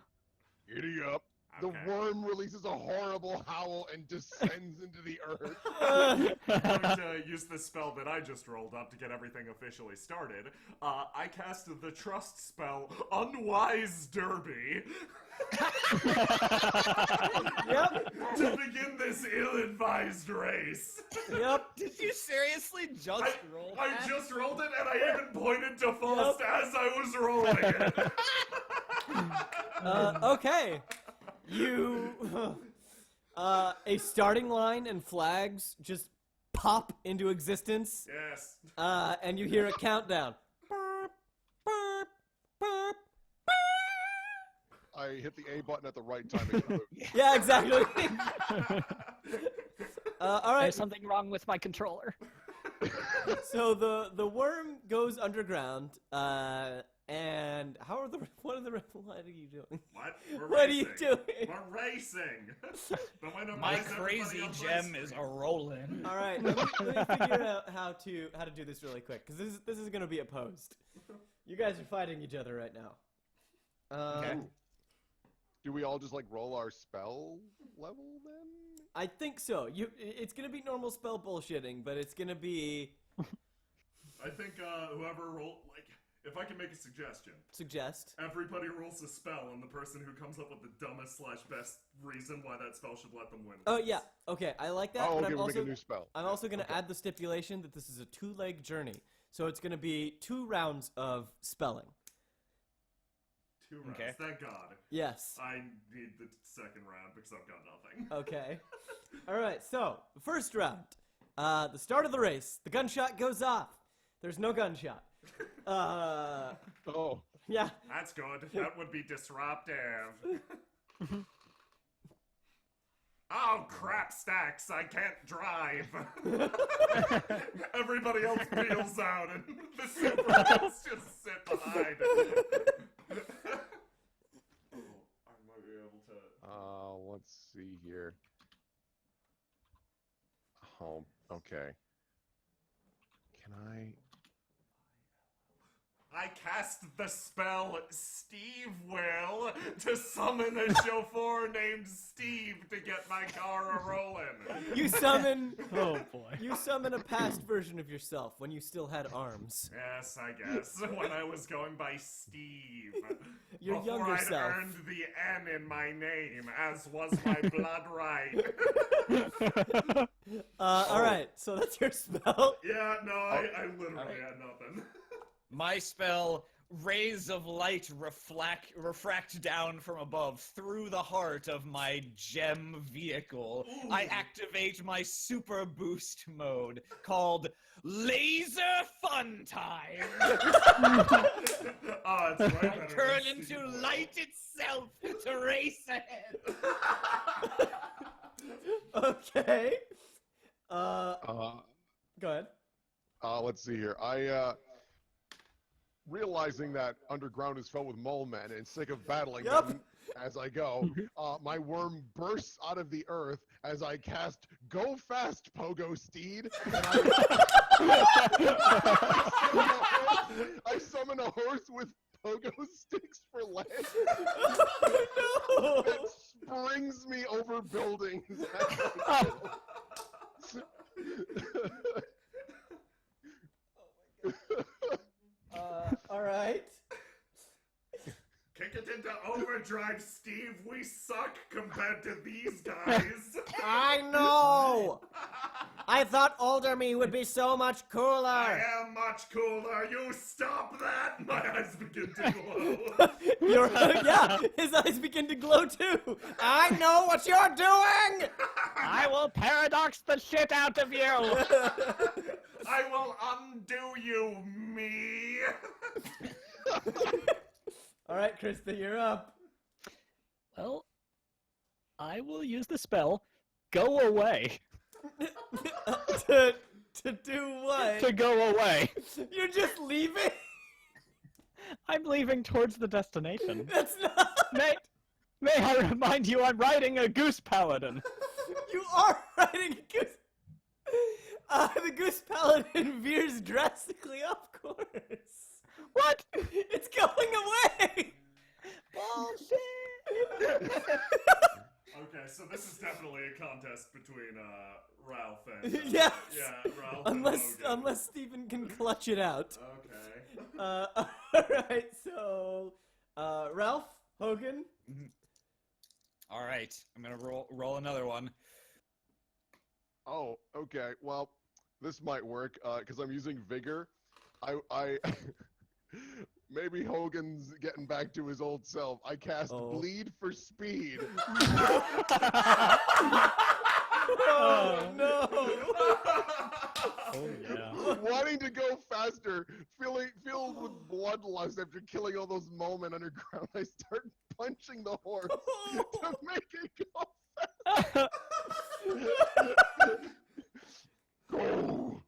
giddy up. The Okay. worm releases a horrible howl and descends into the earth. I'm going to use the spell that I just rolled up to get everything officially started. I cast the trust spell, Unwise Derby. Yep. To begin this ill-advised race. Yep. Did you seriously just roll I that? just rolled it, and I even pointed to Faust as I was rolling it. Okay. You, a starting line and flags just pop into existence, Yes. and you hear a countdown. Burp, burp, burp, I hit the A button at the right time. And moved. Yeah, exactly. All right. There's something wrong with my controller. So the worm goes underground, and what are you doing? What? We're What are you racing. doing? We're racing. The winner My buys everybody crazy on my gem is screen. a rollin'. All right, let me figure out how to do this really quick because this is gonna be opposed. You guys are fighting each other right now. Okay. Do we all just like roll our spell level then? I think so. It's gonna be normal spell bullshitting, but it's gonna be I think whoever roll if I can make a suggestion, suggest. everybody rolls a spell, and the person who comes up with the dumbest / best reason why that spell should let them win. Oh wins. yeah, okay, I like that. Oh, but okay, I'm we'll make a also new spell. I'm also gonna add the stipulation that this is a 2-leg journey, so it's gonna be 2 rounds of spelling. 2 rounds. Okay. Thank God. Yes. I need the second round because I've got nothing. Okay. All right. So the first round, the start of the race. The gunshot goes off. There's no gunshot. Oh, Yeah. That's good. That would be disruptive. Oh, crap stacks. I can't drive. Everybody else peels out, and the superheroes just sit behind. I might be able to. let's see here. Oh, okay. Can I? I cast the spell Steve Will to summon a chauffeur named Steve to get my car a-rolling. You summon. Oh boy. You summon a past version of yourself when you still had arms. Yes, I guess. When I was going by Steve. Your Before younger I'd self. earned the N in my name, as was my blood right. All right. So that's your spell. Yeah, no, I literally had nothing. My spell rays of light refract down from above through the heart of my gem vehicle. Ooh. I activate my super boost mode called Laser Fun Time. Oh, it's way I better turn than into Steve light itself to race ahead. Okay. Go ahead. Let's see here. Realizing that underground is filled with mole men and sick of battling them as I go, my worm bursts out of the earth as I cast Go Fast, Pogo Steed. And I summon a horse with pogo sticks for legs. Oh, That springs me over buildings. all right. Kick it into overdrive, Steve. We suck compared to these guys. I know. I thought older me would be so much I cooler. am much cooler. You stop that. My eyes begin to glow. Yeah, his eyes begin to glow too. I know what you're doing. I will paradox the shit out of you! I will undo you, me. All right, Krista, you're up. Well, I will use the spell, Go Away, to do what? to go away. You're just leaving? I'm leaving towards the destination. That's not. May I remind you, I'm riding a goose paladin. You are riding a goose. The goose paladin veers drastically off course. What? It's going away. Bullshit! Okay, so this is definitely a contest between Ralph and Yes. yeah, Ralph. and Logan. Unless Steven can clutch it out. Okay. All right. So, Ralph, Hogan. All right, I'm gonna roll another one. Oh, okay. Well, this might work because I'm using vigor. I maybe Hogan's getting back to his old self. I cast bleed for speed. Oh no! Oh, yeah. Wanting to go faster, filled with bloodlust after killing all those mole men underground, I start punching the horse to make it go fast. Go!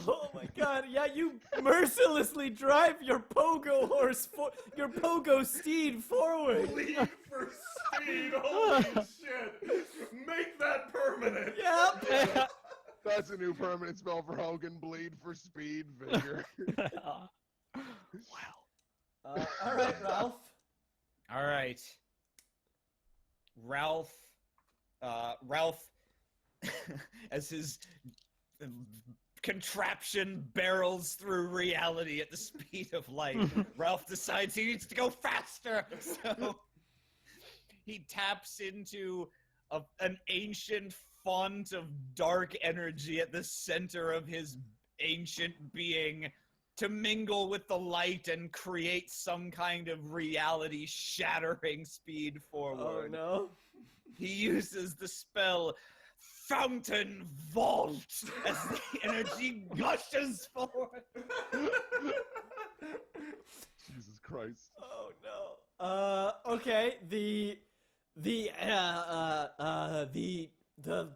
Oh my god! Yeah, you mercilessly drive your pogo horse, your pogo steed forward. Bleed for speed. Holy shit! Make that permanent. Yep. That's a new permanent spell for Hogan. Bleed for speed, vigor. Wow. All right, Ralph. All right, Ralph, as his contraption barrels through reality at the speed of light, Ralph decides he needs to go faster, so he taps into an ancient font of dark energy at the center of his ancient being to mingle with the light and create some kind of reality-shattering speed forward. Oh no. He uses the spell Fountain Vault as the energy gushes forward. Jesus Christ. Oh no. Okay. The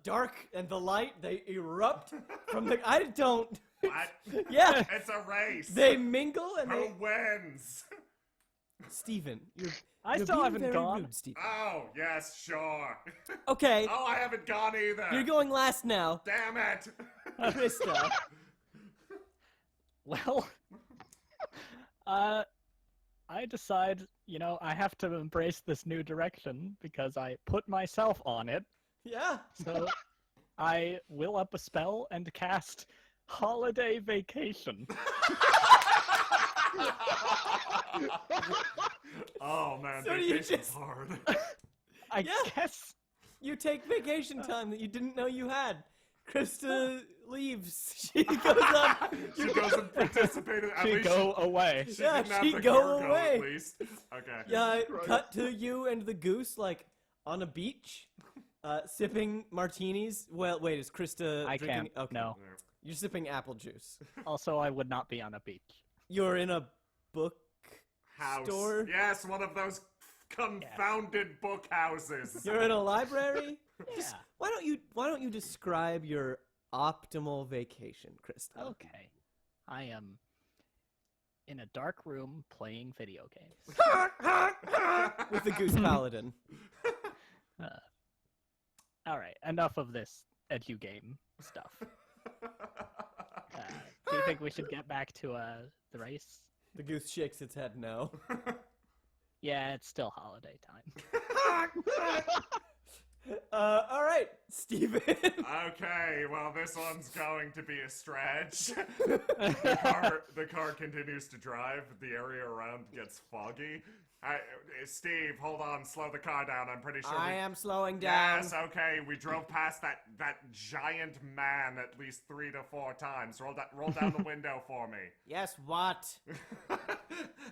dark and the light, they erupt from the. I don't. What? Yeah. It's a race. They mingle and Who they. wins? Steven, you're Still being haven't very gone. rude, Steven. Oh, yes, sure. Okay. Oh, I haven't gone either. You're going last now, Damn it. Krista. Well, I decide, I have to embrace this new direction because I put myself on it. Yeah. So I will up a spell and cast Holiday Vacation. Oh man, So do you vacation's just- hard. I Yeah. guess. You take vacation time that you didn't know you had. Krista leaves. She goes up. She doesn't participate. At She least go away. She Yeah, didn't have she the go cargo, away. At least. Okay. Yeah, Christ. cut to you and the goose, like, on a beach, sipping martinis. Well, wait, is Krista I drinking? can't. Okay. No. You're sipping apple juice. Also, I would not be on a beach. You're in a book House. store. Yes, one of those confounded book houses. You're in a library. Yeah. Why don't you describe your optimal vacation, Krista? Okay. I am in a dark room playing video games. With the goose paladin. All right, enough of this edu game stuff. Do you think we should get back to the race? The goose shakes its head no. Yeah, it's still holiday time. All right, Steven. Okay, well, this one's going to be a stretch. The car continues to drive. The area around gets foggy. Steve, hold on. Slow the car down. I'm pretty sure I am slowing down. Yes, okay. We drove past that giant man at least 3 to 4 times. Roll down the window for me. Yes, what?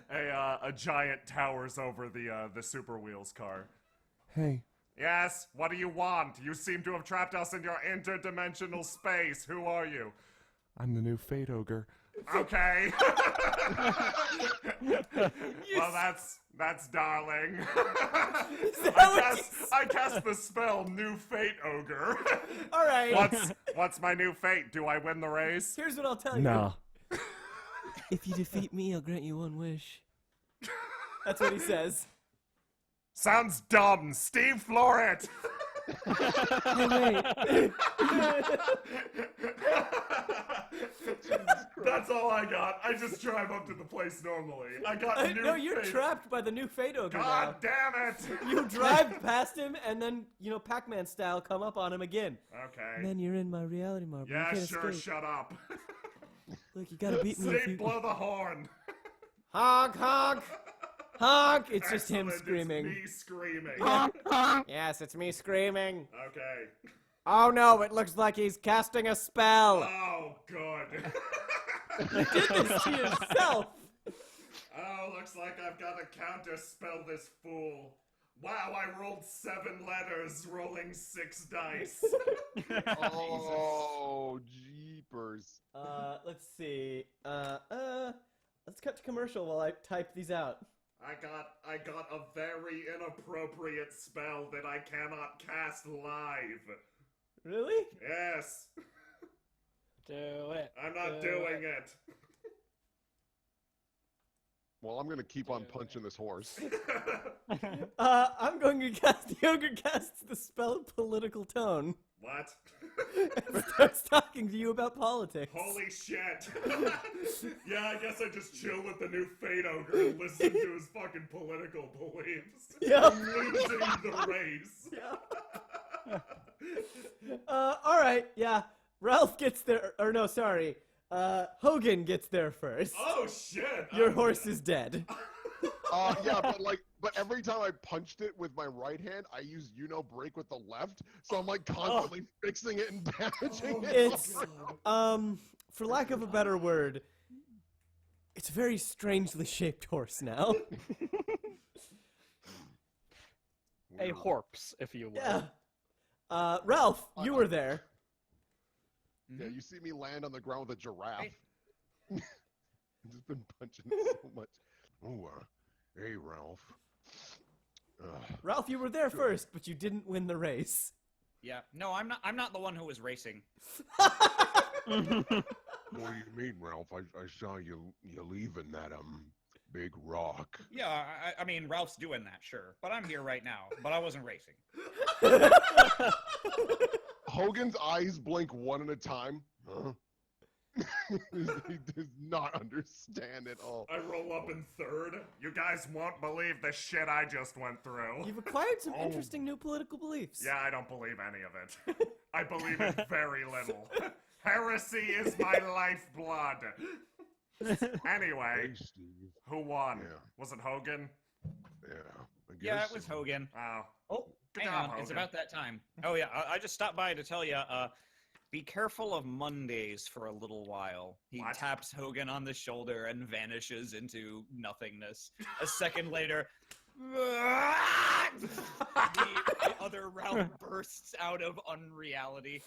A giant towers over the Super Wheels car. Hey, Yes, what do you want? You seem to have trapped us in your interdimensional space. Who are you? I'm the new Fate Ogre. Okay. Well, that's darling. I cast the spell New Fate Ogre. All right. What's my new fate? Do I win the race? Here's what I'll tell you. Nah. If you defeat me, I'll grant you one wish. That's what he says. Sounds dumb. Steve, floor it. Hey, wait. That's all I got. I just drive up to the place normally. I got new No, you're fate. trapped by the new Fate Ogre God now. damn it. You drive past him and then, Pac-Man style, come up on him again. Okay. Man, you're in my reality marble. Yeah, you can't sure, escape. shut up. Look, you gotta beat me. if Steve, you... blow the horn. Honk, honk, honk. It's just him Excellent, screaming. It's me screaming. Yes, it's me screaming. Okay. Oh no, it looks like he's casting a spell. Oh, good. You did this to yourself. Oh, looks like I've got to counter spell this fool. Wow, I rolled 7 letters, rolling 6 dice. Oh, jeepers. Let's see. Let's cut to commercial while I type these out. I got a very inappropriate spell that I cannot cast live. Really? Yes, Do it. I'm not doing it. Well, I'm gonna keep on punching this horse. I'm going to cast. The ogre casts the spell political tone. What? And starts talking to you about politics. Holy shit. Yeah, I guess I just chill with the new Fate Ogre and listen to his fucking political beliefs. Yeah. Losing the race. All right. Yeah. Ralph gets there. Or no, sorry. Hogan gets there first. Oh shit. Your horse is dead. Yeah, but every time I punched it with my right hand, I used break with the left, so I'm like constantly fixing it and damaging it. It's for lack of a better word, it's a very strangely shaped horse now. A horps, if you will. Yeah. Ralph, you were there. Yeah, you see me land on the ground with a giraffe. I've just been punching it so much. Oh, hey, Ralph. Ralph, you were there first, but you didn't win the race. Yeah. No, I'm not the one who was racing. What do you mean, Ralph? I saw you leaving that big rock. Yeah, I mean, Ralph's doing that, sure. But I'm here right now. But I wasn't racing. Hogan's eyes blink one at a time. Huh? He does not understand at all. I roll up in third. You guys won't believe the shit I just went through. You've acquired some interesting new political beliefs. Yeah, I don't believe any of it. I believe in very little. Heresy is my lifeblood. Anyway, Hey, Steve. who won? Yeah. Was it Hogan? Yeah, I guess. Yeah, it was Hogan. Oh. Oh, Good hang job, on. It's Hogan. about that time. Oh, yeah. I just stopped by to tell you, Be careful of Mondays for a little while. He What? taps Hogan on the shoulder and vanishes into nothingness. A second later, the other Ralph bursts out of unreality.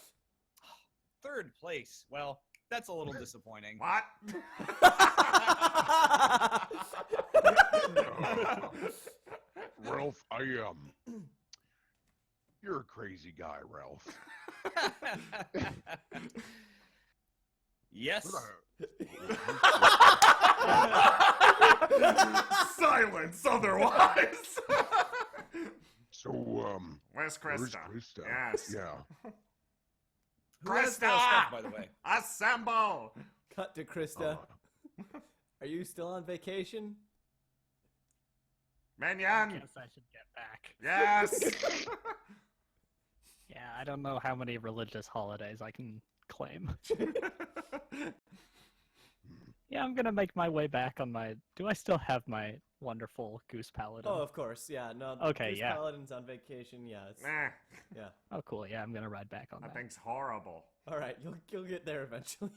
Third place. Well, that's a little disappointing. What? Ralph, you're a crazy guy, Ralph. Yes. Silence otherwise. So, Where's where's Krista? Krista? Yes. Yeah. Who has the Krista! stuff, by the way? Assemble! Cut to Krista. Are you still on vacation? I Minion! guess I should get back. Yes! Yeah, I don't know how many religious holidays I can claim. Yeah, I'm gonna make my way back on my... Do I still have my wonderful Goose Paladin? Oh, of course. Yeah. No. Okay, Goose yeah. Paladin's on vacation. Yeah. It's, Nah, yeah. Oh, cool. Yeah, I'm gonna ride back on that that. thing's horrible. All right. You'll get there eventually.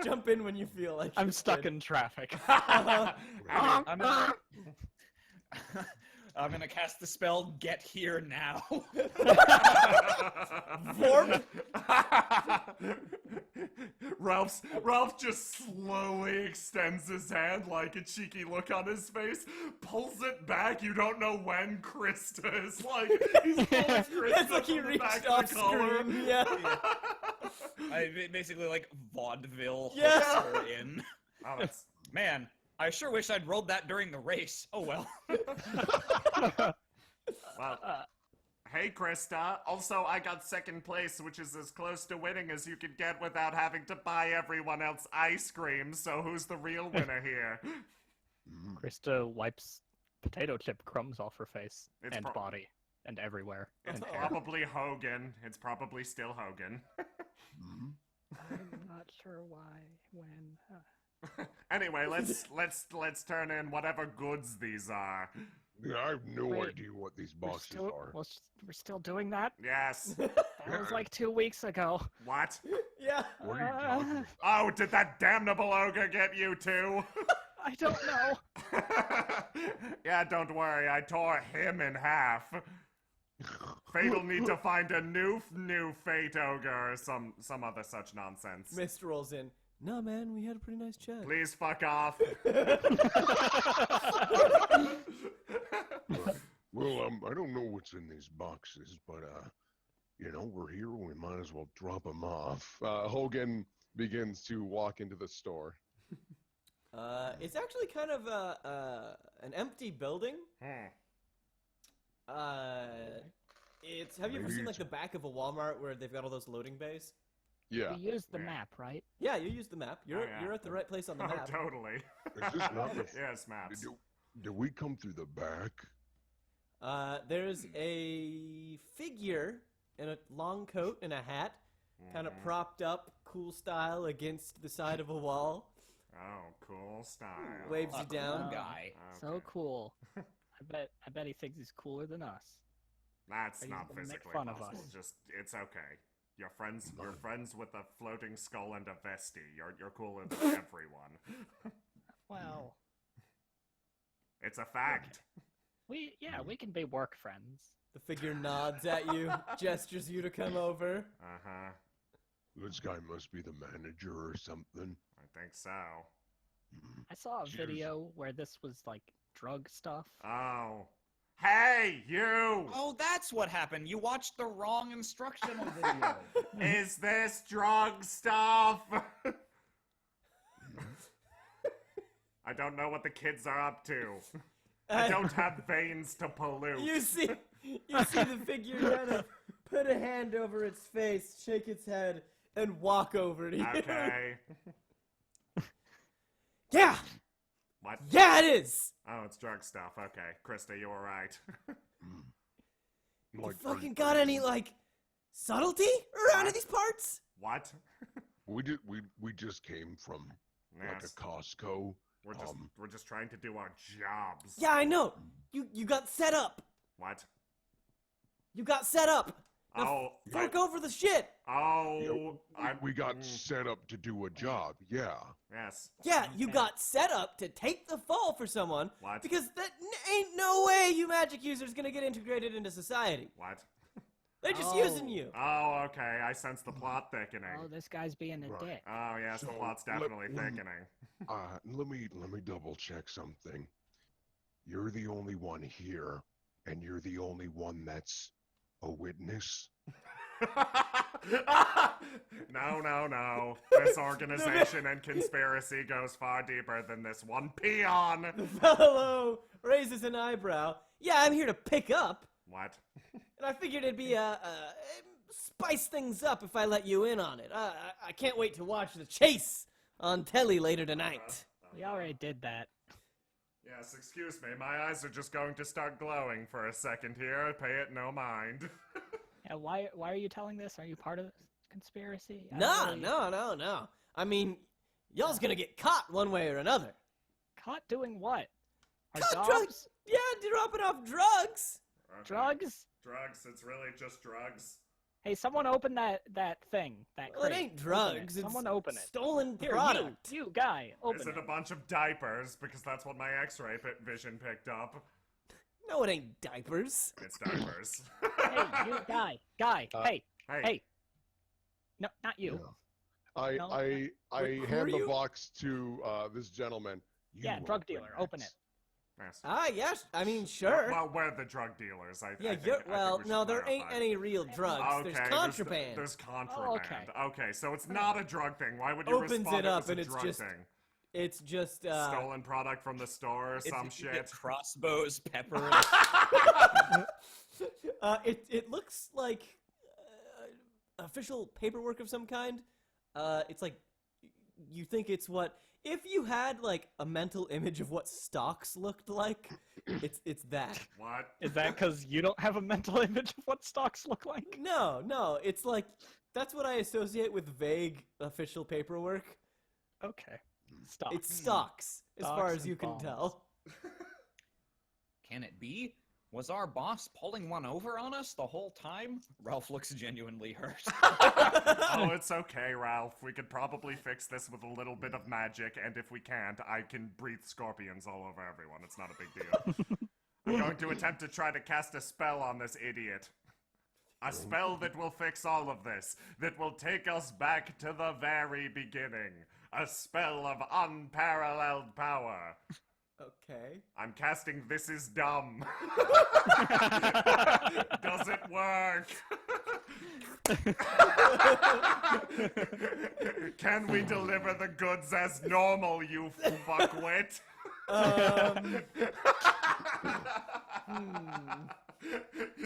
Jump in when you feel like. I'm you stuck should. in traffic. I'm gonna cast the spell Get Here Now. Vorp. Ralph just slowly extends his hand, like a cheeky look on his face, pulls it back. You don't know when Krista is like he's pulling Krista It's like he from the reached back off of the collar. screen. Yeah. I basically like vaudeville Yeah. hooks her in. Oh, that's Man, I sure wish I'd rolled that during the race. Oh well. well. Hey, Krista. Also, I got second place, which is as close to winning as you could get without having to buy everyone else ice cream. So who's the real winner here? Krista wipes potato chip crumbs off her face It's and pro- body and everywhere. It's and hair. probably Hogan. It's probably still Hogan. I'm not sure why, when. Anyway, let's turn in whatever goods these are. Yeah, I have no Wait, idea what these We're boxes still, are. we're still doing that? Yes. That was like 2 weeks ago. What? Yeah. What are you talking about? Oh, did that damnable ogre get you too? I don't know. Yeah, don't worry. I tore him in half. Fate'll need to find a new fate ogre or some other such nonsense. Mist rolls in. No, man, we had a pretty nice chat. Please fuck off. Well, I don't know what's in these boxes, but, we're here, we might as well drop them off. Hogan begins to walk into the store. It's actually kind of an empty building. It's have you ever Maybe seen like it's- the back of a Walmart where they've got all those loading bays? Yeah. We used the Yeah. map, right? Yeah, you use the map. You're Oh, yeah. you're at the right place on the Oh, map. totally. Is this not the... Yes, maps. Did we come through the back? There's a figure in a long coat and a hat, kind of propped up, cool style, against the side of a wall. Oh, cool style. Waves you down. Cool guy. So Okay. cool. I bet he thinks he's cooler than us. That's Are you not gonna make physically fun of possible. us? Just it's okay. You're friends with a floating skull and a vestie. You're cooler than everyone. Well, It's a fact. we can be work friends. The figure nods at you, gestures you to come over. Uh-huh. This guy must be the manager or something. I think so. I saw a Cheers. video where this was like drug stuff. Oh. Hey, you! Oh, that's what happened. You watched the wrong instructional video. Is this drug stuff? I don't know what the kids are up to. I don't have veins to pollute. You see the figure kind of put a hand over its face, shake its head, and walk over to you. Okay. Yeah, What? yeah, it is. Oh, it's drug stuff. Okay. Krista, you were right. You fucking got any like subtlety around in these parts? What? We just came from like Yes. a Costco. We're just trying to do our jobs. Yeah, I know. You got set up. What? You got set up. Oh, Fork over the shit! We got set up to do a job. Yeah. Yes. Yeah, you got set up to take the fall for someone. What? Because that ain't no way you magic users gonna get integrated into society. What? They're just using you. Oh, okay. I sense the plot thickening. Oh, this guy's being a dick. Oh, yes, the So, plot's definitely thickening. Let me double check something. You're the only one here, and you're the only one that's a witness. No. This organization and conspiracy goes far deeper than this one peon. The fellow raises an eyebrow. Yeah, I'm here to pick up. What? And I figured it'd be spice things up if I let you in on it. I can't wait to watch the chase on telly later tonight. We already did that. Yes, excuse me. My eyes are just going to start glowing for a second here. Pay it no mind. Yeah, why are you telling this? Are you part of this conspiracy? No. I mean, y'all's gonna get caught one way or another. Caught doing what? Our Caught jobs? drugs? Yeah, dropping off drugs. Okay. Drugs? Drugs. It's really just drugs. Hey, someone open that thing. That Well, it crate. ain't Open drugs. it. It's Someone open it. stolen Here, product. you guy, open Is it it. a bunch of diapers? Because that's what my X-ray vision picked up. No, it ain't diapers. It's diapers. Hey, you guy, hey, Hey. hey. No, not you. I No. I Who hand are the you? box to this gentleman. Yeah, drug dealer, open it. Yes. Yes. I mean, sure. Well, we're the drug dealers. I Yeah, think, you're. I think Well, we should no, there ain't clarify. any real drugs. Okay, There's contraband. There's contraband. Oh, okay. Okay, so it's not a drug thing. Why would you Opens respond it up was a and it's drug just thing? It's just Stolen product from the store or some If you get shit. crossbows, pepper. it looks like official paperwork of some kind. It's like you think it's what if you had like a mental image of what stocks looked like. It's that. What? Is that because you don't have a mental image of what stocks look like? No, it's like that's what I associate with vague official paperwork. Okay. Stocks. It's stocks, as far Stocks as you and can bonds. tell. Can it be? Was our boss pulling one over on us the whole time? Ralph looks genuinely hurt. Oh, it's okay, Ralph. We could probably fix this with a little bit of magic, and if we can't, I can breathe scorpions all over everyone. It's not a big deal. I'm going to attempt to try to cast a spell on this idiot. A spell that will fix all of this, that will take us back to the very beginning. A spell of unparalleled power. Okay. I'm casting This Is Dumb. Does it work? Can we deliver the goods as normal, you fuckwit?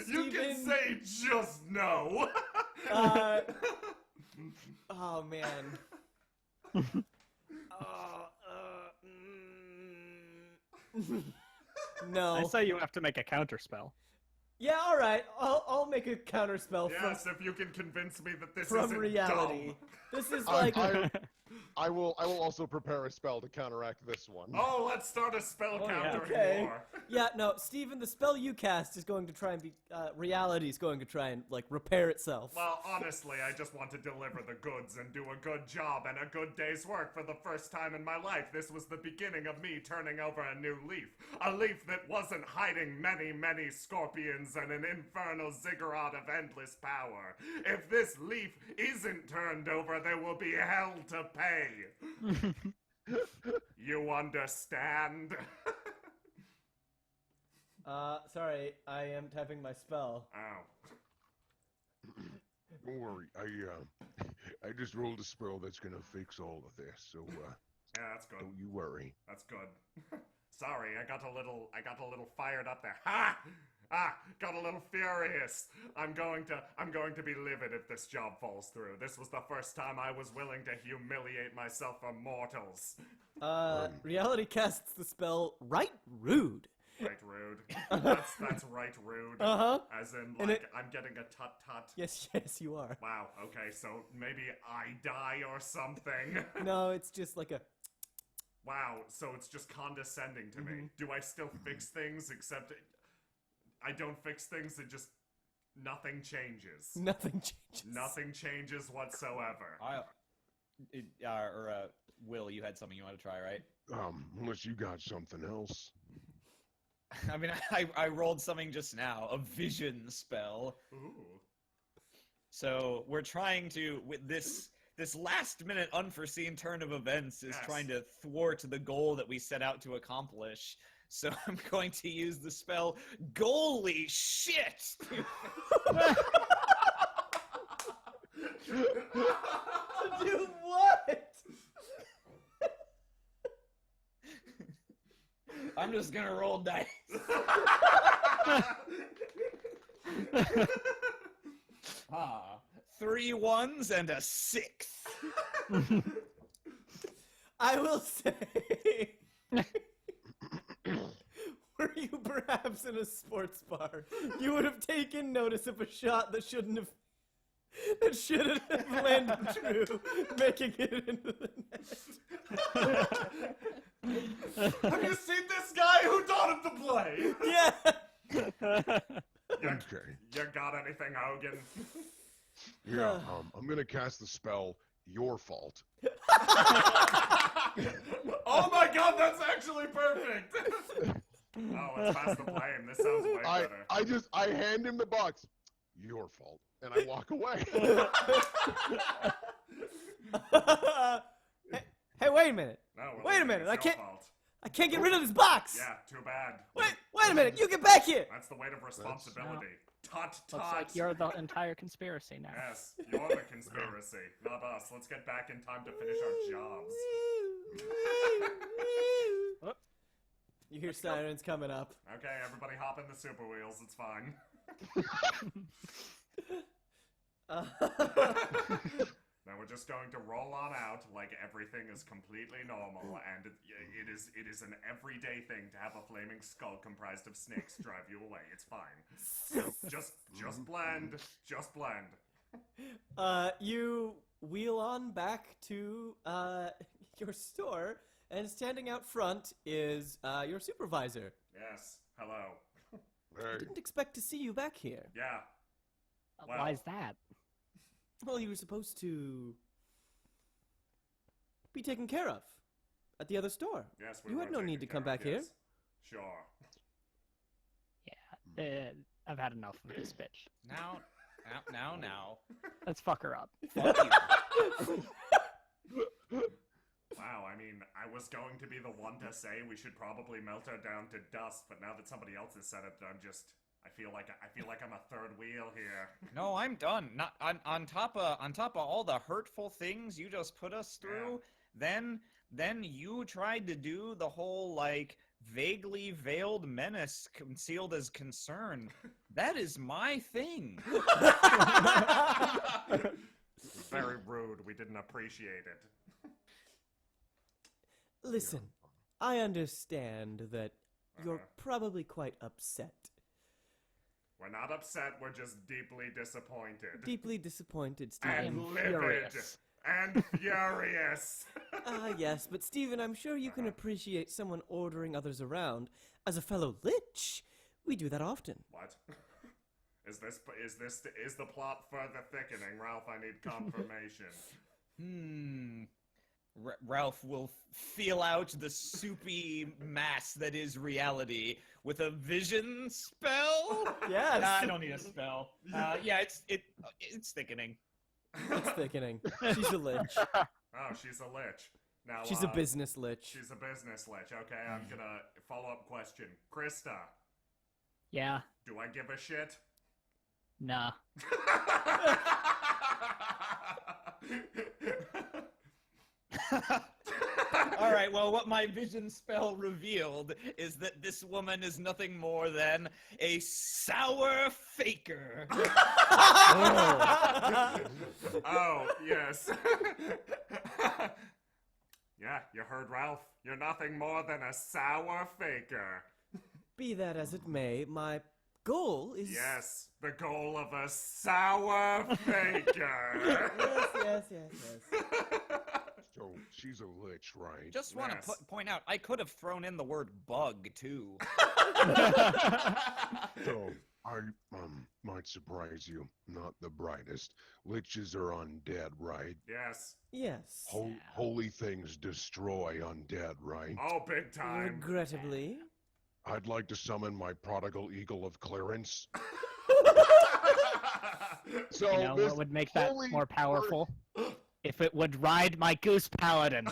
You can Steven? say just no. Oh man. No. I say you have to make a counter spell. Yeah, all right. I'll make a counterspell Yes, if you can convince me that this from isn't reality. dumb. This is I, like I will also prepare a spell to counteract this one. Oh, let's start a spell counter okay. war. Yeah, no, Steven, the spell you cast is going to try and be reality is going to try and like repair itself. Well, honestly, I just want to deliver the goods and do a good job and a good day's work for the first time in my life. This was the beginning of me turning over a new leaf. A leaf that wasn't hiding many, many scorpions and an infernal ziggurat of endless power. If this leaf isn't turned over, there will be hell to pay. You understand? Sorry, I am typing my spell. Oh. Don't worry. I just rolled a spell that's gonna fix all of this. So Yeah, that's good. don't you worry. That's good. Sorry, I got a little fired up there. Ha! Got a little furious. I'm going to be livid if this job falls through. This was the first time I was willing to humiliate myself for mortals. Reality casts the spell Right Rude. Right rude. That's right rude. Uh-huh. As in, And like, I'm getting a tut-tut. Yes, you are. Wow, okay, so maybe I die or something. No, it's just like a Wow, so it's just condescending to me. Do I still fix things, except I don't fix things, it just Nothing changes. Nothing changes. Nothing changes whatsoever. Will, you had something you want to try, right? Unless you got something else. I mean, I rolled something just now, a vision spell. Ooh. So we're trying to, with this last-minute unforeseen turn of events is trying to thwart the goal that we set out to accomplish. So I'm going to use the spell, Goalie Shit! Do what? I'm just gonna roll dice. 3 1s and a 6. I will say, were you perhaps in a sports bar, you would have taken notice of a shot that shouldn't have landed true, making it into the net. Have you seen this guy who taught him to play? Yeah. Okay. You got anything, Hogan? Yeah. I'm gonna cast the spell. Your fault. Oh my god, that's actually perfect! Oh, let's pass the blame. This sounds way better. I hand him the box. Your fault. And I walk away. Hey, wait a minute. No, Wait a minute. it's your fault. I can't get rid of this box. Yeah, too bad. Wait a minute. You get back here. That's the weight of responsibility. Tot. Looks like you're the entire conspiracy now. Yes, you're the conspiracy, not us. Let's get back in time to finish our jobs. You hear sirens coming up. Okay, everybody hop in the super wheels. It's fine. Now we're just going to roll on out like everything is completely normal, and it is an everyday thing to have a flaming skull comprised of snakes drive you away. It's fine. Just blend. Just blend. You wheel on back to your store, and standing out front is your supervisor. Yes. Hello. Hey. Didn't expect to see you back here. Yeah. Well, Why is that? Well, you were supposed to be taken care of at the other store. Yes, we You were had no need to taken come care of, back here. yes. Sure. Yeah, I've had enough of this bitch. Now. Let's fuck her up. Fuck you. Wow, I mean, I was going to be the one to say we should probably melt her down to dust, but now that somebody else has said it, I feel like I'm a third wheel here. No, I'm done. Not on top of all the hurtful things you just put us through. Then you tried to do the whole like vaguely veiled menace concealed as concern. That is my thing. Very rude. We didn't appreciate it. Listen, I understand that you're probably quite upset. We're not upset. We're just deeply disappointed. Deeply disappointed, Stephen. and am livid. furious. And furious. Yes, but Stephen, I'm sure you can appreciate someone ordering others around. As a fellow lich, we do that often. What? Is the plot further thickening? Ralph, I need confirmation. Ralph will feel out the soupy mass that is reality with a vision spell. Yes. Nah, I don't need a spell. Yeah, it's thickening. It's thickening. She's a lich. Oh, she's a lich. Now She's a business lich. She's a business lich. Okay, I'm gonna follow-up question. Krista, Yeah, do I give a shit? nah. All right, well, what my vision spell revealed is that this woman is nothing more than a sour faker. Oh, yes. Yeah, you heard Ralph. You're nothing more than a sour faker. Be that as it may, my goal is... Yes, the goal of a sour faker. Yes. So she's a lich, right? Just want Yes. to point out, I could have thrown in the word bug, too. I might surprise you. Not the brightest. Liches are undead, right? Yes. Yes. Holy things destroy undead, right? Oh, big time. Regrettably. I'd like to summon my prodigal eagle of clearance. So You know what would make that holy more powerful? If it would ride my goose paladin.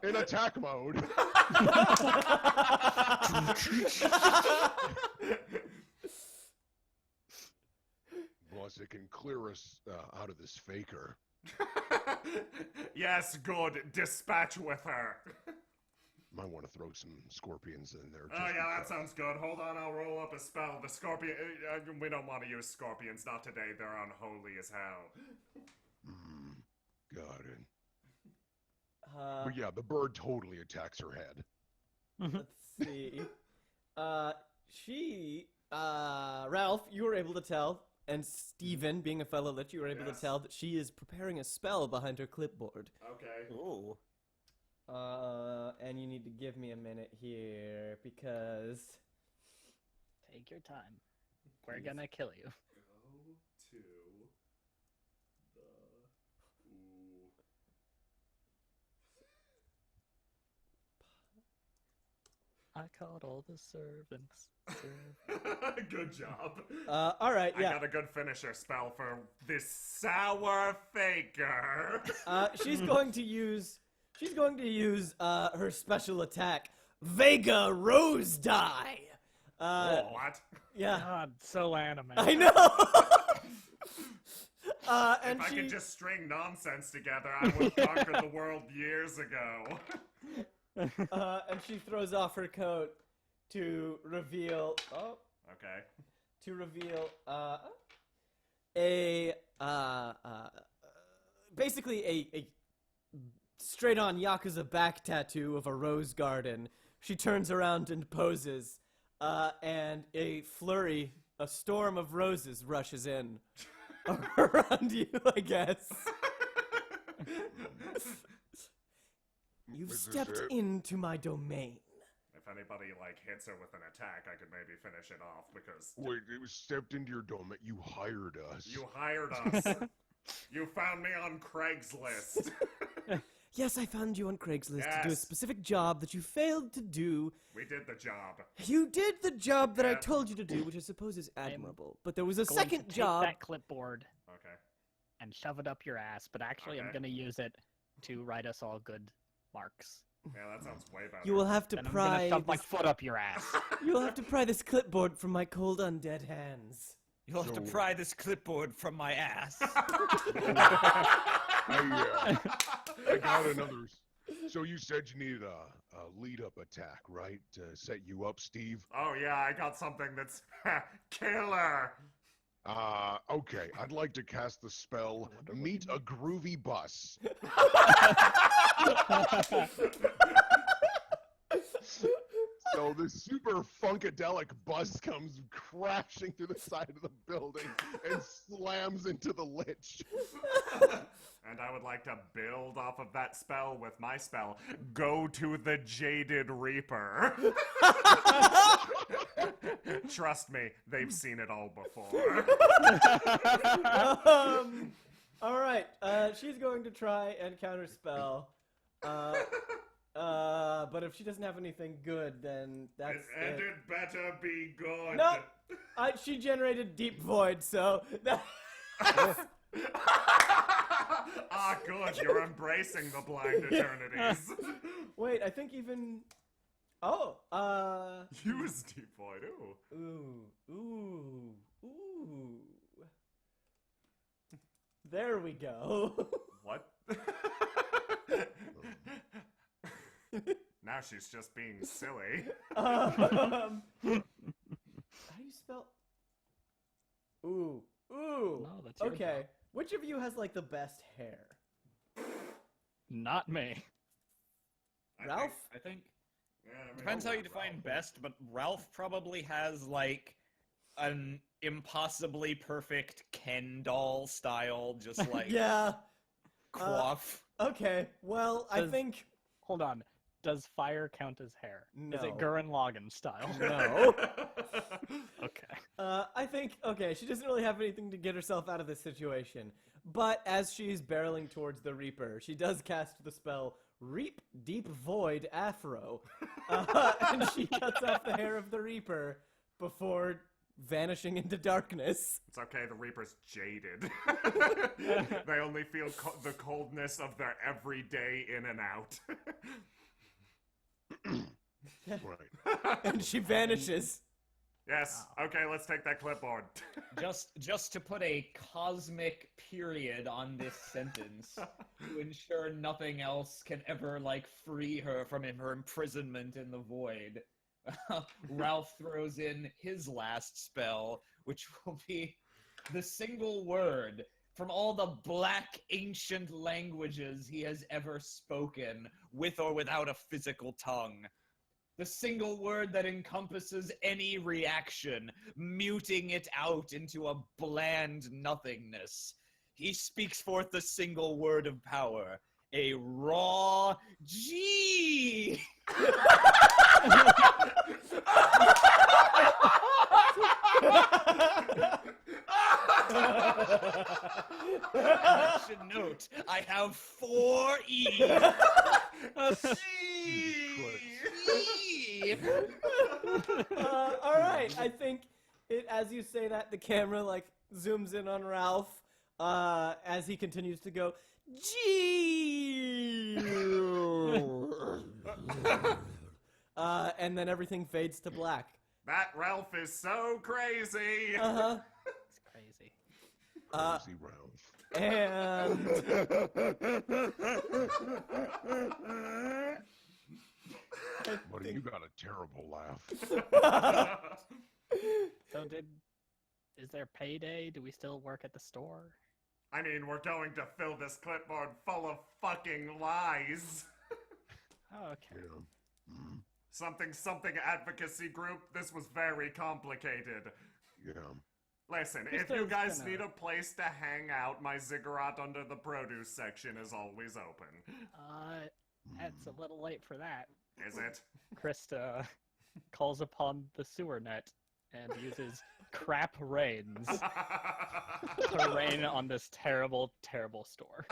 in attack mode. Plus, it can clear us out of this faker. Yes, good. Dispatch with her. Might want to throw some scorpions in there. Oh, yeah, that sounds good. Hold on, I'll roll up a spell. The scorpion... we don't want to use scorpions. Not today. They're unholy as hell. Got it. But yeah, the bird totally attacks her head. Let's see. Ralph, you were able to tell, and Steven, being a fellow lich, you were able to tell that she is preparing a spell behind her clipboard. Okay. Ooh. And you need to give me a minute here, because... Take your time. We're gonna kill you. Go to the... Ooh. I called all the servants. Good job. Alright, yeah. I got a good finisher spell for this sour faker. She's going to use her special attack, Vega Rose Die. What? Yeah. God, so anime. I know. And If I she could just string nonsense together, I would have conquered the world years ago. and she throws off her coat to reveal. Oh. Okay. To reveal basically a straight-on Yakuza back tattoo of a rose garden. She turns around and poses, and a storm of roses rushes in around you, I guess. You've stepped into my domain. If anybody, hits her with an attack, I could maybe finish it off, because... Wait, it was stepped into your domain. You hired us. You hired us. You found me on Craigslist. Yes, I found you on Craigslist to do a Yes. specific job that you failed to do. We did the job. You did the job that I Yeah. told you to do, which I suppose is admirable. But there was a Going to second take job. that clipboard Okay. and shove it up your ass, but actually I'm Okay. gonna use it to write us all good marks. Yeah, that sounds way better. You will have to Then I'm pry. gonna shove my This, foot up your ass. you will have to pry this clipboard from my cold undead hands. You'll have to So- pry this clipboard from my ass. I got another. So you said you needed a lead-up attack, right? To set you up, Steve? Oh, yeah, I got something that's killer. Okay. I'd like to cast the spell Meet a Groovy Bus. So this super funkadelic bus comes crashing through the side of the building and slams into the lich. And I would like to build off of that spell with my spell, Go to the Jaded Reaper. Trust me, they've seen it all before. All right. She's going to try and counterspell. But if she doesn't have anything good, then that's And it. it better be good. Nope. She generated Deep Void, so that. Ah, good, you're embracing the blind eternities. Wait, I think even. Oh. Use Deep Void, ooh. Ooh. There we go. What? Now she's just being silly. How do you spell? Ooh. No, that's your Okay. job. Which of you has the best hair? Not me. Ralph? I think Yeah, I mean, depends how you define Ralph. best, but Ralph probably has an impossibly perfect Ken doll style, just Yeah. coif. Okay. Well, I Does- think. Hold on. Does fire count as hair? No. Is it Gurren Lagann style? No. Okay. I think, okay, she doesn't really have anything to get herself out of this situation. But as she's barreling towards the Reaper, she does cast the spell Reap Deep Void Afro. And she cuts off the hair of the Reaper before vanishing into darkness. It's okay, the Reaper's jaded. They only feel the coldness of their everyday in and out. Right. And she vanishes. Yes, okay, let's take that clipboard. Just to put a cosmic period on this sentence to ensure nothing else can ever free her from her imprisonment in the void. Ralph throws in his last spell, which will be the single word from all the black ancient languages he has ever spoken, with or without a physical tongue. The single word that encompasses any reaction, muting it out into a bland nothingness. He speaks forth the single word of power, a raw G. I should note, I have 4 E's. All right, I think as you say that, the camera zooms in on Ralph as he continues to go, Gee! And then everything fades to black. That Ralph is so crazy! Uh-huh. It's crazy. Crazy Ralph. And... Buddy, you got a terrible laugh. So is there payday? Do we still work at the store? I mean, we're going to fill this clipboard full of fucking lies. Oh, okay. Yeah. Something advocacy group. This was very complicated. Yeah. Listen, Just if you as guys gonna- need a place to hang out, my ziggurat under the produce section is always open. It's a little late for that. Is it? Krista calls upon the sewer net and uses crap rains to rain on this terrible, terrible store.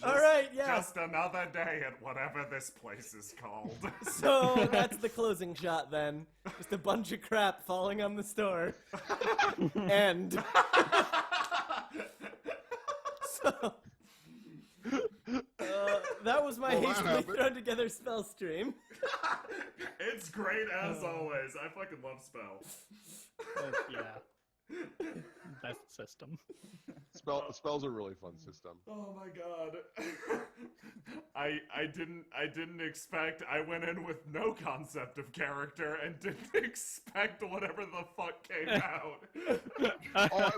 All right, yeah. Just another day at whatever this place is called. So that's the closing shot then. Just a bunch of crap falling on the store. End. So, that was my Well, that hastily happened. thrown together spell stream. It's great as always. I fucking love spell. Yeah. Best system. Spells are a really fun system. Oh my god. I didn't expect. I went in with no concept of character and didn't expect whatever the fuck came out.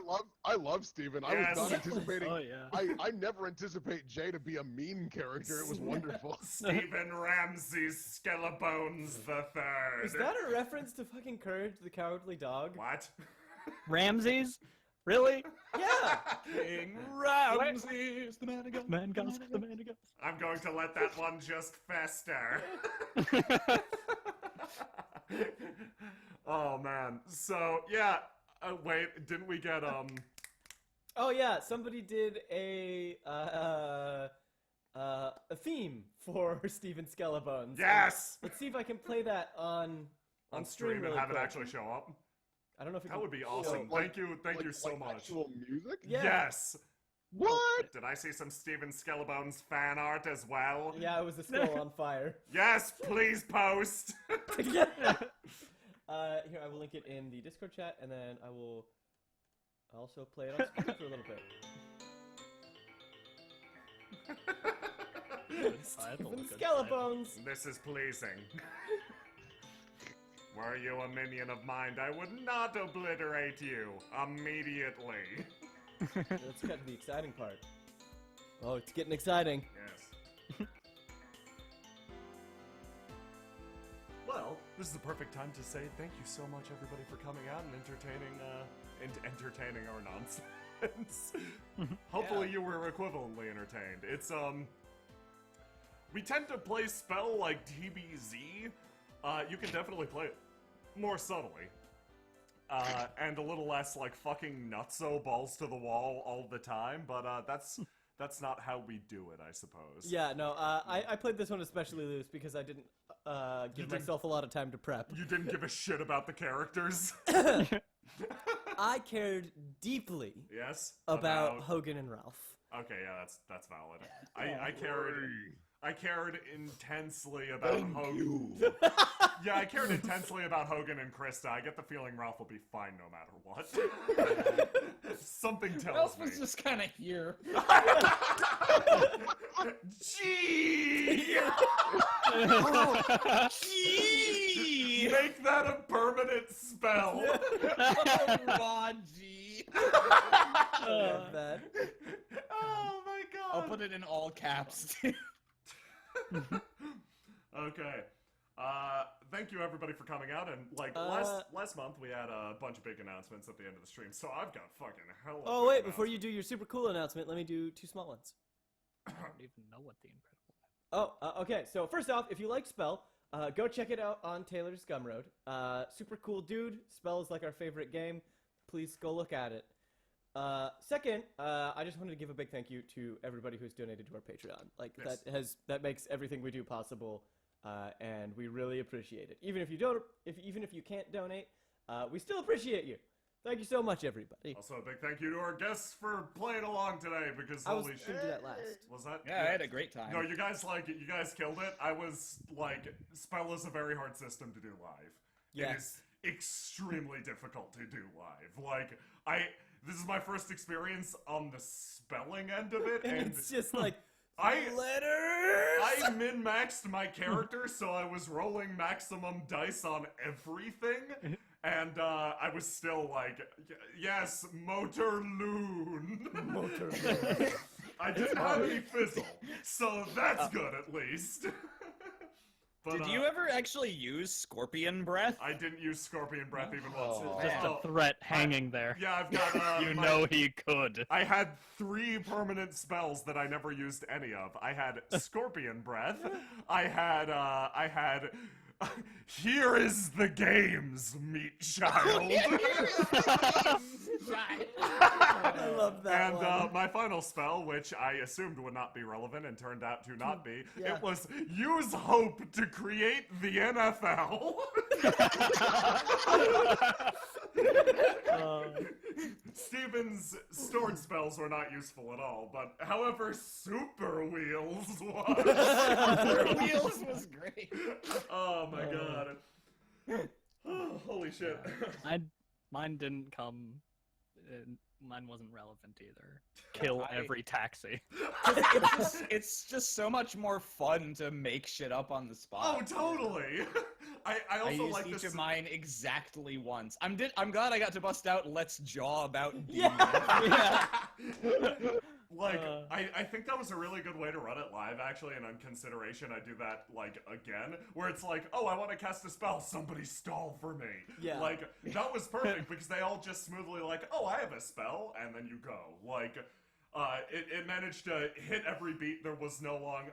Oh, I love Steven. I Yes. was not anticipating. Oh, yeah. I never anticipate Jay to be a mean character. It was wonderful. Stephen Ramsey's Skellebones the Third. Is that a reference to fucking Courage the Cowardly Dog? What? Ramses? Really? Yeah. King Ramses, the man The man goes, the man goes. I'm going to let that one just fester. Oh man. So yeah. Wait, didn't we get Oh yeah, somebody did a theme for Steven Skellebones. Yes! Let's see if I can play that on stream and really have it quick. actually show up? I don't know if it That can would be show awesome. up. Thank you so much. Actual music? Yeah. Yes! What? Did I see some Steven Skellebones fan art as well? Yeah, it was a skull on fire. Yes, please post! Here, I will link it in the Discord chat, and then I will also play it on screen for a little bit. Steven Skellebones! This is pleasing. Were you a minion of mine, I would not obliterate you immediately. Let's get to the exciting part. Oh, it's getting exciting. Yes. Well, this is the perfect time to say thank you so much, everybody, for coming out and entertaining our nonsense. and hopefully you were equivalently entertained. It's we tend to play spell like DBZ. You can definitely play it more subtly. And a little less like fucking nutso balls to the wall all the time, but that's not how we do it, I suppose. Yeah, no, I played this one especially loose because I didn't give myself a lot of time to prep. You didn't give a shit about the characters. I cared deeply Yes. about Hogan and Ralph. Okay, yeah, that's valid. I cared intensely about Hogan. Yeah, I cared intensely about Hogan and Krista. I get the feeling Ralph will be fine no matter what. Something tells Ralph me. was just kind of here. Gee! Gee! Make that a permanent spell. God, G. Bad. Oh my god. I'll put it in all caps. Okay. Thank you everybody for coming out, and last month we had a bunch of big announcements at the end of the stream, so I've got fucking hell of Oh wait, before you do your super cool announcement, let me do 2 small ones. I don't even know what the Incredible. Oh, okay. So first off, if you like Spell, go check it out on Taylor's Gumroad. Super cool dude. Spell is like our favorite game. Please go look at it. Second, I just wanted to give a big thank you to everybody who's donated to our Patreon. Like Yes. that makes everything we do possible, and we really appreciate it. Even if you don't, even if you can't donate, we still appreciate you. Thank you so much, everybody. Also, a big thank you to our guests for playing along today, because I was holy gonna shit. do that last. Was that? Yeah, I had a great time. No, you guys killed it. I was like, Spell is a very hard system to do live. Yes. It is extremely difficult to do live. Like, this is my first experience on the spelling end of it, and It's just like letters. I min-maxed my character, so I was rolling maximum dice on everything, and I was still like, yes, motor loon. Motor loon. I didn't have any fizzle, so that's good at least. But, Did you ever actually use Scorpion Breath? I didn't use Scorpion Breath even once. Just a threat hanging there. Yeah, I've got. You know he could. I had 3 permanent spells that I never used any of. I had Scorpion Breath. I had. Here is the games, meat child. I love that And one. my final spell, which I assumed would not be relevant and turned out to not be, Yeah. it was use hope to create the NFL. Steven's stored spells were not useful at all, but however, Super Wheels was. Super Wheels was great. Oh my god. Oh, holy shit. Mine didn't come. Mine wasn't relevant either. Kill every taxi. It's just so much more fun to make shit up on the spot. Oh, totally. I I also used like each this. of mine exactly once. I'm glad I got to bust out Let's Jaw about Yeah. Like, I think that was a really good way to run it live, actually, and on consideration, I do that, like, again, where it's like, oh, I want to cast a spell, somebody stall for me. Yeah. Like, that was perfect, because they all just smoothly like, oh, I have a spell, and then you go. Like, it managed to hit every beat, there was no long,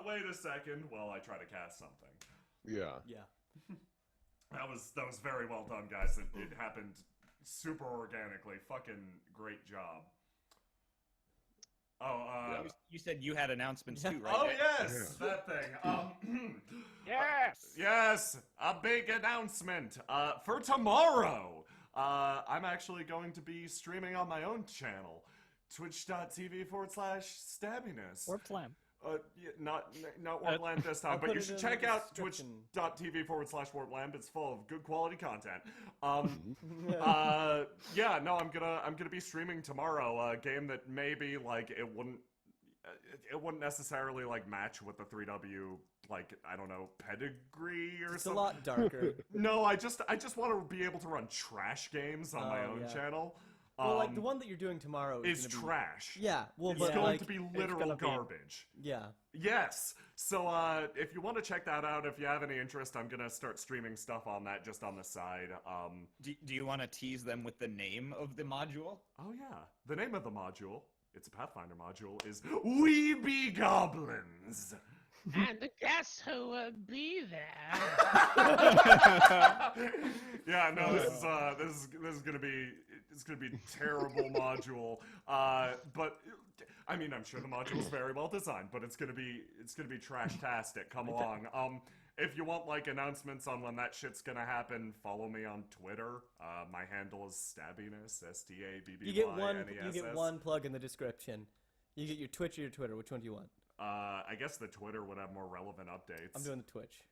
wait a second, while I try to cast something. Yeah. Yeah. That was very well done, guys. It happened super organically. Fucking great job. Oh, You said you had announcements too, right? oh yes, that thing. Yes. Yes, a big announcement. For tomorrow, I'm actually going to be streaming on my own channel, twitch.tv/stabbiness. Or plan. Yeah, not Warpland this time, I'll but put you it should in check the out description. twitch.tv/Warpland. It's full of good quality content. Yeah, no, I'm gonna be streaming tomorrow a game that maybe like it wouldn't necessarily like match with the 3W, like, I don't know, pedigree or It's a something. lot darker. No, I just want to be able to run trash games on my Oh, own yeah. channel. Well, like the one that you're doing tomorrow is gonna be... trash. Yeah, well, It's but going like, to be gonna literal be- garbage. yeah. Yes. So if you want to check that out, if you have any interest, I'm gonna start streaming stuff on that just on the side. Do you want to tease them with the name of the module? Oh yeah, the name of the module, it's a Pathfinder module, is We Be Goblins. And guess who would be there? Yeah, no, this is gonna be terrible module. But I mean, I'm sure the module is very well designed, but it's gonna be trash-tastic. Come along. If you want like announcements on when that shit's gonna happen, follow me on Twitter. My handle is Stabbiness, STABBYNESS. You get one plug in the description. You get your Twitch or your Twitter. Which one do you want? I guess the Twitter would have more relevant updates. I'm doing the Twitch.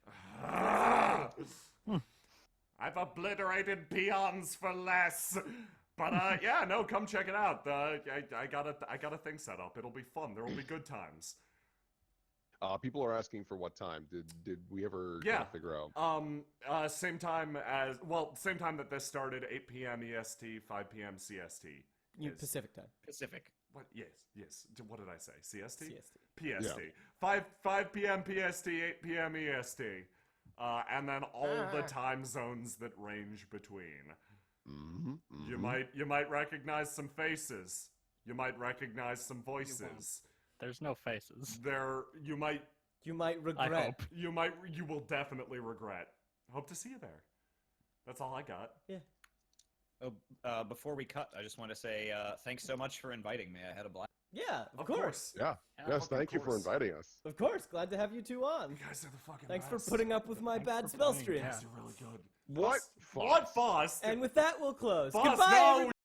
I've obliterated peons for less. But yeah, no, come check it out. I got a thing set up. It'll be fun. There will be good times. People are asking for what time. Did we ever Yeah. figure out? Same time that this started, 8 p.m. EST, 5 p.m. CST. Pacific time. Pacific. What? Yes. What did I say? CST? CST. PST. Yeah. 5 p.m. PST, 8 p.m. EST. And then all the time zones that range between. You might recognize some faces. You might recognize some voices. There's no faces. You might regret. I hope. you will definitely regret. Hope to see you there. That's all I got. Yeah. Oh, before we cut, I just want to say thanks so much for inviting me. I had a blast. Yeah, of course. Yeah. Yes, thank you for inviting us. Of course. Glad to have you two on. You guys are the fucking Thanks best. for putting up with my bad spell streams. You're really good. What? What, Foss? And with that, we'll close. Foss, Goodbye, no! everybody.